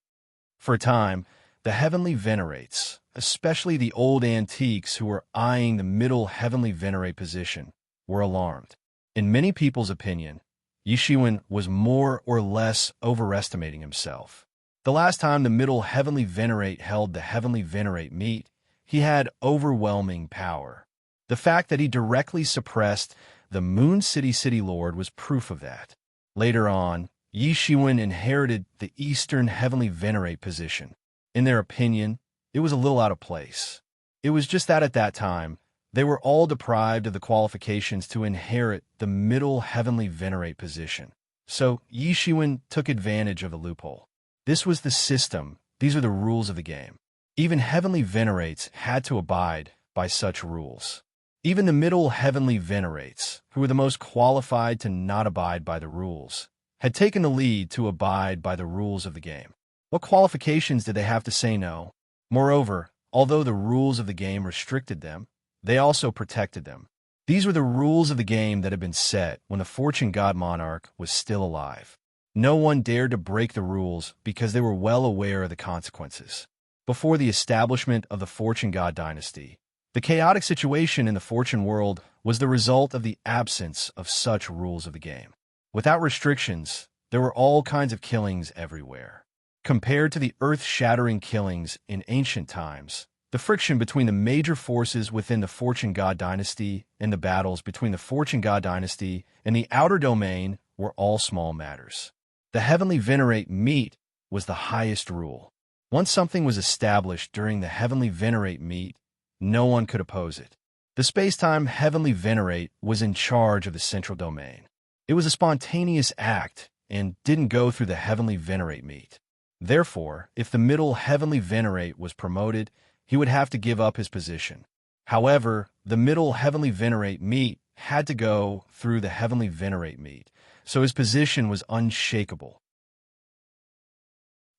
For a time, the Heavenly Venerates, especially the old antiques who were eyeing the Middle Heavenly Venerate position, were alarmed. In many people's opinion, Yishuin was more or less overestimating himself. The last time the Middle Heavenly Venerate held the Heavenly Venerate meet, he had overwhelming power. The fact that he directly suppressed the Moon City Lord was proof of that. Later on, Yishuin inherited the Eastern Heavenly Venerate position. In their opinion, it was a little out of place. It was just that at that time, they were all deprived of the qualifications to inherit the Middle Heavenly Venerate position. So Yishuin took advantage of the loophole. This was the system. These were the rules of the game. Even Heavenly Venerates had to abide by such rules. Even the Middle Heavenly Venerates, who were the most qualified to not abide by the rules, had taken the lead to abide by the rules of the game. What qualifications did they have to say no? Moreover, although the rules of the game restricted them, they also protected them. These were the rules of the game that had been set when the Fortune God Monarch was still alive. No one dared to break the rules because they were well aware of the consequences. Before the establishment of the Fortune God dynasty, the chaotic situation in the Fortune world was the result of the absence of such rules of the game. Without restrictions, there were all kinds of killings everywhere. Compared to the earth-shattering killings in ancient times, the friction between the major forces within the Fortune God dynasty and the battles between the Fortune God dynasty and the outer domain were all small matters. The Heavenly Venerate meet was the highest rule. Once something was established during the Heavenly Venerate meet, no one could oppose it. The space-time Heavenly Venerate was in charge of the central domain. It was a spontaneous act and didn't go through the Heavenly Venerate meet. Therefore, if the Middle Heavenly Venerate was promoted, he would have to give up his position. However, the Middle Heavenly Venerate meet had to go through the Heavenly Venerate meet, so his position was unshakable.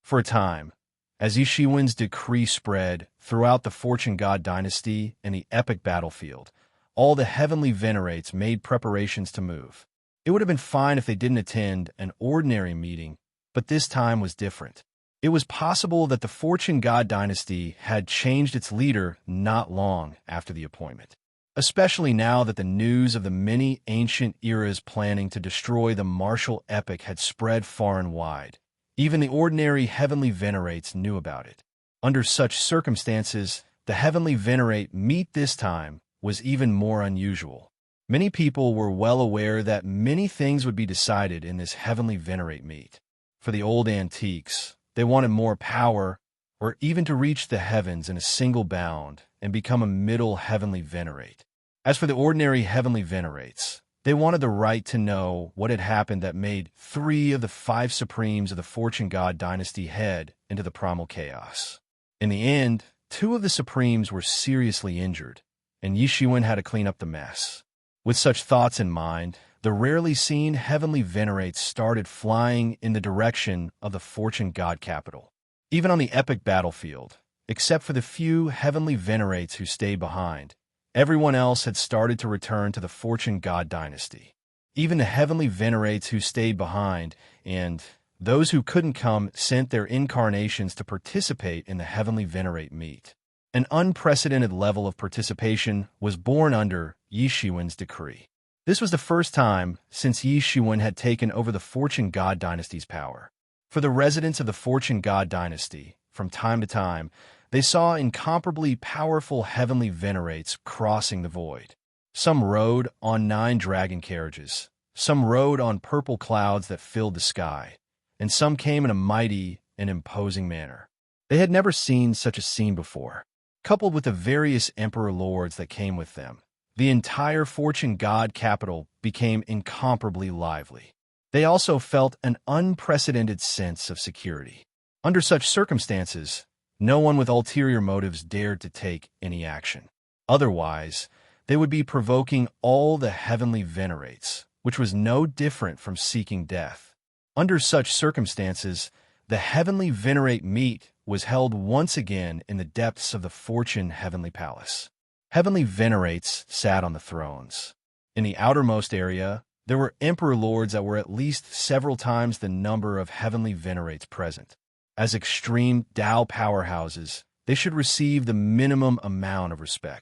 For a time, as Yishuin's decree spread throughout the Fortune God dynasty and the epic battlefield, all the Heavenly Venerates made preparations to move. It would have been fine if they didn't attend an ordinary meeting, but this time was different. It was possible that the Fortune God dynasty had changed its leader not long after the appointment. Especially now that the news of the many ancient eras planning to destroy the martial epic had spread far and wide. Even the ordinary Heavenly Venerates knew about it. Under such circumstances, the Heavenly Venerate meet this time was even more unusual. Many people were well aware that many things would be decided in this Heavenly Venerate meet. For the old antiques, they wanted more power, or even to reach the heavens in a single bound and become a Middle Heavenly Venerate. As for the ordinary Heavenly Venerates, They wanted the right to know what had happened that made 3 of the 5 supremes of the Fortune God dynasty head into the primal chaos. In the end, 2 of the supremes were seriously injured, and Yishiwen had to clean up the mess. With such thoughts in mind, the rarely seen heavenly venerates started flying in the direction of the Fortune God capital. Even on the epic battlefield, except for the few heavenly venerates who stayed behind, everyone else had started to return to the Fortune God dynasty. Even the heavenly venerates who stayed behind, and those who couldn't come, sent their incarnations to participate in the heavenly venerate meet. An unprecedented level of participation was born under Yishiwen's decree. This was the first time since Yishiwen had taken over the Fortune God dynasty's power. For the residents of the Fortune God dynasty, from time to time, they saw incomparably powerful heavenly venerates crossing the void. Some rode on 9 dragon carriages, some rode on purple clouds that filled the sky, and some came in a mighty and imposing manner. They had never seen such a scene before. Coupled with the various emperor lords that came with them, the entire Fortune God capital became incomparably lively. They also felt an unprecedented sense of security. Under such circumstances, no one with ulterior motives dared to take any action. Otherwise, they would be provoking all the heavenly venerates, which was no different from seeking death. Under such circumstances, the heavenly venerate meet was held once again in the depths of the Fortune Heavenly Palace. Heavenly venerates sat on the thrones. In the outermost area, there were emperor lords that were at least several times the number of heavenly venerates present. As extreme Tao powerhouses, they should receive the minimum amount of respect.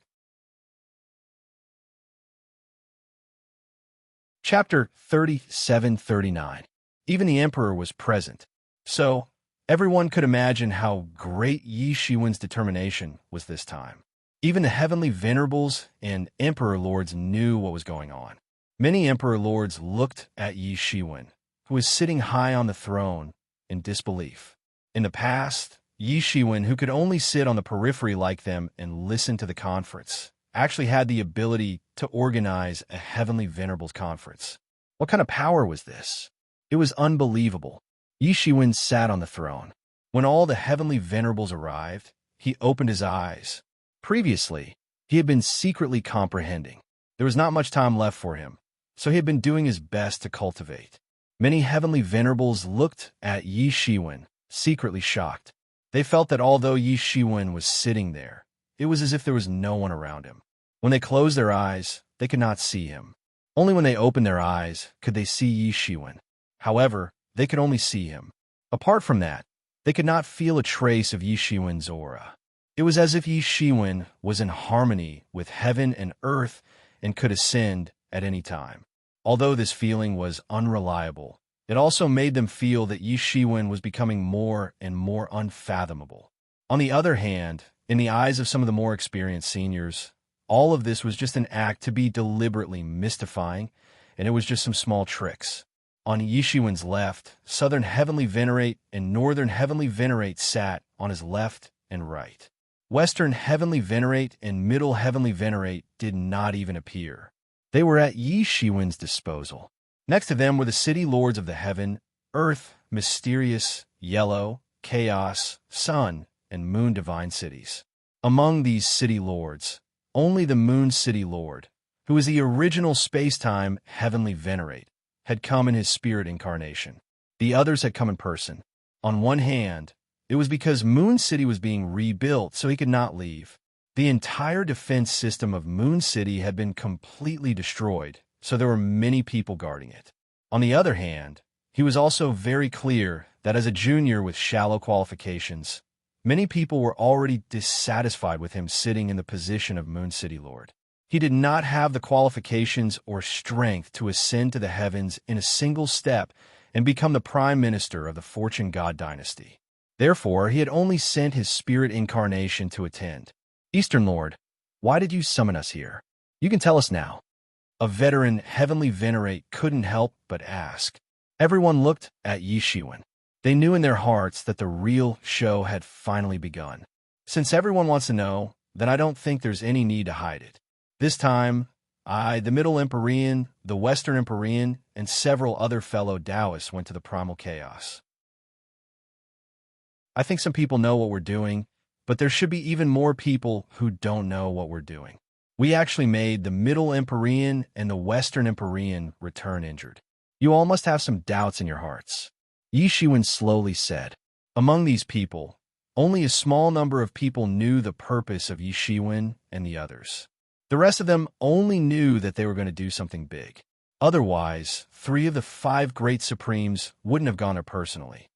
Chapter 37-39. Even the emperor was present. So, everyone could imagine how great Yishiwen's determination was this time. Even the heavenly venerables and emperor lords knew what was going on. Many emperor lords looked at Yishiwen, who was sitting high on the throne, in disbelief. In the past, Yishiwen, who could only sit on the periphery like them and listen to the conference, actually had the ability to organize a heavenly venerables conference. What kind of power was this? It was unbelievable. Yishiwen sat on the throne. When all the heavenly venerables arrived, he opened his eyes. Previously, he had been secretly comprehending. There was not much time left for him, so he had been doing his best to cultivate. Many heavenly venerables looked at Yishiwen, secretly shocked. They felt that although Yishiwen was sitting there, it was as if there was no one around him. When they closed their eyes, they could not see him. Only when they opened their eyes could they see Yishiwen. However, they could only see him. Apart from that, they could not feel a trace of Yishiwen's aura. It was as if Yishiwen was in harmony with heaven and earth and could ascend at any time. Although this feeling was unreliable, it also made them feel that Yishiwen was becoming more and more unfathomable. On the other hand, in the eyes of some of the more experienced seniors, all of this was just an act to be deliberately mystifying, and it was just some small tricks. On Yishiwen's left, Southern Heavenly Venerate and Northern Heavenly Venerate sat on his left and right. Western Heavenly Venerate and Middle Heavenly Venerate did not even appear. They were at Yishiwen's disposal. Next to them were the city lords of the heaven, earth, mysterious, yellow, chaos, sun, and moon divine cities. Among these city lords, only the Moon City Lord, who was the original space-time Heavenly Venerate, had come in his spirit incarnation. The others had come in person. On one hand, it was because Moon City was being rebuilt, so he could not leave. The entire defense system of Moon City had been completely destroyed, so there were many people guarding it. On the other hand, he was also very clear that as a junior with shallow qualifications, many people were already dissatisfied with him sitting in the position of Moon City Lord. He did not have the qualifications or strength to ascend to the heavens in a single step and become the prime minister of the Fortune God dynasty. Therefore, he had only sent his spirit incarnation to attend. Eastern Lord, why did you summon us here? You can tell us now. A veteran Heavenly Venerate couldn't help but ask. Everyone looked at Yishiwen. They knew in their hearts that the real show had finally begun. Since everyone wants to know, then I don't think there's any need to hide it. This time, The Middle Empyrean, the Western Empyrean, and several other fellow Taoists went to the primal chaos. I think some people know what we're doing, but there should be even more people who don't know what we're doing. We actually made the Middle Empyrean and the Western Empyrean return injured. You all must have some doubts in your hearts. Yi Shiwen slowly said. Among these people, only a small number of people knew the purpose of Yi Shiwen and the others. The rest of them only knew that they were going to do something big. Otherwise, 3 of the 5 great supremes wouldn't have gone there personally.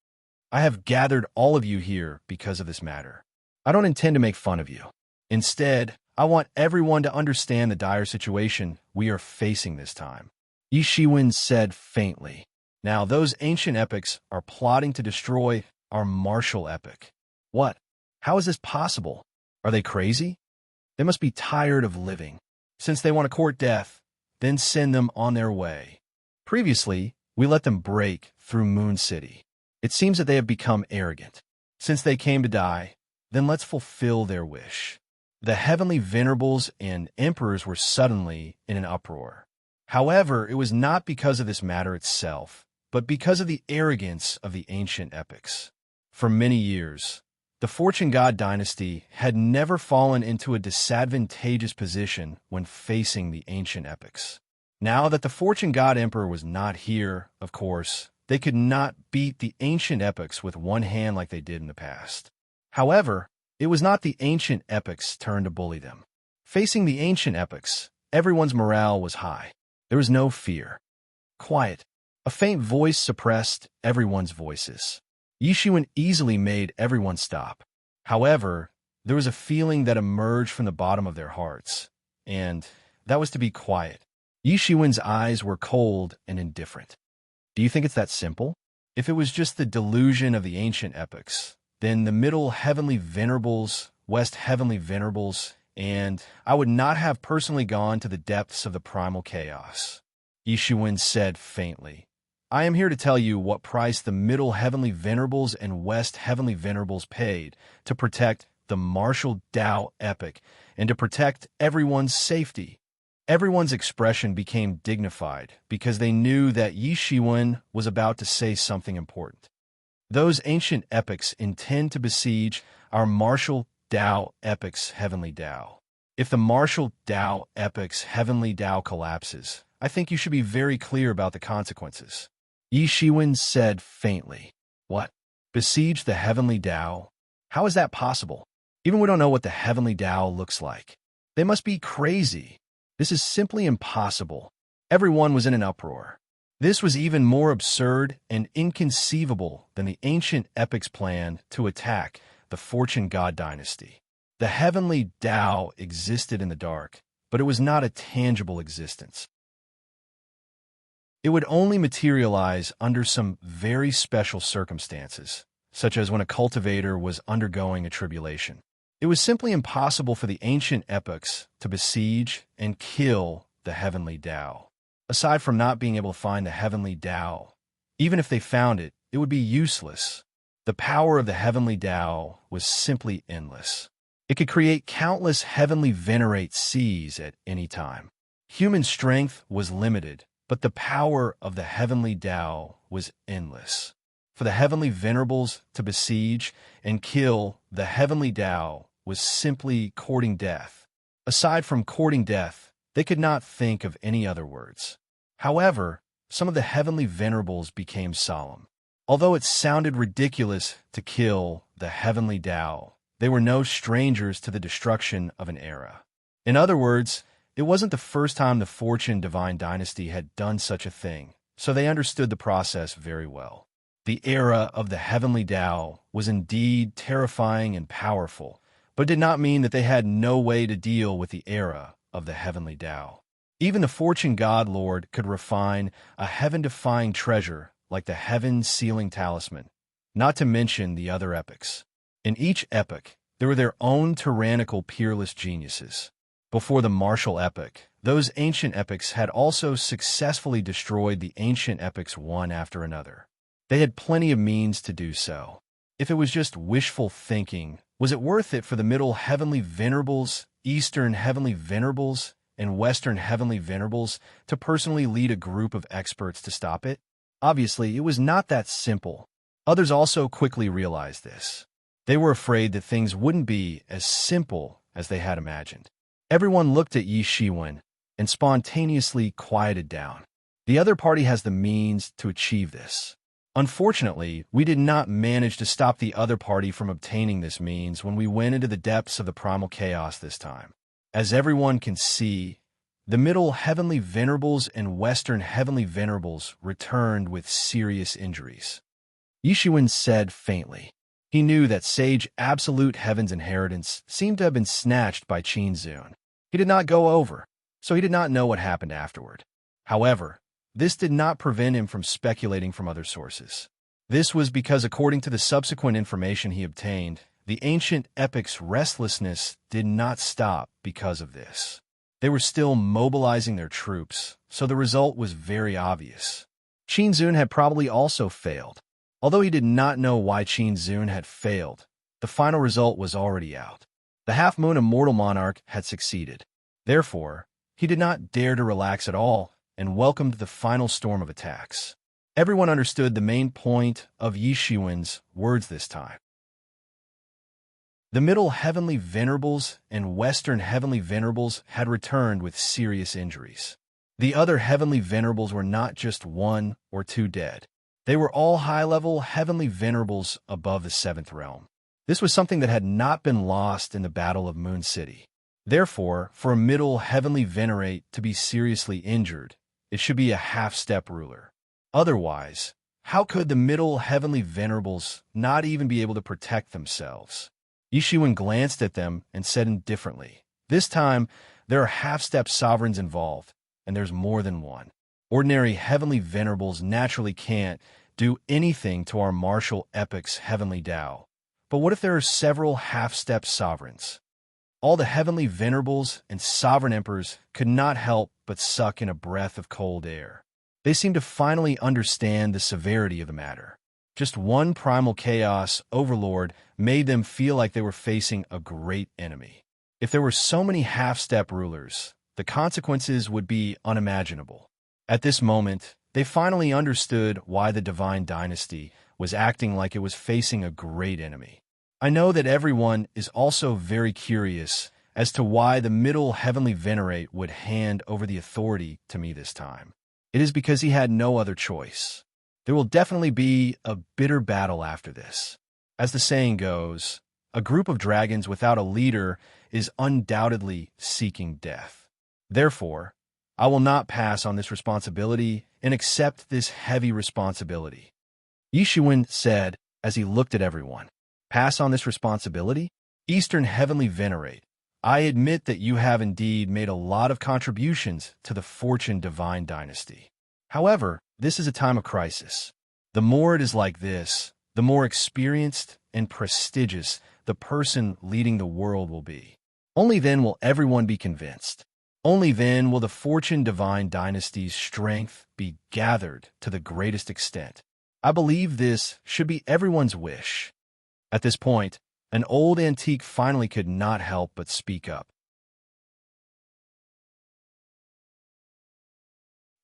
I have gathered all of you here because of this matter. I don't intend to make fun of you. Instead, I want everyone to understand the dire situation we are facing this time. Yi Shiwen said faintly. Now, those ancient epics are plotting to destroy our martial epic. What? How is this possible? Are they crazy? They must be tired of living. Since they want to court death, then send them on their way. Previously, we let them break through Moon City. It seems that they have become arrogant. Since they came to die, then let's fulfill their wish. The heavenly venerables and emperors were suddenly in an uproar. However, it was not because of this matter itself, but because of the arrogance of the ancient epics. For many years, the Fortune God dynasty had never fallen into a disadvantageous position when facing the ancient epics. Now that the Fortune God Emperor was not here, of course, they could not beat the ancient epics with one hand like they did in the past. However, it was not the ancient epics' turn to bully them. Facing the ancient epics, everyone's morale was high. There was no fear. Quiet. A faint voice suppressed everyone's voices. Yi Shiwen easily made everyone stop. However, there was a feeling that emerged from the bottom of their hearts, and that was to be quiet. Yi Shiwen's eyes were cold and indifferent. Do you think it's that simple? If it was just the delusion of the ancient epics, then the Middle Heavenly Venerables, West Heavenly Venerables, and I would not have personally gone to the depths of the primal chaos. Yi Shiwen said faintly. I am here to tell you what price the Middle Heavenly Venerables and West Heavenly Venerables paid to protect the martial Tao epic and to protect everyone's safety. Everyone's expression became dignified because they knew that Yi Shiwen was about to say something important. Those ancient epics intend to besiege our martial Tao epic's heavenly Tao. If the martial Tao epic's heavenly Tao collapses, I think you should be very clear about the consequences. Yi Shiwen said faintly. What? Besiege the heavenly Tao? How is that possible? Even we don't know what the heavenly Tao looks like. They must be crazy. This is simply impossible. Everyone was in an uproar. This was even more absurd and inconceivable than the ancient epics' plan to attack the Fortune God dynasty. The heavenly Tao existed in the dark, but it was not a tangible existence. It would only materialize under some very special circumstances, such as when a cultivator was undergoing a tribulation. It was simply impossible for the ancient epics to besiege and kill the heavenly Tao. Aside from not being able to find the heavenly Tao, even if they found it, it would be useless. The power of the heavenly Tao was simply endless. It could create countless heavenly venerate seas at any time. Human strength was limited, but the power of the heavenly Tao was endless. For the heavenly venerables to besiege and kill the heavenly Tao was simply courting death. Aside from courting death, they could not think of any other words. However, some of the heavenly venerables became solemn. Although it sounded ridiculous to kill the heavenly Tao, they were no strangers to the destruction of an era. In other words, it wasn't the first time the Fortune Divine Dynasty had done such a thing, so they understood the process very well. The era of the heavenly Tao was indeed terrifying and powerful, but it did not mean that they had no way to deal with the era of the heavenly Tao. Even the Fortune God Lord could refine a heaven-defying treasure like the heaven-sealing talisman, not to mention the other epics. In each epic, there were their own tyrannical, peerless geniuses. Before the martial epic, those ancient epics had also successfully destroyed the ancient epics one after another. They had plenty of means to do so. If it was just wishful thinking, was it worth it for the Middle Heavenly Venerables, Eastern Heavenly Venerables, and Western heavenly venerables to personally lead a group of experts to stop it? Obviously, it was not that simple. Others also quickly realized this. They were afraid that things wouldn't be as simple as they had imagined. Everyone looked at Yi Shiwen and spontaneously quieted down. The other party has the means to achieve this. Unfortunately, we did not manage to stop the other party from obtaining this means when we went into the depths of the primal chaos this time. As everyone can see, the Middle Heavenly Venerables and Western Heavenly Venerables returned with serious injuries. Yishuin said faintly. He knew that Sage Absolute Heaven's inheritance seemed to have been snatched by Qin Zun. He did not go over, so he did not know what happened afterward. However, this did not prevent him from speculating from other sources. This was because, according to the subsequent information he obtained, the ancient epic's restlessness did not stop because of this. They were still mobilizing their troops, so the result was very obvious. Qin Zun had probably also failed. Although he did not know why Qin Zun had failed, the final result was already out. The half-moon immortal monarch had succeeded. Therefore, he did not dare to relax at all and welcomed the final storm of attacks. Everyone understood the main point of Yi Shiwen's words this time. The Middle Heavenly Venerables and Western Heavenly Venerables had returned with serious injuries. The other Heavenly Venerables were not just 1 or 2 dead. They were all high-level Heavenly Venerables above the 7th realm. This was something that had not been lost in the Battle of Moon City. Therefore, for a Middle Heavenly Venerate to be seriously injured, it should be a half-step ruler. Otherwise, how could the Middle Heavenly Venerables not even be able to protect themselves? Yishuin glanced at them and said indifferently, "This time, there are half-step sovereigns involved, and there's more than one. Ordinary Heavenly Venerables naturally can't do anything to our martial epic's Heavenly Tao. But what if there are several half-step sovereigns? All the Heavenly Venerables and Sovereign Emperors could not help but suck in a breath of cold air. They seemed to finally understand the severity of the matter. Just one primal chaos overlord made them feel like they were facing a great enemy. If there were so many half-step rulers, the consequences would be unimaginable. At this moment, they finally understood why the Divine Dynasty was acting like it was facing a great enemy. I know that everyone is also very curious as to why the Middle Heavenly Venerate would hand over the authority to me this time. It is because he had no other choice. There will definitely be a bitter battle after this. As the saying goes, a group of dragons without a leader is undoubtedly seeking death. Therefore, I will not pass on this responsibility and accept this heavy responsibility." Yishuin said as he looked at everyone. "Pass on this responsibility? Eastern Heavenly Venerate, I admit that you have indeed made a lot of contributions to the Fortune Divine Dynasty. However, this is a time of crisis. The more it is like this, the more experienced and prestigious the person leading the world will be. Only then will everyone be convinced. Only then will the Fortune Divine Dynasty's strength be gathered to the greatest extent. I believe this should be everyone's wish." At this point, an old antique finally could not help but speak up.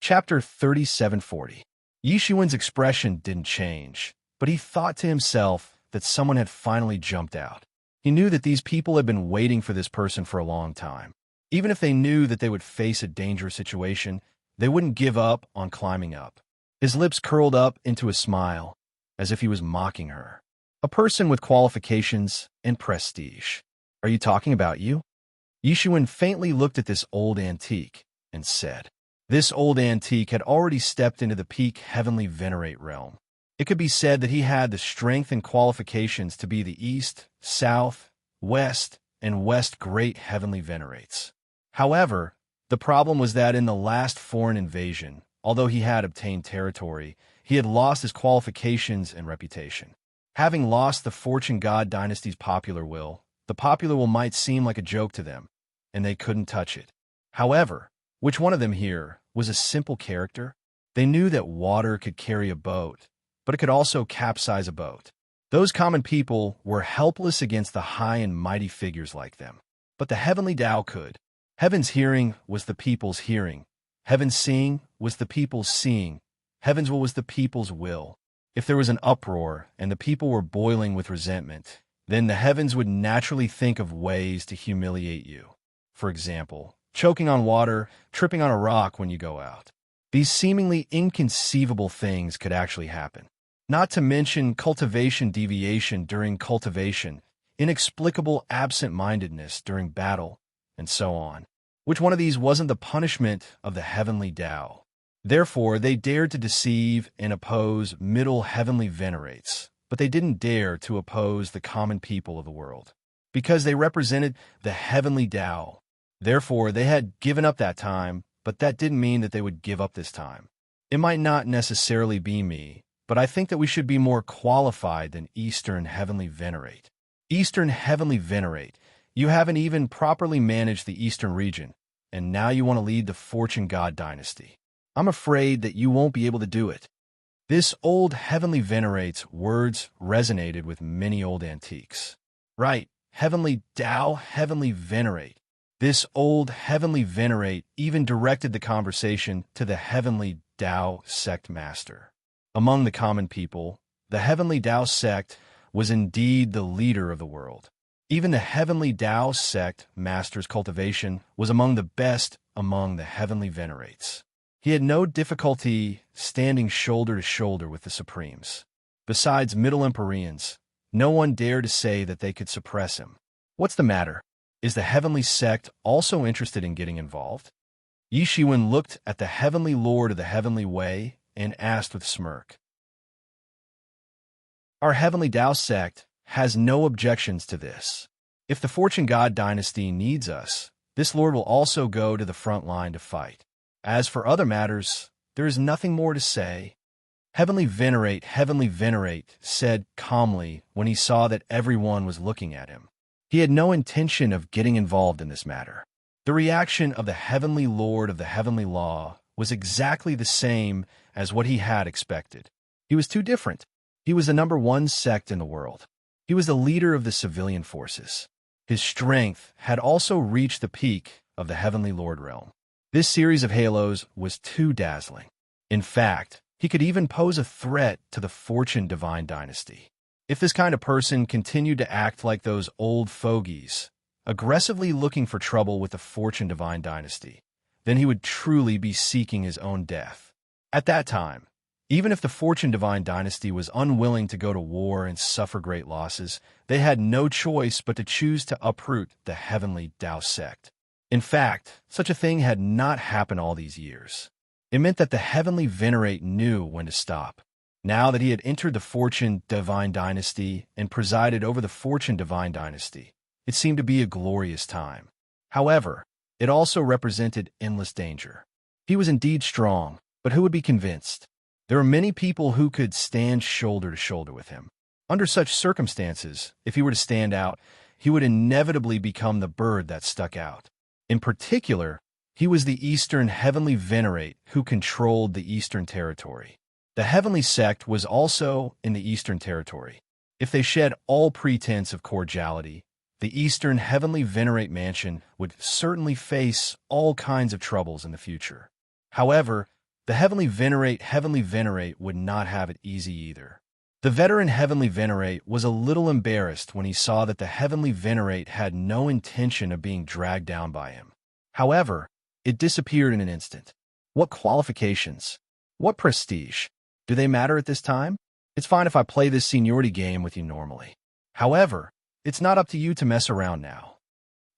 Chapter 3740. Yishuin's expression didn't change, but he thought to himself that someone had finally jumped out. He knew that these people had been waiting for this person for a long time. Even if they knew that they would face a dangerous situation, they wouldn't give up on climbing up. His lips curled up into a smile, as if he was mocking her. A person with qualifications and prestige. "Are you talking about you?" Yishuin faintly looked at this old antique and said. This old antique had already stepped into the peak Heavenly Venerate realm. It could be said that he had the strength and qualifications to be the East, South, West, and West Great Heavenly Venerates. However, the problem was that in the last foreign invasion, although he had obtained territory, he had lost his qualifications and reputation. Having lost the Fortune God Dynasty's popular will, the popular will might seem like a joke to them, and they couldn't touch it. However, which one of them here was a simple character? They knew that water could carry a boat, but it could also capsize a boat. Those common people were helpless against the high and mighty figures like them. But the Heavenly Tao could. Heaven's hearing was the people's hearing. Heaven's seeing was the people's seeing. Heaven's will was the people's will. If there was an uproar and the people were boiling with resentment, then the heavens would naturally think of ways to humiliate you. For example, choking on water, tripping on a rock when you go out. These seemingly inconceivable things could actually happen. Not to mention cultivation deviation during cultivation, inexplicable absent-mindedness during battle, and so on. Which one of these wasn't the punishment of the heavenly Tao? Therefore, they dared to deceive and oppose middle heavenly venerates, but they didn't dare to oppose the common people of the world, because they represented the heavenly Tao. Therefore, they had given up that time, but that didn't mean that they would give up this time. It might not necessarily be me, but I think that we should be more qualified than Eastern Heavenly Venerate. Eastern Heavenly Venerate, you haven't even properly managed the Eastern region, and now you want to lead the Fortune God dynasty. I'm afraid that you won't be able to do it. This old Heavenly Venerate's words resonated with many old antiques. Right, Heavenly Tao, Heavenly Venerate. This old Heavenly Venerate even directed the conversation to the Heavenly Tao sect master. Among the common people, the Heavenly Tao sect was indeed the leader of the world. Even the Heavenly Tao sect master's cultivation was among the best among the Heavenly Venerates. He had no difficulty standing shoulder to shoulder with the Supremes. Besides Middle Empyreans, no one dared to say that they could suppress him. What's the matter? Is the Heavenly Sect also interested in getting involved? Yi Shiwen looked at the Heavenly Lord of the Heavenly Way and asked with a smirk. Our Heavenly Tao Sect has no objections to this. If the Fortune God dynasty needs us, this Lord will also go to the front line to fight. As for other matters, there is nothing more to say. Heavenly Venerate, said calmly when he saw that everyone was looking at him. He had no intention of getting involved in this matter. The reaction of the Heavenly Lord of the Heavenly Law was exactly the same as what he had expected. He was too different. He was the #1 sect in the world. He was the leader of the civilian forces. His strength had also reached the peak of the Heavenly Lord realm. This series of halos was too dazzling. In fact, he could even pose a threat to the Fortune Divine Dynasty. If this kind of person continued to act like those old fogies, aggressively looking for trouble with the Fortune Divine Dynasty, then he would truly be seeking his own death. At that time, even if the Fortune Divine Dynasty was unwilling to go to war and suffer great losses, they had no choice but to choose to uproot the Heavenly Tao sect. In fact, such a thing had not happened all these years. It meant that the Heavenly Venerate knew when to stop. Now that he had entered the Fortune Divine Dynasty and presided over the Fortune Divine Dynasty, it seemed to be a glorious time. However, it also represented endless danger. He was indeed strong, but who would be convinced? There were many people who could stand shoulder to shoulder with him. Under such circumstances, if he were to stand out, he would inevitably become the bird that stuck out. In particular, he was the Eastern Heavenly Venerate who controlled the Eastern Territory. The Heavenly Sect was also in the Eastern Territory. If they shed all pretense of cordiality, the Eastern Heavenly Venerate Mansion would certainly face all kinds of troubles in the future. However, the Heavenly Venerate would not have it easy either. The veteran Heavenly Venerate was a little embarrassed when he saw that the Heavenly Venerate had no intention of being dragged down by him. However, it disappeared in an instant. What qualifications? What prestige? Do they matter at this time? It's fine if I play this seniority game with you normally. However, it's not up to you to mess around now.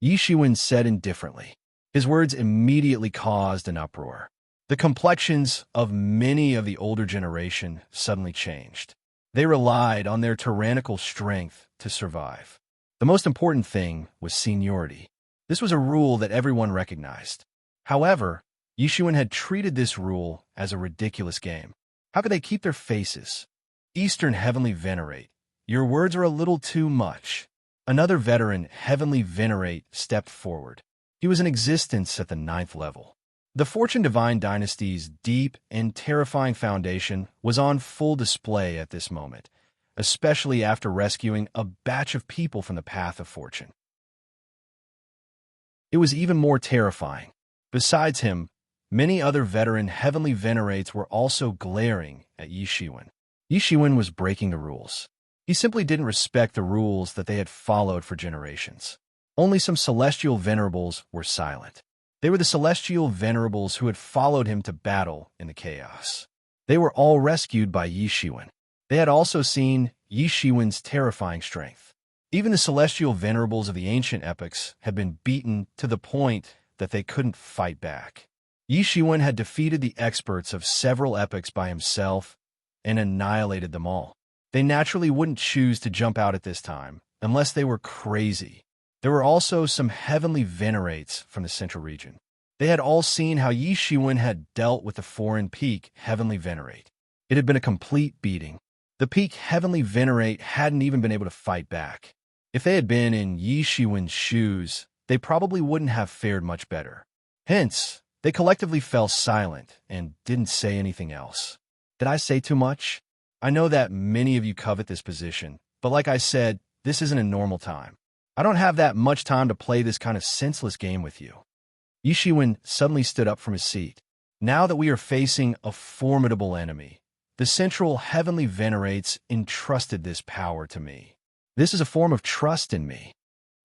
Yi Shiwen said indifferently. His words immediately caused an uproar. The complexions of many of the older generation suddenly changed. They relied on their tyrannical strength to survive. The most important thing was seniority. This was a rule that everyone recognized. However, Yi Shiwen had treated this rule as a ridiculous game. How could they keep their faces? Eastern Heavenly Venerate, your words are a little too much. Another veteran Heavenly Venerate stepped forward. He was in existence at the 9th level. The Fortune Divine Dynasty's deep and terrifying foundation was on full display at this moment, especially after rescuing a batch of people from the path of fortune. It was even more terrifying. Besides him, many other veteran heavenly venerates were also glaring at Yi Shiwen. Yi Shiwen was breaking the rules. He simply didn't respect the rules that they had followed for generations. Only some celestial venerables were silent. They were the celestial venerables who had followed him to battle in the chaos. They were all rescued by Yi Shiwen. They had also seen Yi Shiwen's terrifying strength. Even the celestial venerables of the ancient epochs had been beaten to the point that they couldn't fight back. Yi Shiwen had defeated the experts of several epochs by himself and annihilated them all. They naturally wouldn't choose to jump out at this time, unless they were crazy. There were also some heavenly venerates from the central region. They had all seen how Yi Shiwen had dealt with the foreign peak heavenly venerate. It had been a complete beating. The peak heavenly venerate hadn't even been able to fight back. If they had been in Yi Shiwen's shoes, they probably wouldn't have fared much better. Hence, they collectively fell silent and didn't say anything else. Did I say too much? I know that many of you covet this position, but like I said, this isn't a normal time. I don't have that much time to play this kind of senseless game with you. Yi Shiwen suddenly stood up from his seat. Now that we are facing a formidable enemy, the central heavenly venerates entrusted this power to me. This is a form of trust in me.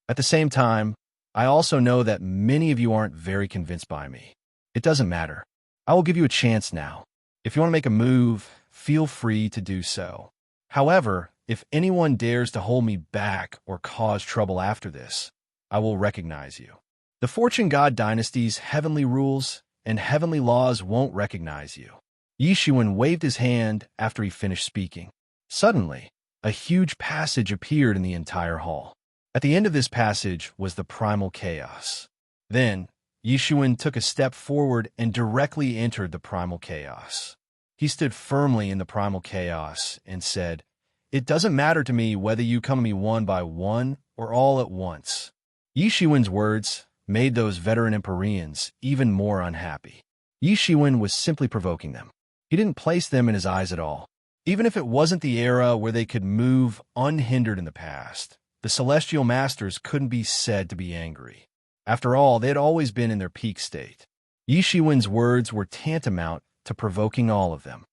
At the same time, I also know that many of you aren't very convinced by me. It doesn't matter. I will give you a chance now. If you want to make a move, feel free to do so. However, if anyone dares to hold me back or cause trouble after this, I will recognize you. The Fortune God Dynasty's heavenly rules and heavenly laws won't recognize you. Yi Shiwen waved his hand after he finished speaking. Suddenly, a huge passage appeared in the entire hall. At the end of this passage was the primal chaos. Then, Yi Shiwen took a step forward and directly entered the primal chaos. He stood firmly in the primal chaos and said, "It doesn't matter to me whether you come to me one by one or all at once." Yi Shiwen's words made those veteran Empyreans even more unhappy. Yi Shiwen was simply provoking them. He didn't place them in his eyes at all. Even if it wasn't the era where they could move unhindered in the past, the Celestial Masters couldn't be said to be angry. After all, they had always been in their peak state. Yi Shiwen's words were tantamount to provoking all of them.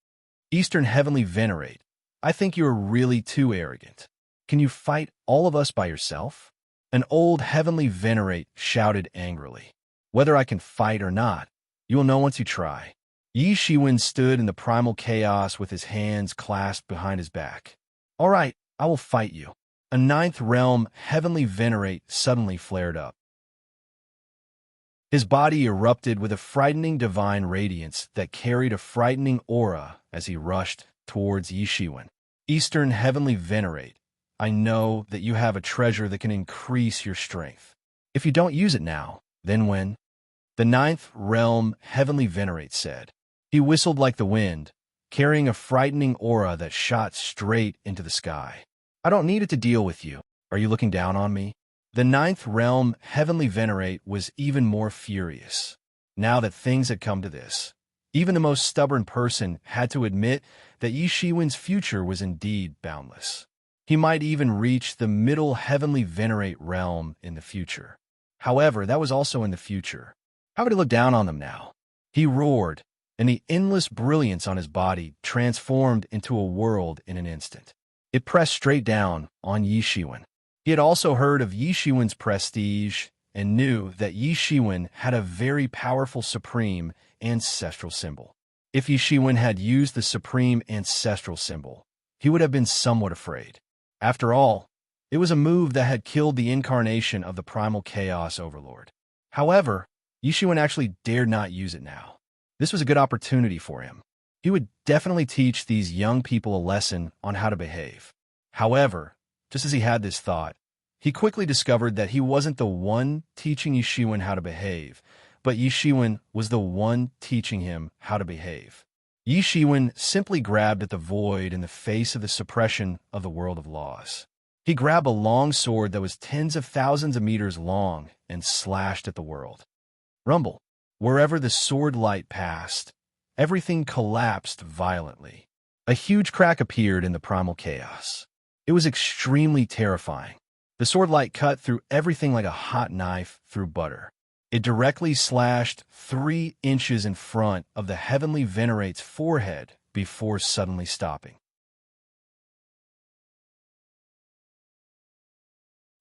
Eastern Heavenly Venerate, I think you are really too arrogant. Can you fight all of us by yourself? An old Heavenly Venerate shouted angrily. Whether I can fight or not, you will know once you try. Yi Shiwen stood in the primal chaos with his hands clasped behind his back. All right, I will fight you. A ninth realm Heavenly Venerate suddenly flared up. His body erupted with a frightening divine radiance that carried a frightening aura as he rushed towards Yi Shiwen. Eastern Heavenly Venerate, I know that you have a treasure that can increase your strength. If you don't use it now, then when? The ninth realm Heavenly Venerate said. He whistled like the wind, carrying a frightening aura that shot straight into the sky. I don't need it to deal with you. Are you looking down on me? The ninth realm Heavenly Venerate was even more furious. Now that things had come to this, even the most stubborn person had to admit that Yi Shiwen's future was indeed boundless. He might even reach the middle Heavenly Venerate realm in the future. However, that was also in the future. How would he look down on them now? He roared, and the endless brilliance on his body transformed into a world in an instant. It pressed straight down on Yi Shiwen. He had also heard of Yi Shiwen's prestige and knew that Yi Shiwen had a very powerful supreme ancestral symbol. If Yi Shiwen had used the supreme ancestral symbol, he would have been somewhat afraid. After all, it was a move that had killed the incarnation of the primal chaos overlord. However, Yi Shiwen actually dared not use it now. This was a good opportunity for him. He would definitely teach these young people a lesson on how to behave. However, just as he had this thought, he quickly discovered that he wasn't the one teaching Yi Shiwen how to behave, but Yi Shiwen was the one teaching him how to behave. Yi Shiwen simply grabbed at the void in the face of the suppression of the world of laws. He grabbed a long sword that was tens of thousands of meters long and slashed at the world. Rumble. Wherever the sword light passed, everything collapsed violently. A huge crack appeared in the primal chaos. It was extremely terrifying. The sword light cut through everything like a hot knife through butter. It directly slashed 3 inches in front of the heavenly venerate's forehead before suddenly stopping.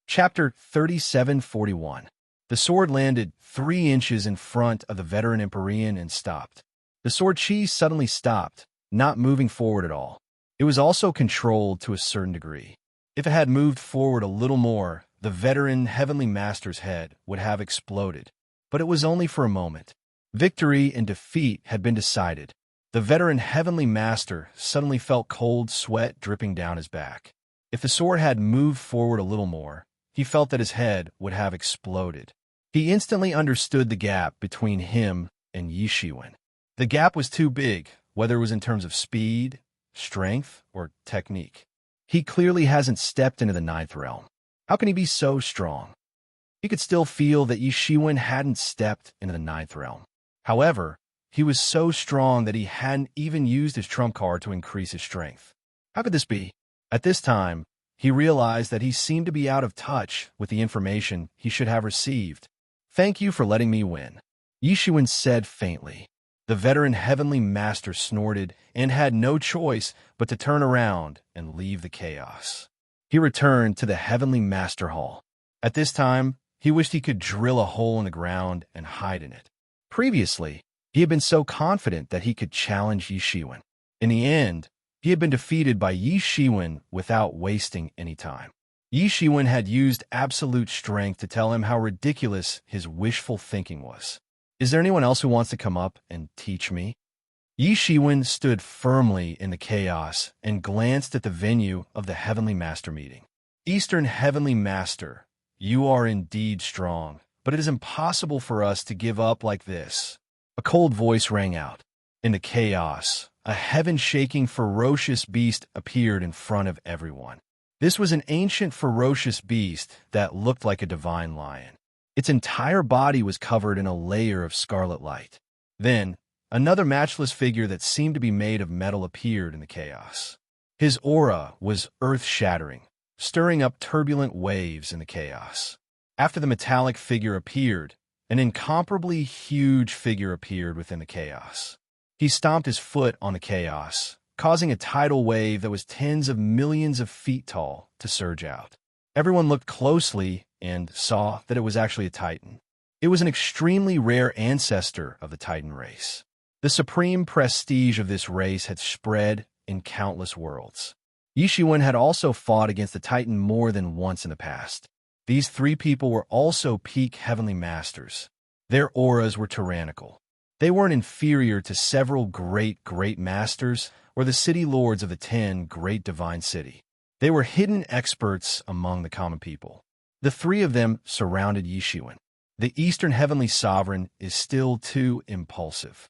Chapter 3741. The sword landed 3 inches in front of the veteran Empyrean and stopped. The sword chi suddenly stopped, not moving forward at all. It was also controlled to a certain degree. If it had moved forward a little more, the veteran Heavenly Master's head would have exploded. But it was only for a moment. Victory and defeat had been decided. The veteran Heavenly Master suddenly felt cold sweat dripping down his back. If the sword had moved forward a little more, he felt that his head would have exploded. He instantly understood the gap between him and Yi Shiwen. The gap was too big, whether it was in terms of speed, strength, or technique. He clearly hasn't stepped into the 9th realm. How can he be so strong? He could still feel that Yi Shiwen hadn't stepped into the 9th realm. However, he was so strong that he hadn't even used his trump card to increase his strength. How could this be? At this time, he realized that he seemed to be out of touch with the information he should have received. "Thank you for letting me win," Yi Shiwen said faintly. The veteran Heavenly Master snorted and had no choice but to turn around and leave the chaos. He returned to the Heavenly Master Hall. At this time, he wished he could drill a hole in the ground and hide in it. Previously, he had been so confident that he could challenge Yi Shiwen. In the end, he had been defeated by Yi Shiwen without wasting any time. Yi Shiwen had used absolute strength to tell him how ridiculous his wishful thinking was. "Is there anyone else who wants to come up and teach me?" Yi Shiwen stood firmly in the chaos and glanced at the venue of the Heavenly Master meeting. "Eastern Heavenly Master, you are indeed strong, but it is impossible for us to give up like this." A cold voice rang out. In the chaos, a heaven-shaking ferocious beast appeared in front of everyone. This was an ancient ferocious beast that looked like a divine lion. Its entire body was covered in a layer of scarlet light. Then, another matchless figure that seemed to be made of metal appeared in the chaos. His aura was earth-shattering, stirring up turbulent waves in the chaos. After the metallic figure appeared, an incomparably huge figure appeared within the chaos. He stomped his foot on the chaos, causing a tidal wave that was tens of millions of feet tall to surge out. Everyone looked closely and saw that it was actually a Titan. It was an extremely rare ancestor of the Titan race. The supreme prestige of this race had spread in countless worlds. Yi Shiwen had also fought against the Titan more than once in the past. These 3 people were also peak Heavenly Masters. Their auras were tyrannical. They weren't inferior to several great masters or the city lords of the 10 great divine city. They were hidden experts among the common people. The 3 of them surrounded Yi Shiwen. The Eastern Heavenly Sovereign is still too impulsive.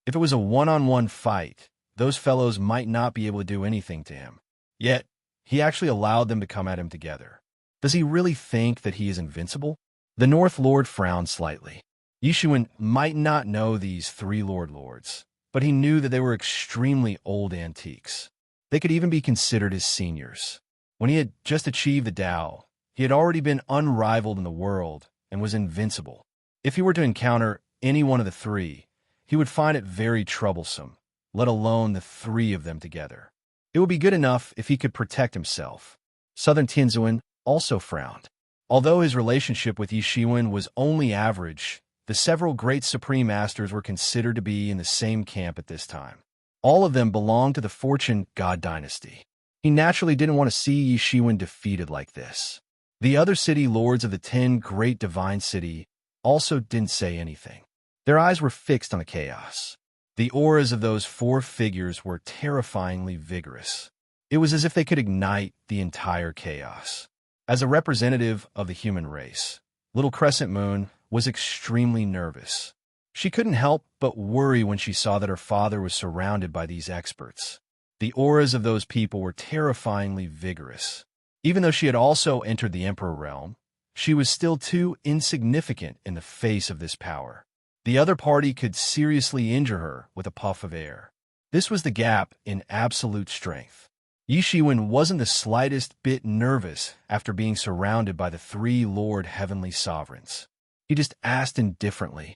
If it was a one-on-one fight, those fellows might not be able to do anything to him. Yet, he actually allowed them to come at him together. Does he really think that he is invincible? The North Lord frowned slightly. Yi Shiwen might not know these 3 lords, but he knew that they were extremely old antiques. They could even be considered his seniors. When he had just achieved the Tao, he had already been unrivaled in the world and was invincible. If he were to encounter any one of the 3, he would find it very troublesome, let alone the 3 of them together. It would be good enough if he could protect himself. Southern Tianzuan also frowned. Although his relationship with Yi Shiwen was only average, the several great supreme masters were considered to be in the same camp at this time. All of them belonged to the Fortune God dynasty. He naturally didn't want to see Yi Shiwen defeated like this. The other city lords of the 10 great divine city also didn't say anything. Their eyes were fixed on the chaos. The auras of those 4 figures were terrifyingly vigorous. It was as if they could ignite the entire chaos. As a representative of the human race, Little Crescent Moon was extremely nervous. She couldn't help but worry when she saw that her father was surrounded by these experts. The auras of those people were terrifyingly vigorous. Even though she had also entered the Emperor realm, she was still too insignificant in the face of this power. The other party could seriously injure her with a puff of air. This was the gap in absolute strength. Yi Shiwen wasn't the slightest bit nervous after being surrounded by the three Lord Heavenly Sovereigns. He just asked indifferently,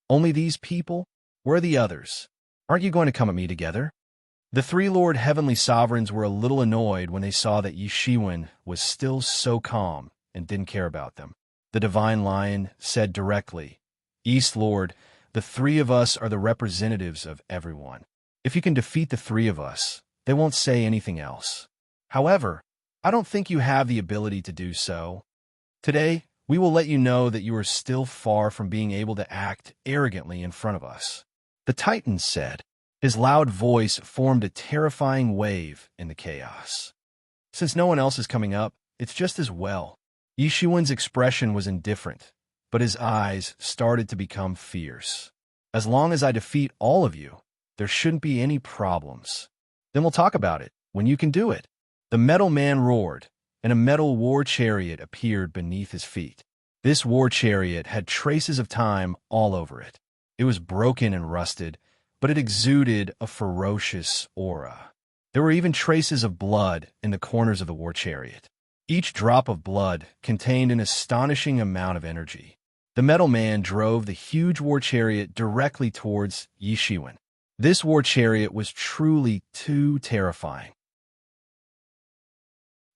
"Only these people? Where are the others? Aren't you going to come at me together?" The three Lord Heavenly Sovereigns were a little annoyed when they saw that Yi Shiwen was still so calm and didn't care about them. The Divine Lion said directly, "East Lord, the three of us are the representatives of everyone. If you can defeat the three of us, they won't say anything else. However, I don't think you have the ability to do so. Today, we will let you know that you are still far from being able to act arrogantly in front of us." The Titan said. His loud voice formed a terrifying wave in the chaos. "Since no one else is coming up, it's just as well." Yi Shiwen's expression was indifferent, but his eyes started to become fierce. "As long as I defeat all of you, there shouldn't be any problems. Then we'll talk about it, when you can do it." The Metal Man roared, and a metal war chariot appeared beneath his feet. This war chariot had traces of time all over it. It was broken and rusted, but it exuded a ferocious aura. There were even traces of blood in the corners of the war chariot. Each drop of blood contained an astonishing amount of energy. The Metal Man drove the huge war chariot directly towards Yi Shiwen. This war chariot was truly too terrifying.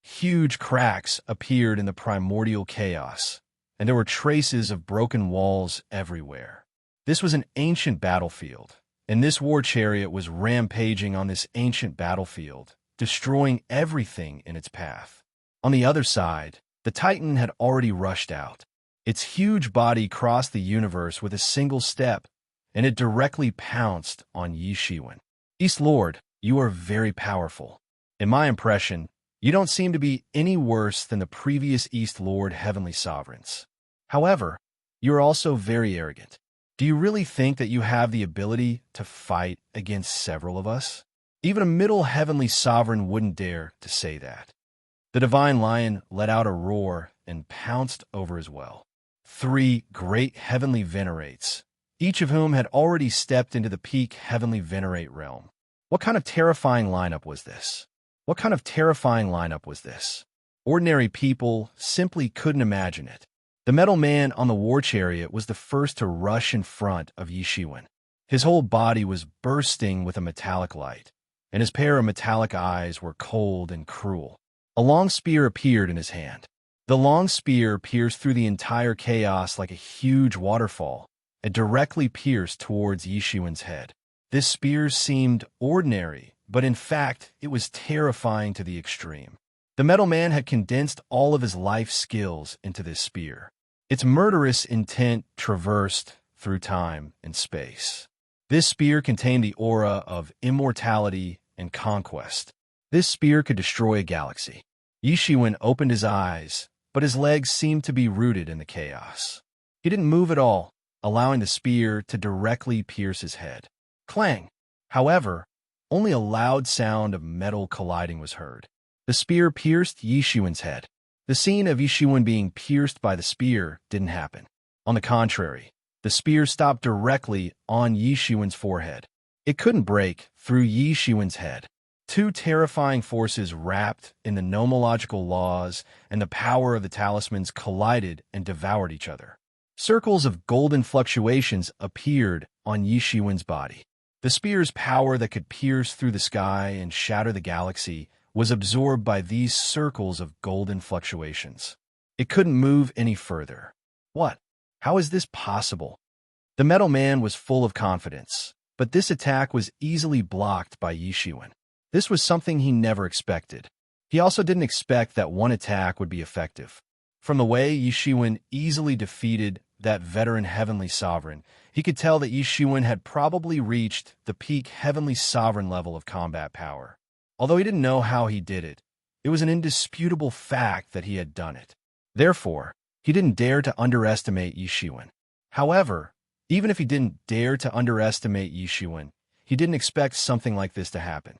Huge cracks appeared in the primordial chaos, and there were traces of broken walls everywhere. This was an ancient battlefield, and this war chariot was rampaging on this ancient battlefield, destroying everything in its path. On the other side, the Titan had already rushed out. Its huge body crossed the universe with a single step, and it directly pounced on Yi Shiwen. "East Lord, you are very powerful. In my impression, you don't seem to be any worse than the previous East Lord Heavenly Sovereigns. However, you are also very arrogant. Do you really think that you have the ability to fight against several of us? Even a Middle Heavenly Sovereign wouldn't dare to say that." The Divine Lion let out a roar and pounced over as well. Three great Heavenly Venerates, each of whom had already stepped into the peak Heavenly Venerate realm. What kind of terrifying lineup was this? What kind of terrifying lineup was this? Ordinary people simply couldn't imagine it. The Metal Man on the war chariot was the first to rush in front of Yi Shiwen. His whole body was bursting with a metallic light, and his pair of metallic eyes were cold and cruel. A long spear appeared in his hand. The long spear pierced through the entire chaos like a huge waterfall and directly pierced towards Yi Shiwen's head. This spear seemed ordinary, but in fact, it was terrifying to the extreme. The Metal Man had condensed all of his life skills into this spear. Its murderous intent traversed through time and space. This spear contained the aura of immortality and conquest. This spear could destroy a galaxy. Yi Shiwen opened his eyes, but his legs seemed to be rooted in the chaos. He didn't move at all, allowing the spear to directly pierce his head. Clang! However, only a loud sound of metal colliding was heard. The spear pierced Yi Shiwen's head. The scene of Yi Shiwen being pierced by the spear didn't happen. On the contrary, the spear stopped directly on Yi Shiwen's forehead. It couldn't break through Yi Shiwen's head. Two terrifying forces wrapped in the nomological laws and the power of the talismans collided and devoured each other. Circles of golden fluctuations appeared on Yi Shiwen's body. The spear's power that could pierce through the sky and shatter the galaxy was absorbed by these circles of golden fluctuations. It couldn't move any further. What? How is this possible? The Metal Man was full of confidence, but this attack was easily blocked by Yi Shiwen. This was something he never expected. He also didn't expect that one attack would be effective. From the way Yi Shiwen easily defeated that veteran Heavenly Sovereign, he could tell that Yi Shiwen had probably reached the peak Heavenly Sovereign level of combat power. Although he didn't know how he did it, it was an indisputable fact that he had done it. Therefore, he didn't dare to underestimate Yi Shiwen. However, even if he didn't dare to underestimate Yi Shiwen, he didn't expect something like this to happen.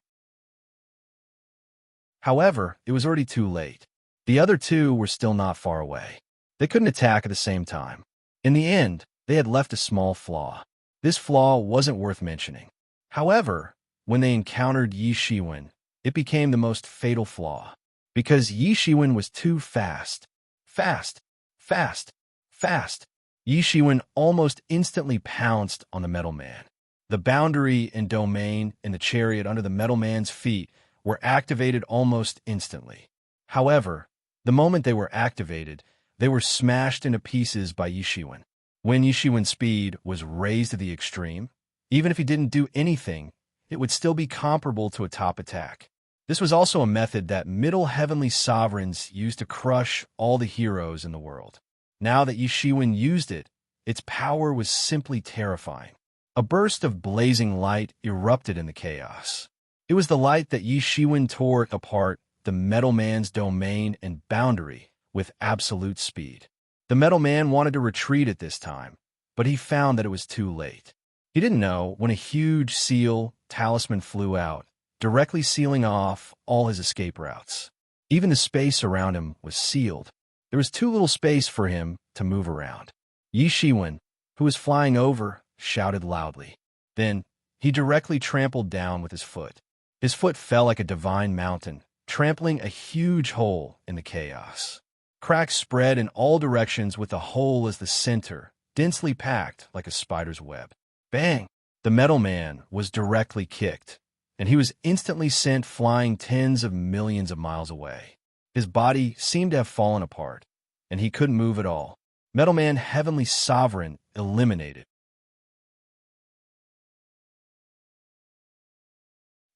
However, it was already too late. The other two were still not far away. They couldn't attack at the same time. In the end, they had left a small flaw. This flaw wasn't worth mentioning. However, when they encountered Yi Shiwen, it became the most fatal flaw. Because Yi Shiwen was too fast. Fast, fast, fast. Yi Shiwen almost instantly pounced on the Metal Man. The boundary and domain in the chariot under the Metal Man's feet were activated almost instantly. However, the moment they were activated, they were smashed into pieces by Yi Shiwen. When Yi Shiwen's speed was raised to the extreme, even if he didn't do anything, it would still be comparable to a top attack. This was also a method that Middle Heavenly Sovereigns used to crush all the heroes in the world. Now that Yi Shiwen used it, its power was simply terrifying. A burst of blazing light erupted in the chaos. It was the light that Yi Shiwen tore apart the Metal Man's domain and boundary with absolute speed. The Metal Man wanted to retreat at this time, but he found that it was too late. He didn't know when a huge seal talisman flew out, directly sealing off all his escape routes. Even the space around him was sealed. There was too little space for him to move around. Yi Shiwen, who was flying over, shouted loudly. Then, he directly trampled down with his foot. His foot fell like a divine mountain, trampling a huge hole in the chaos. Cracks spread in all directions with a hole as the center, densely packed like a spider's web. Bang! The Metal Man was directly kicked, and he was instantly sent flying tens of millions of miles away. His body seemed to have fallen apart, and he couldn't move at all. Metal Man Heavenly Sovereign eliminated.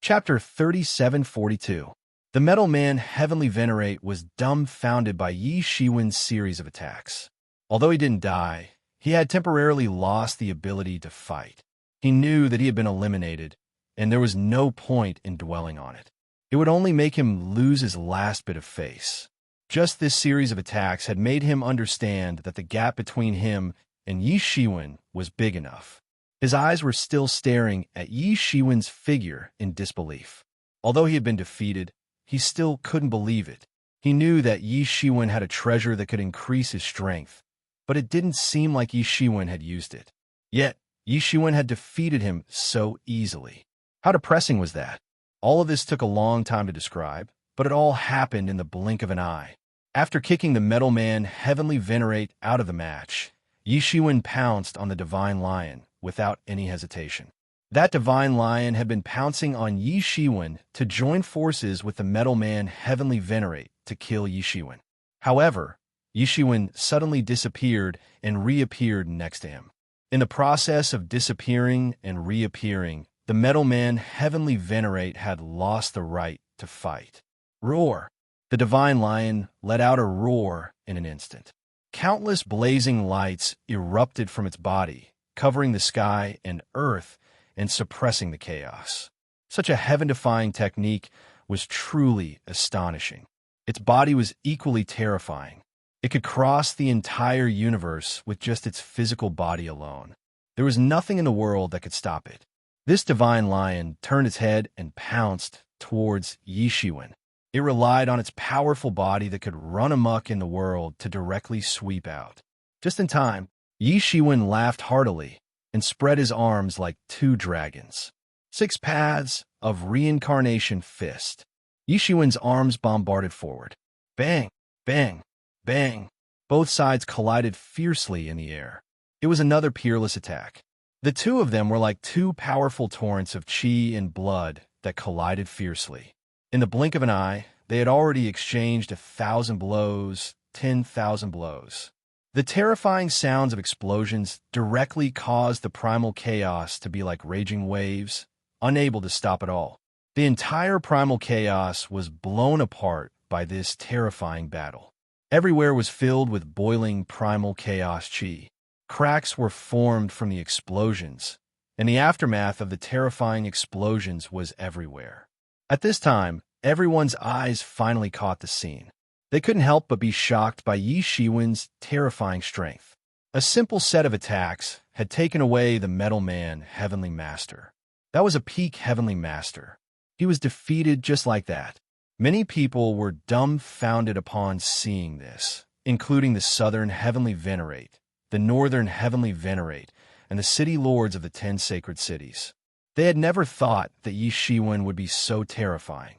Chapter 3742. The Metal Man Heavenly Venerate was dumbfounded by Yi Shiwen's series of attacks. Although he didn't die, he had temporarily lost the ability to fight. He knew that he had been eliminated, and there was no point in dwelling on it. It would only make him lose his last bit of face. Just this series of attacks had made him understand that the gap between him and Yi Shiwen was big enough. His eyes were still staring at Yi Shiwen's figure in disbelief. Although he had been defeated, he still couldn't believe it. He knew that Yi Shiwen had a treasure that could increase his strength, but it didn't seem like Yi Shiwen had used it. Yet, Yi Shiwen had defeated him so easily. How depressing was that? All of this took a long time to describe, but it all happened in the blink of an eye. After kicking the Metal Man Heavenly Venerate out of the match, Yi Shiwen pounced on the Divine Lion without any hesitation. That Divine Lion had been pouncing on Yi Shiwen to join forces with the Metal Man Heavenly Venerate to kill Yi Shiwen. However, Yi Shiwen suddenly disappeared and reappeared next to him. In the process of disappearing and reappearing, the Metal Man Heavenly Venerate had lost the right to fight. Roar! The Divine Lion let out a roar in an instant. Countless blazing lights erupted from its body, covering the sky and earth and suppressing the chaos. Such a heaven-defying technique was truly astonishing. Its body was equally terrifying. It could cross the entire universe with just its physical body alone. There was nothing in the world that could stop it. This Divine Lion turned its head and pounced towards Yi Shiwen. It relied on its powerful body that could run amok in the world to directly sweep out. Just in time, Yi Shiwen laughed heartily and spread his arms like two dragons. 6 paths of reincarnation fist. Yi Shiwen's arms bombarded forward. Bang, bang, bang. Both sides collided fiercely in the air. It was another peerless attack. The two of them were like two powerful torrents of chi and blood that collided fiercely. In the blink of an eye, they had already exchanged 1,000 blows, 10,000 blows. The terrifying sounds of explosions directly caused the primal chaos to be like raging waves, unable to stop it all. The entire primal chaos was blown apart by this terrifying battle. Everywhere was filled with boiling primal chaos chi. Cracks were formed from the explosions, and the aftermath of the terrifying explosions was everywhere. At this time, everyone's eyes finally caught the scene. They couldn't help but be shocked by Yi Shiwen's terrifying strength. A simple set of attacks had taken away the Metal Man Heavenly Master. That was a peak Heavenly Master. He was defeated just like that. Many people were dumbfounded upon seeing this, including the Southern Heavenly Venerate, the Northern Heavenly Venerate, and the city lords of the 10 sacred cities. They had never thought that Yi Shiwen would be so terrifying.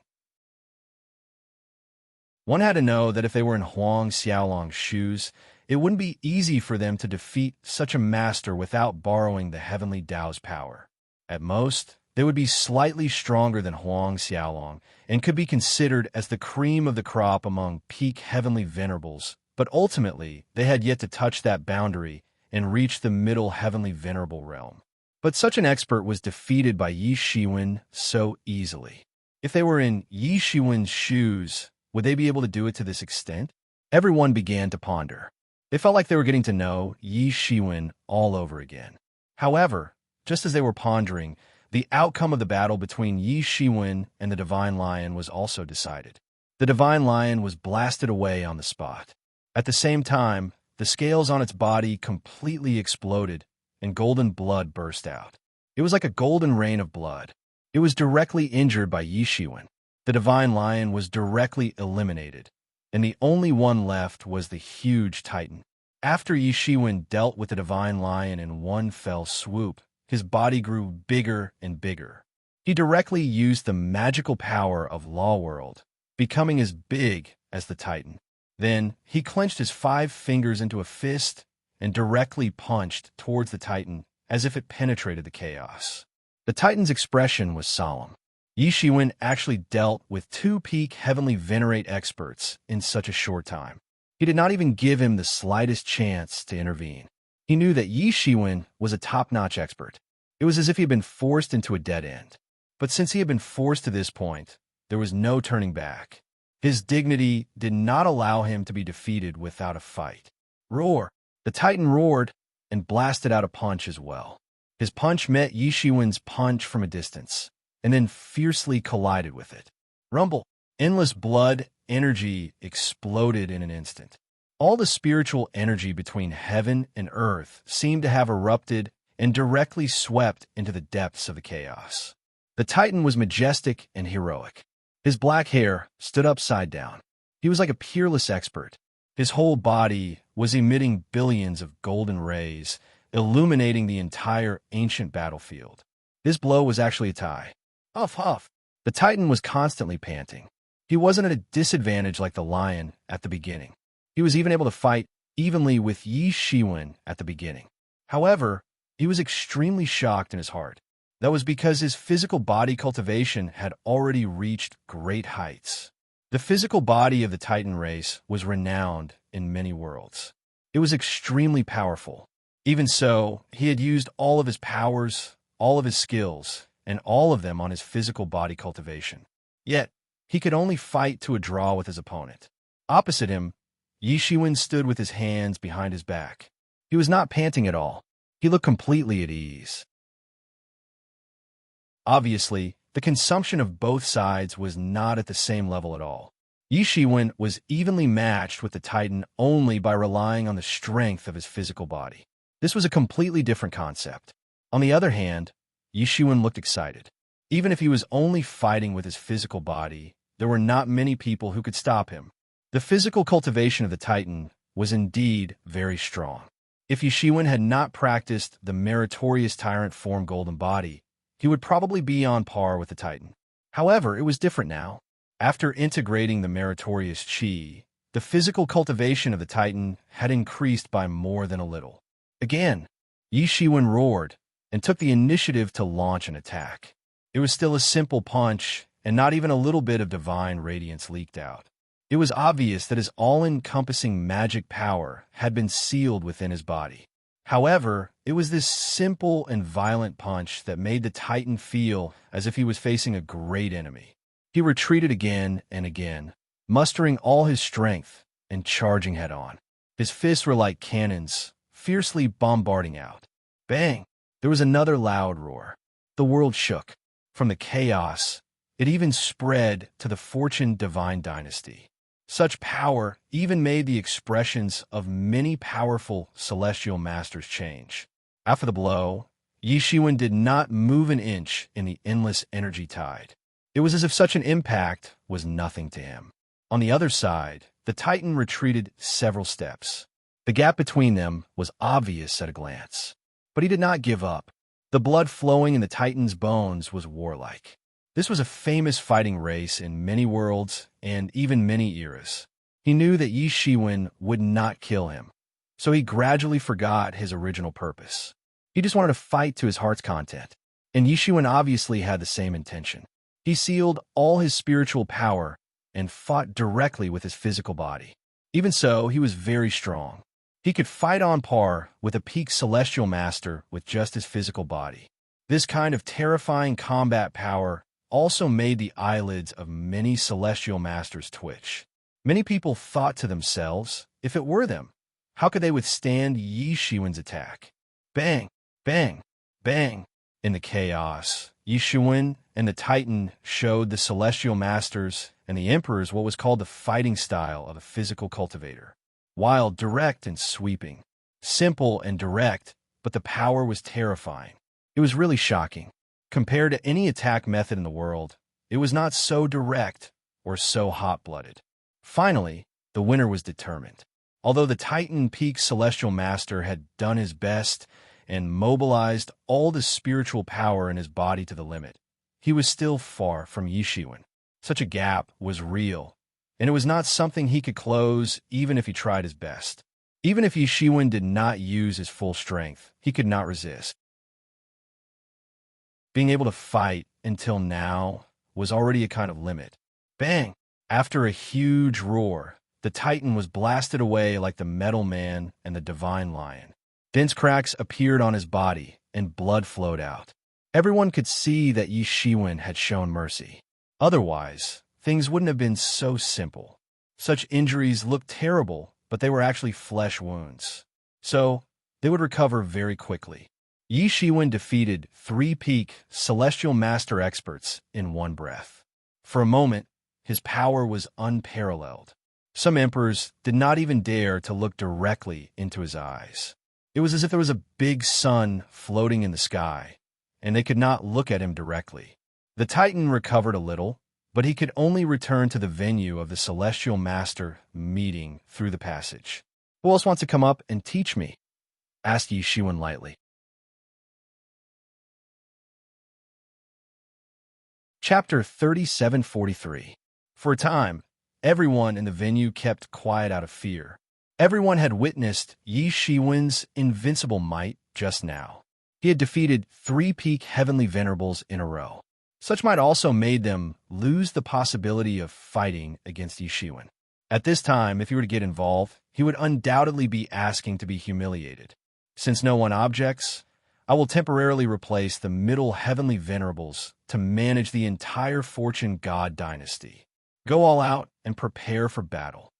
One had to know that if they were in Huang Xiaolong's shoes, it wouldn't be easy for them to defeat such a master without borrowing the heavenly Tao's power. At most, they would be slightly stronger than Huang Xiaolong and could be considered as the cream of the crop among peak heavenly venerables, but ultimately they had yet to touch that boundary and reach the middle heavenly venerable realm. But such an expert was defeated by Yi Shiwen so easily. If they were in Yi Shiwen's shoes, would they be able to do it to this extent? Everyone began to ponder. They felt like they were getting to know Yi Shiwen all over again. However, just as they were pondering, the outcome of the battle between Yi Shiwen and the Divine Lion was also decided. The Divine Lion was blasted away on the spot. At the same time, the scales on its body completely exploded, and golden blood burst out. It was like a golden rain of blood. It was directly injured by Yi Shiwen. The Divine Lion was directly eliminated, and the only one left was the huge Titan. After Yi Shiwen dealt with the Divine Lion in one fell swoop, his body grew bigger and bigger. He directly used the magical power of Law World, becoming as big as the Titan. Then he clenched his 5 fingers into a fist and directly punched towards the Titan as if it penetrated the chaos. The Titan's expression was solemn. Yi Shiwen actually dealt with 2 peak heavenly venerate experts in such a short time. He did not even give him the slightest chance to intervene. He knew that Yi Shiwen was a top-notch expert. It was as if he had been forced into a dead end. But since he had been forced to this point, there was no turning back. His dignity did not allow him to be defeated without a fight. Roar! The Titan roared and blasted out a punch as well. His punch met Yi Shiwen's punch from a distance, and then fiercely collided with it. Rumble! Endless blood energy exploded in an instant. All the spiritual energy between heaven and earth seemed to have erupted and directly swept into the depths of the chaos. The Titan was majestic and heroic. His black hair stood upside down. He was like a peerless expert. His whole body was emitting billions of golden rays, illuminating the entire ancient battlefield. His blow was actually a tie. Huff, huff. The Titan was constantly panting. He wasn't at a disadvantage like the lion at the beginning. He was even able to fight evenly with Yi Shiwen at the beginning. However, he was extremely shocked in his heart. That was because his physical body cultivation had already reached great heights. The physical body of the Titan race was renowned in many worlds. It was extremely powerful. Even so, he had used all of his powers, all of his skills, and all of them on his physical body cultivation. Yet, he could only fight to a draw with his opponent. Opposite him, Yi Shiwen stood with his hands behind his back. He was not panting at all. He looked completely at ease. Obviously, the consumption of both sides was not at the same level at all. Yi Shiwen was evenly matched with the Titan only by relying on the strength of his physical body. This was a completely different concept. On the other hand, Yi Shiwen looked excited. Even if he was only fighting with his physical body, there were not many people who could stop him. The physical cultivation of the Titan was indeed very strong. If Yi Shiwen had not practiced the meritorious tyrant form golden body, he would probably be on par with the Titan. However, it was different now. After integrating the meritorious chi, the physical cultivation of the Titan had increased by more than a little. Again, Yi Shiwen roared and took the initiative to launch an attack. It was still a simple punch, and not even a little bit of divine radiance leaked out. It was obvious that his all-encompassing magic power had been sealed within his body. However, it was this simple and violent punch that made the Titan feel as if he was facing a great enemy. He retreated again and again, mustering all his strength and charging head-on. His fists were like cannons, fiercely bombarding out. Bang! There was another loud roar. The world shook. From the chaos, it even spread to the Fortune Divine Dynasty. Such power even made the expressions of many powerful celestial masters change. After the blow, Yi Shiwen did not move an inch in the endless energy tide. It was as if such an impact was nothing to him. On the other side, the Titan retreated several steps. The gap between them was obvious at a glance. But he did not give up. The blood flowing in the Titan's bones was warlike. This was a famous fighting race in many worlds and even many eras. He knew that Yi Shiwen would not kill him, so he gradually forgot his original purpose. He just wanted to fight to his heart's content, and Yi Shiwen obviously had the same intention. He sealed all his spiritual power and fought directly with his physical body. Even so, he was very strong. He could fight on par with a peak celestial master with just his physical body. This kind of terrifying combat power also made the eyelids of many celestial masters twitch. Many people thought to themselves, if it were them, how could they withstand Yi Shiwen's attack? Bang, bang, bang. In the chaos, Yi Shiwen and the Titan showed the celestial masters and the emperors what was called the fighting style of a physical cultivator. Wild, direct, and sweeping. Simple and direct, but the power was terrifying. It was really shocking. Compared to any attack method in the world, it was not so direct or so hot-blooded. Finally, the winner was determined. Although the Titan Peak Celestial Master had done his best and mobilized all the spiritual power in his body to the limit, he was still far from Yi Shiwen. Such a gap was real, and it was not something he could close even if he tried his best. Even if Yi Shiwen did not use his full strength, he could not resist. Being able to fight until now was already a kind of limit. Bang! After a huge roar, the Titan was blasted away like the Metal Man and the Divine Lion. Dense cracks appeared on his body, and blood flowed out. Everyone could see that Yi Shiwen had shown mercy. Otherwise, things wouldn't have been so simple. Such injuries looked terrible, but they were actually flesh wounds. So, they would recover very quickly. Yi Shiwen defeated 3 peak Celestial Master experts in one breath. For a moment, his power was unparalleled. Some emperors did not even dare to look directly into his eyes. It was as if there was a big sun floating in the sky, and they could not look at him directly. The Titan recovered a little, but he could only return to the venue of the Celestial Master meeting through the passage. "Who else wants to come up and teach me?" asked Yi Shiwen lightly. Chapter 3743. For a time, everyone in the venue kept quiet out of fear. Everyone had witnessed Yi Shiwen's invincible might just now. He had defeated 3 peak heavenly venerables in a row. Such might also made them lose the possibility of fighting against Yi Shiwen. At this time, if he were to get involved, he would undoubtedly be asking to be humiliated. Since no one objects, I will temporarily replace the middle heavenly venerables to manage the entire Fortune God dynasty. Go all out and prepare for battle.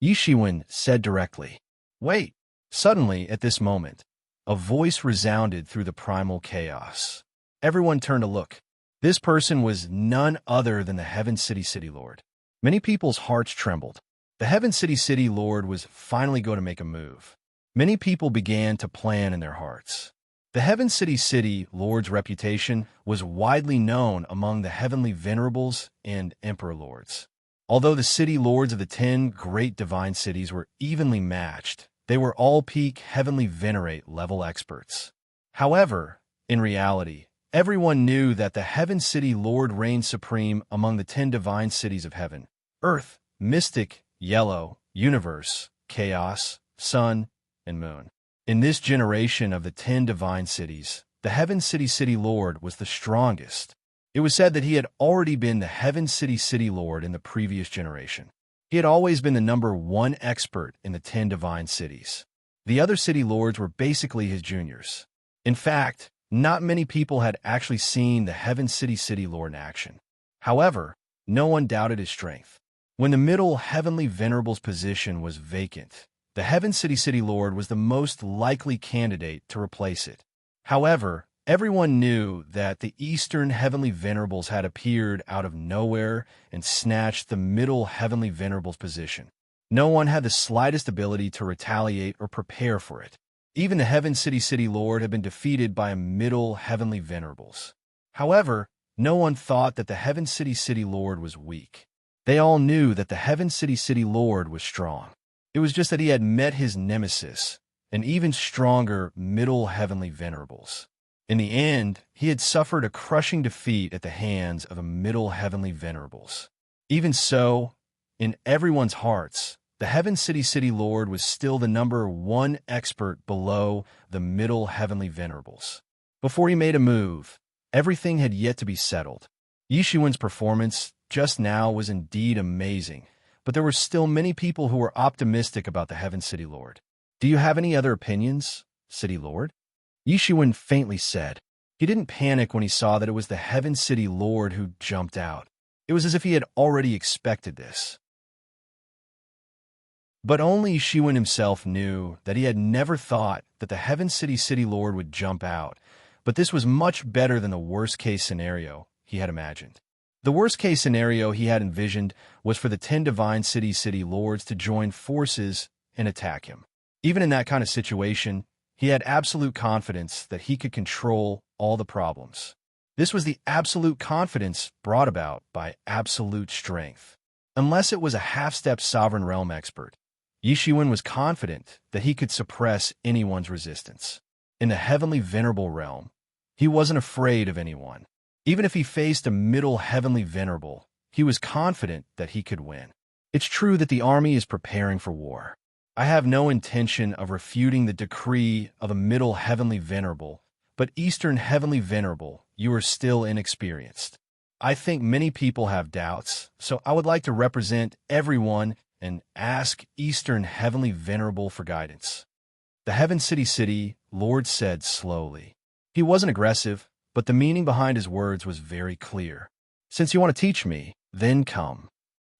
Yi Shiwen said directly. Wait! Suddenly, at this moment, a voice resounded through the primal chaos. Everyone turned to look. This person was none other than the Heaven City Lord. Many people's hearts trembled. The Heaven City Lord was finally going to make a move. Many people began to plan in their hearts. The Heaven City Lord's reputation was widely known among the heavenly venerables and emperor lords. Although the city lords of the 10 great divine cities were evenly matched, they were all peak heavenly venerate level experts. However, in reality, everyone knew that the Heaven City Lord reigned supreme among the 10 divine cities of heaven: Earth, Mystic, Yellow, Universe, Chaos, Sun, and Moon. In this generation of the 10 divine cities, the Heaven City Lord was the strongest. It was said that he had already been the Heaven City Lord in the previous generation. He had always been the #1 expert in the 10 divine cities. The other city lords were basically his juniors. In fact, not many people had actually seen the Heaven City Lord in action. However, no one doubted his strength. When the middle heavenly venerable's position was vacant, the Heaven City Lord was the most likely candidate to replace it. However, everyone knew that the Eastern Heavenly Venerables had appeared out of nowhere and snatched the Middle Heavenly Venerable's position. No one had the slightest ability to retaliate or prepare for it. Even the Heaven City Lord had been defeated by Middle Heavenly Venerables. However, no one thought that the Heaven City Lord was weak. They all knew that the Heaven City Lord was strong. It was just that he had met his nemesis, an even stronger Middle Heavenly Venerables. In the end, he had suffered a crushing defeat at the hands of the middle heavenly venerables. Even so, in everyone's hearts, the Heaven City Lord was still the number one expert below the middle heavenly venerables. Before he made a move, everything had yet to be settled. Yishuan's performance just now was indeed amazing, but there were still many people who were optimistic about the Heaven City Lord. "Do you have any other opinions, City Lord?" Yishuan faintly said. He didn't panic when he saw that it was the Heaven City Lord who jumped out. It was as if he had already expected this. But only Yishuan himself knew that he had never thought that the Heaven City Lord would jump out, but this was much better than the worst-case scenario he had imagined. The worst-case scenario he had envisioned was for the 10 Divine City Lords to join forces and attack him. Even in that kind of situation, he had absolute confidence that he could control all the problems. This was the absolute confidence brought about by absolute strength. Unless it was a half-step sovereign realm expert, Yishuan was confident that he could suppress anyone's resistance. In the heavenly venerable realm, he wasn't afraid of anyone. Even if he faced a middle heavenly venerable, he was confident that he could win. It's true that the army is preparing for war. I have no intention of refuting the decree of a middle heavenly venerable, but Eastern heavenly venerable, you are still inexperienced. I think many people have doubts, so I would like to represent everyone and ask Eastern heavenly venerable for guidance. The Heaven City Lord said slowly. He wasn't aggressive, but the meaning behind his words was very clear. "Since you want to teach me, then come."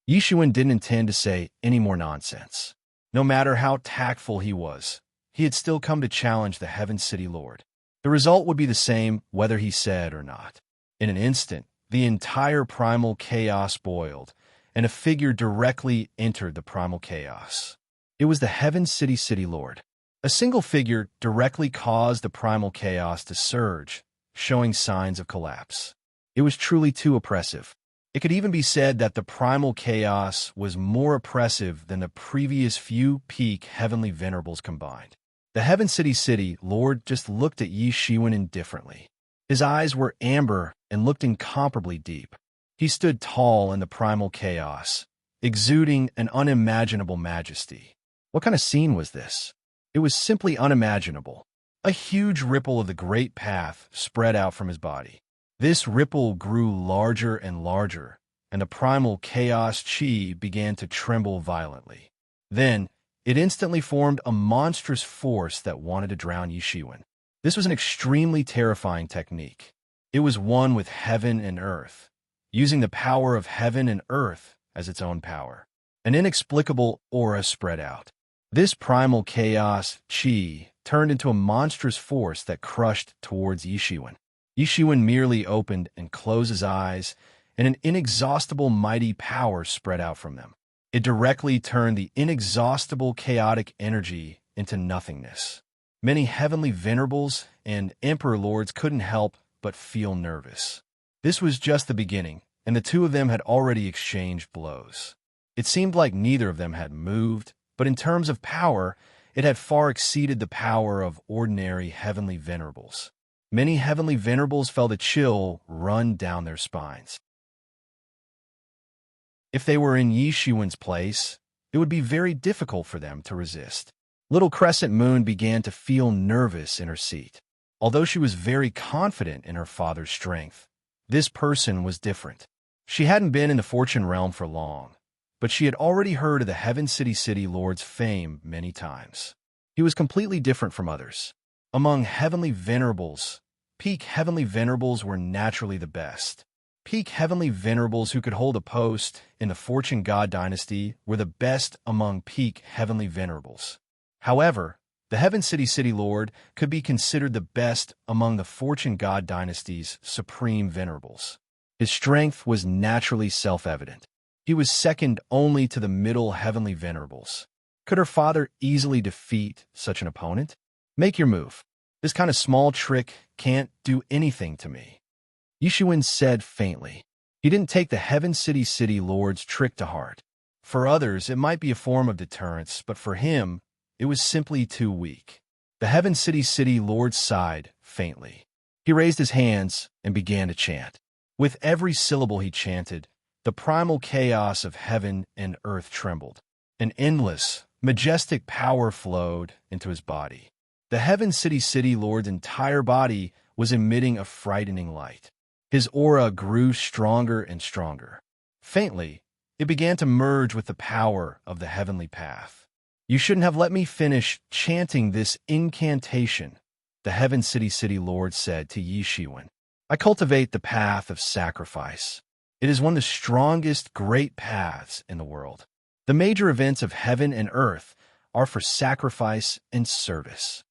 Yishuan didn't intend to say any more nonsense. No matter how tactful he was, he had still come to challenge the Heaven City Lord. The result would be the same whether he said or not. In an instant, the entire primal chaos boiled, and a figure directly entered the primal chaos. It was the Heaven City Lord. A single figure directly caused the primal chaos to surge, showing signs of collapse. It was truly too oppressive. It could even be said that the primal chaos was more oppressive than the previous few peak heavenly venerables combined. The Heaven City Lord just looked at Yishuan indifferently. His eyes were amber and looked incomparably deep. He stood tall in the primal chaos, exuding an unimaginable majesty. What kind of scene was this? It was simply unimaginable. A huge ripple of the great path spread out from his body. This ripple grew larger and larger, and the primal chaos chi began to tremble violently. Then, it instantly formed a monstrous force that wanted to drown Yishuan. This was an extremely terrifying technique. It was one with heaven and earth, using the power of heaven and earth as its own power. An inexplicable aura spread out. This primal chaos chi turned into a monstrous force that crushed towards Yishuan. Yishuan merely opened and closed his eyes, and an inexhaustible mighty power spread out from them. It directly turned the inexhaustible chaotic energy into nothingness. Many heavenly venerables and emperor lords couldn't help but feel nervous. This was just the beginning, and the two of them had already exchanged blows. It seemed like neither of them had moved, but in terms of power, it had far exceeded the power of ordinary heavenly venerables. Many heavenly venerables felt a chill run down their spines. If they were in Yishuan's place, it would be very difficult for them to resist. Little Crescent Moon began to feel nervous in her seat. Although she was very confident in her father's strength, this person was different. She hadn't been in the fortune realm for long, but she had already heard of the Heaven City Lord's fame many times. He was completely different from others. Among heavenly venerables, peak heavenly venerables were naturally the best. Peak heavenly venerables who could hold a post in the Fortune God dynasty were the best among peak heavenly venerables. However, the Heaven City Lord could be considered the best among the Fortune God dynasty's supreme venerables. His strength was naturally self-evident. He was second only to the middle heavenly venerables. Could her father easily defeat such an opponent? Make your move. This kind of small trick can't do anything to me, Yishuan said faintly. He didn't take the Heaven City Lord's trick to heart. For others, it might be a form of deterrence, but for him, it was simply too weak. The Heaven City Lord sighed faintly. He He raised his hands and began to chant. With every syllable he chanted, the primal chaos of heaven and earth trembled. An endless, majestic power flowed into his body. The Heaven City Lord's entire body was emitting a frightening light. His aura grew stronger and stronger. Faintly, it began to merge with the power of the heavenly path. You shouldn't have let me finish chanting this incantation, the Heaven City Lord said to Yi Shiwen. I cultivate the path of sacrifice. It is one of the strongest great paths in the world. The major events of heaven and earth are for sacrifice and service.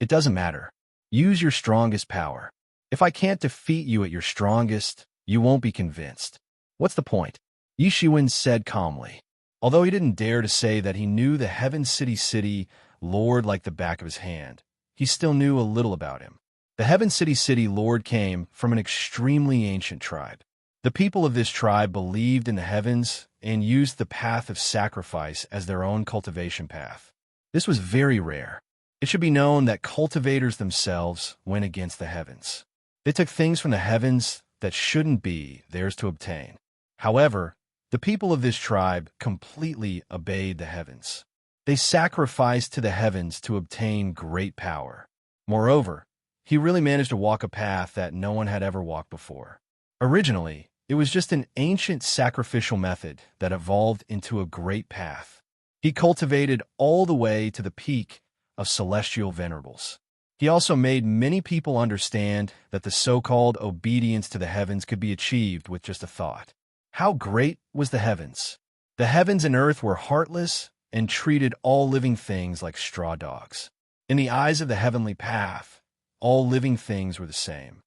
It doesn't matter. Use your strongest power. If I can't defeat you at your strongest, you won't be convinced. What's the point? Yi Shiwen said calmly. Although he didn't dare to say that he knew the Heaven City Lord like the back of his hand, he still knew a little about him. The Heaven City Lord came from an extremely ancient tribe. The people of this tribe believed in the heavens and used the path of sacrifice as their own cultivation path. This was very rare. It should be known that cultivators themselves went against the heavens. They took things from the heavens that shouldn't be theirs to obtain. However, the people of this tribe completely obeyed the heavens. They sacrificed to the heavens to obtain great power. Moreover, he really managed to walk a path that no one had ever walked before. Originally, it was just an ancient sacrificial method that evolved into a great path. He cultivated all the way to the peak of celestial venerables. He also made many people understand that the so-called obedience to the heavens could be achieved with just a thought. How great was the heavens? The heavens and earth were heartless and treated all living things like straw dogs. In the eyes of the heavenly path, all living things were the same.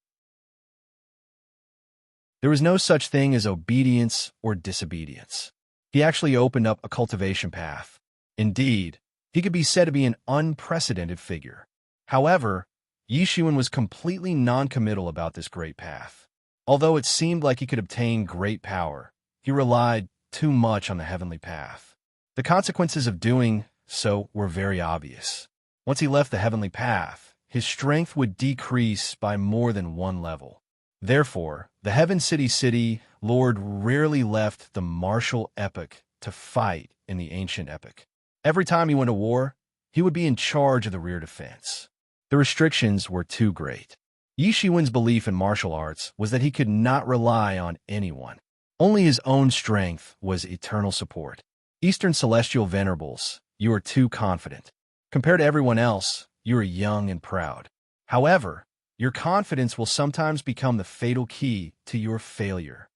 There was no such thing as obedience or disobedience. He actually opened up a cultivation path. Indeed, he could be said to be an unprecedented figure. However, Yi Shiwen was completely non-committal about this great path. Although it seemed like he could obtain great power, he relied too much on the heavenly path. The consequences of doing so were very obvious. Once he left the heavenly path, his strength would decrease by more than one level. Therefore, the Heaven City Lord rarely left the martial epoch to fight in the ancient epoch. Every time he went to war, he would be in charge of the rear defense. The restrictions were too great. Yi Shiwen's belief in martial arts was that he could not rely on anyone. Only his own strength was eternal support. Eastern Celestial Venerables, you are too confident. Compared to everyone else, you are young and proud. However, your confidence will sometimes become the fatal key to your failure.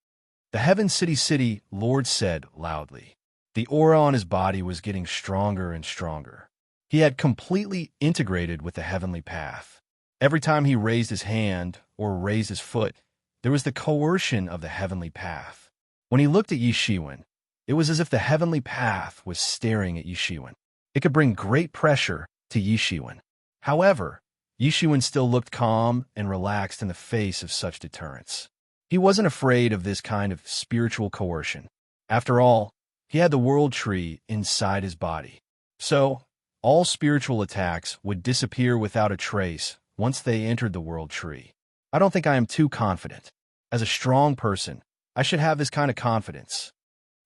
The Heaven City Lord said loudly. The aura on his body was getting stronger and stronger. He had completely integrated with the heavenly path. Every time he raised his hand or raised his foot, there was the coercion of the heavenly path. When he looked at Yi Shiwen, it was as if the heavenly path was staring at Yi Shiwen. It could bring great pressure to Yi Shiwen. However, Yi Shiwen still looked calm and relaxed in the face of such deterrence. He wasn't afraid of this kind of spiritual coercion. After all, he had the world tree inside his body. So, all spiritual attacks would disappear without a trace once they entered the world tree. I don't think I am too confident. As a strong person, I should have this kind of confidence.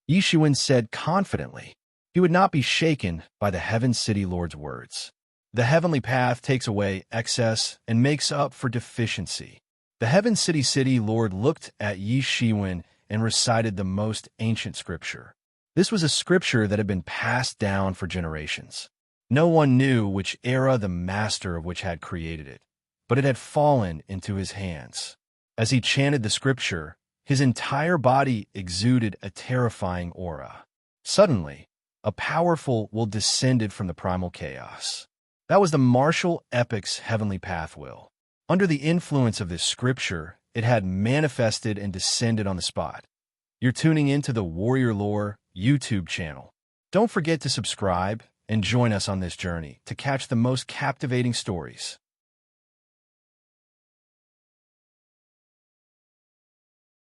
Yi Shiwen said confidently. He would not be shaken by the Heaven City Lord's words. The heavenly path takes away excess and makes up for deficiency. The Heaven City Lord looked at Yi Shiwen and recited the most ancient scripture. This was a scripture that had been passed down for generations. No one knew which era the master of which had created it, but it had fallen into his hands. As he chanted the scripture, his entire body exuded a terrifying aura. Suddenly, a powerful will descended from the primal chaos. That was the martial epic's heavenly path will. Under the influence of this scripture, it had manifested and descended on the spot. You're tuning into the Warrior Lore YouTube channel. Don't forget to subscribe and join us on this journey to catch the most captivating stories.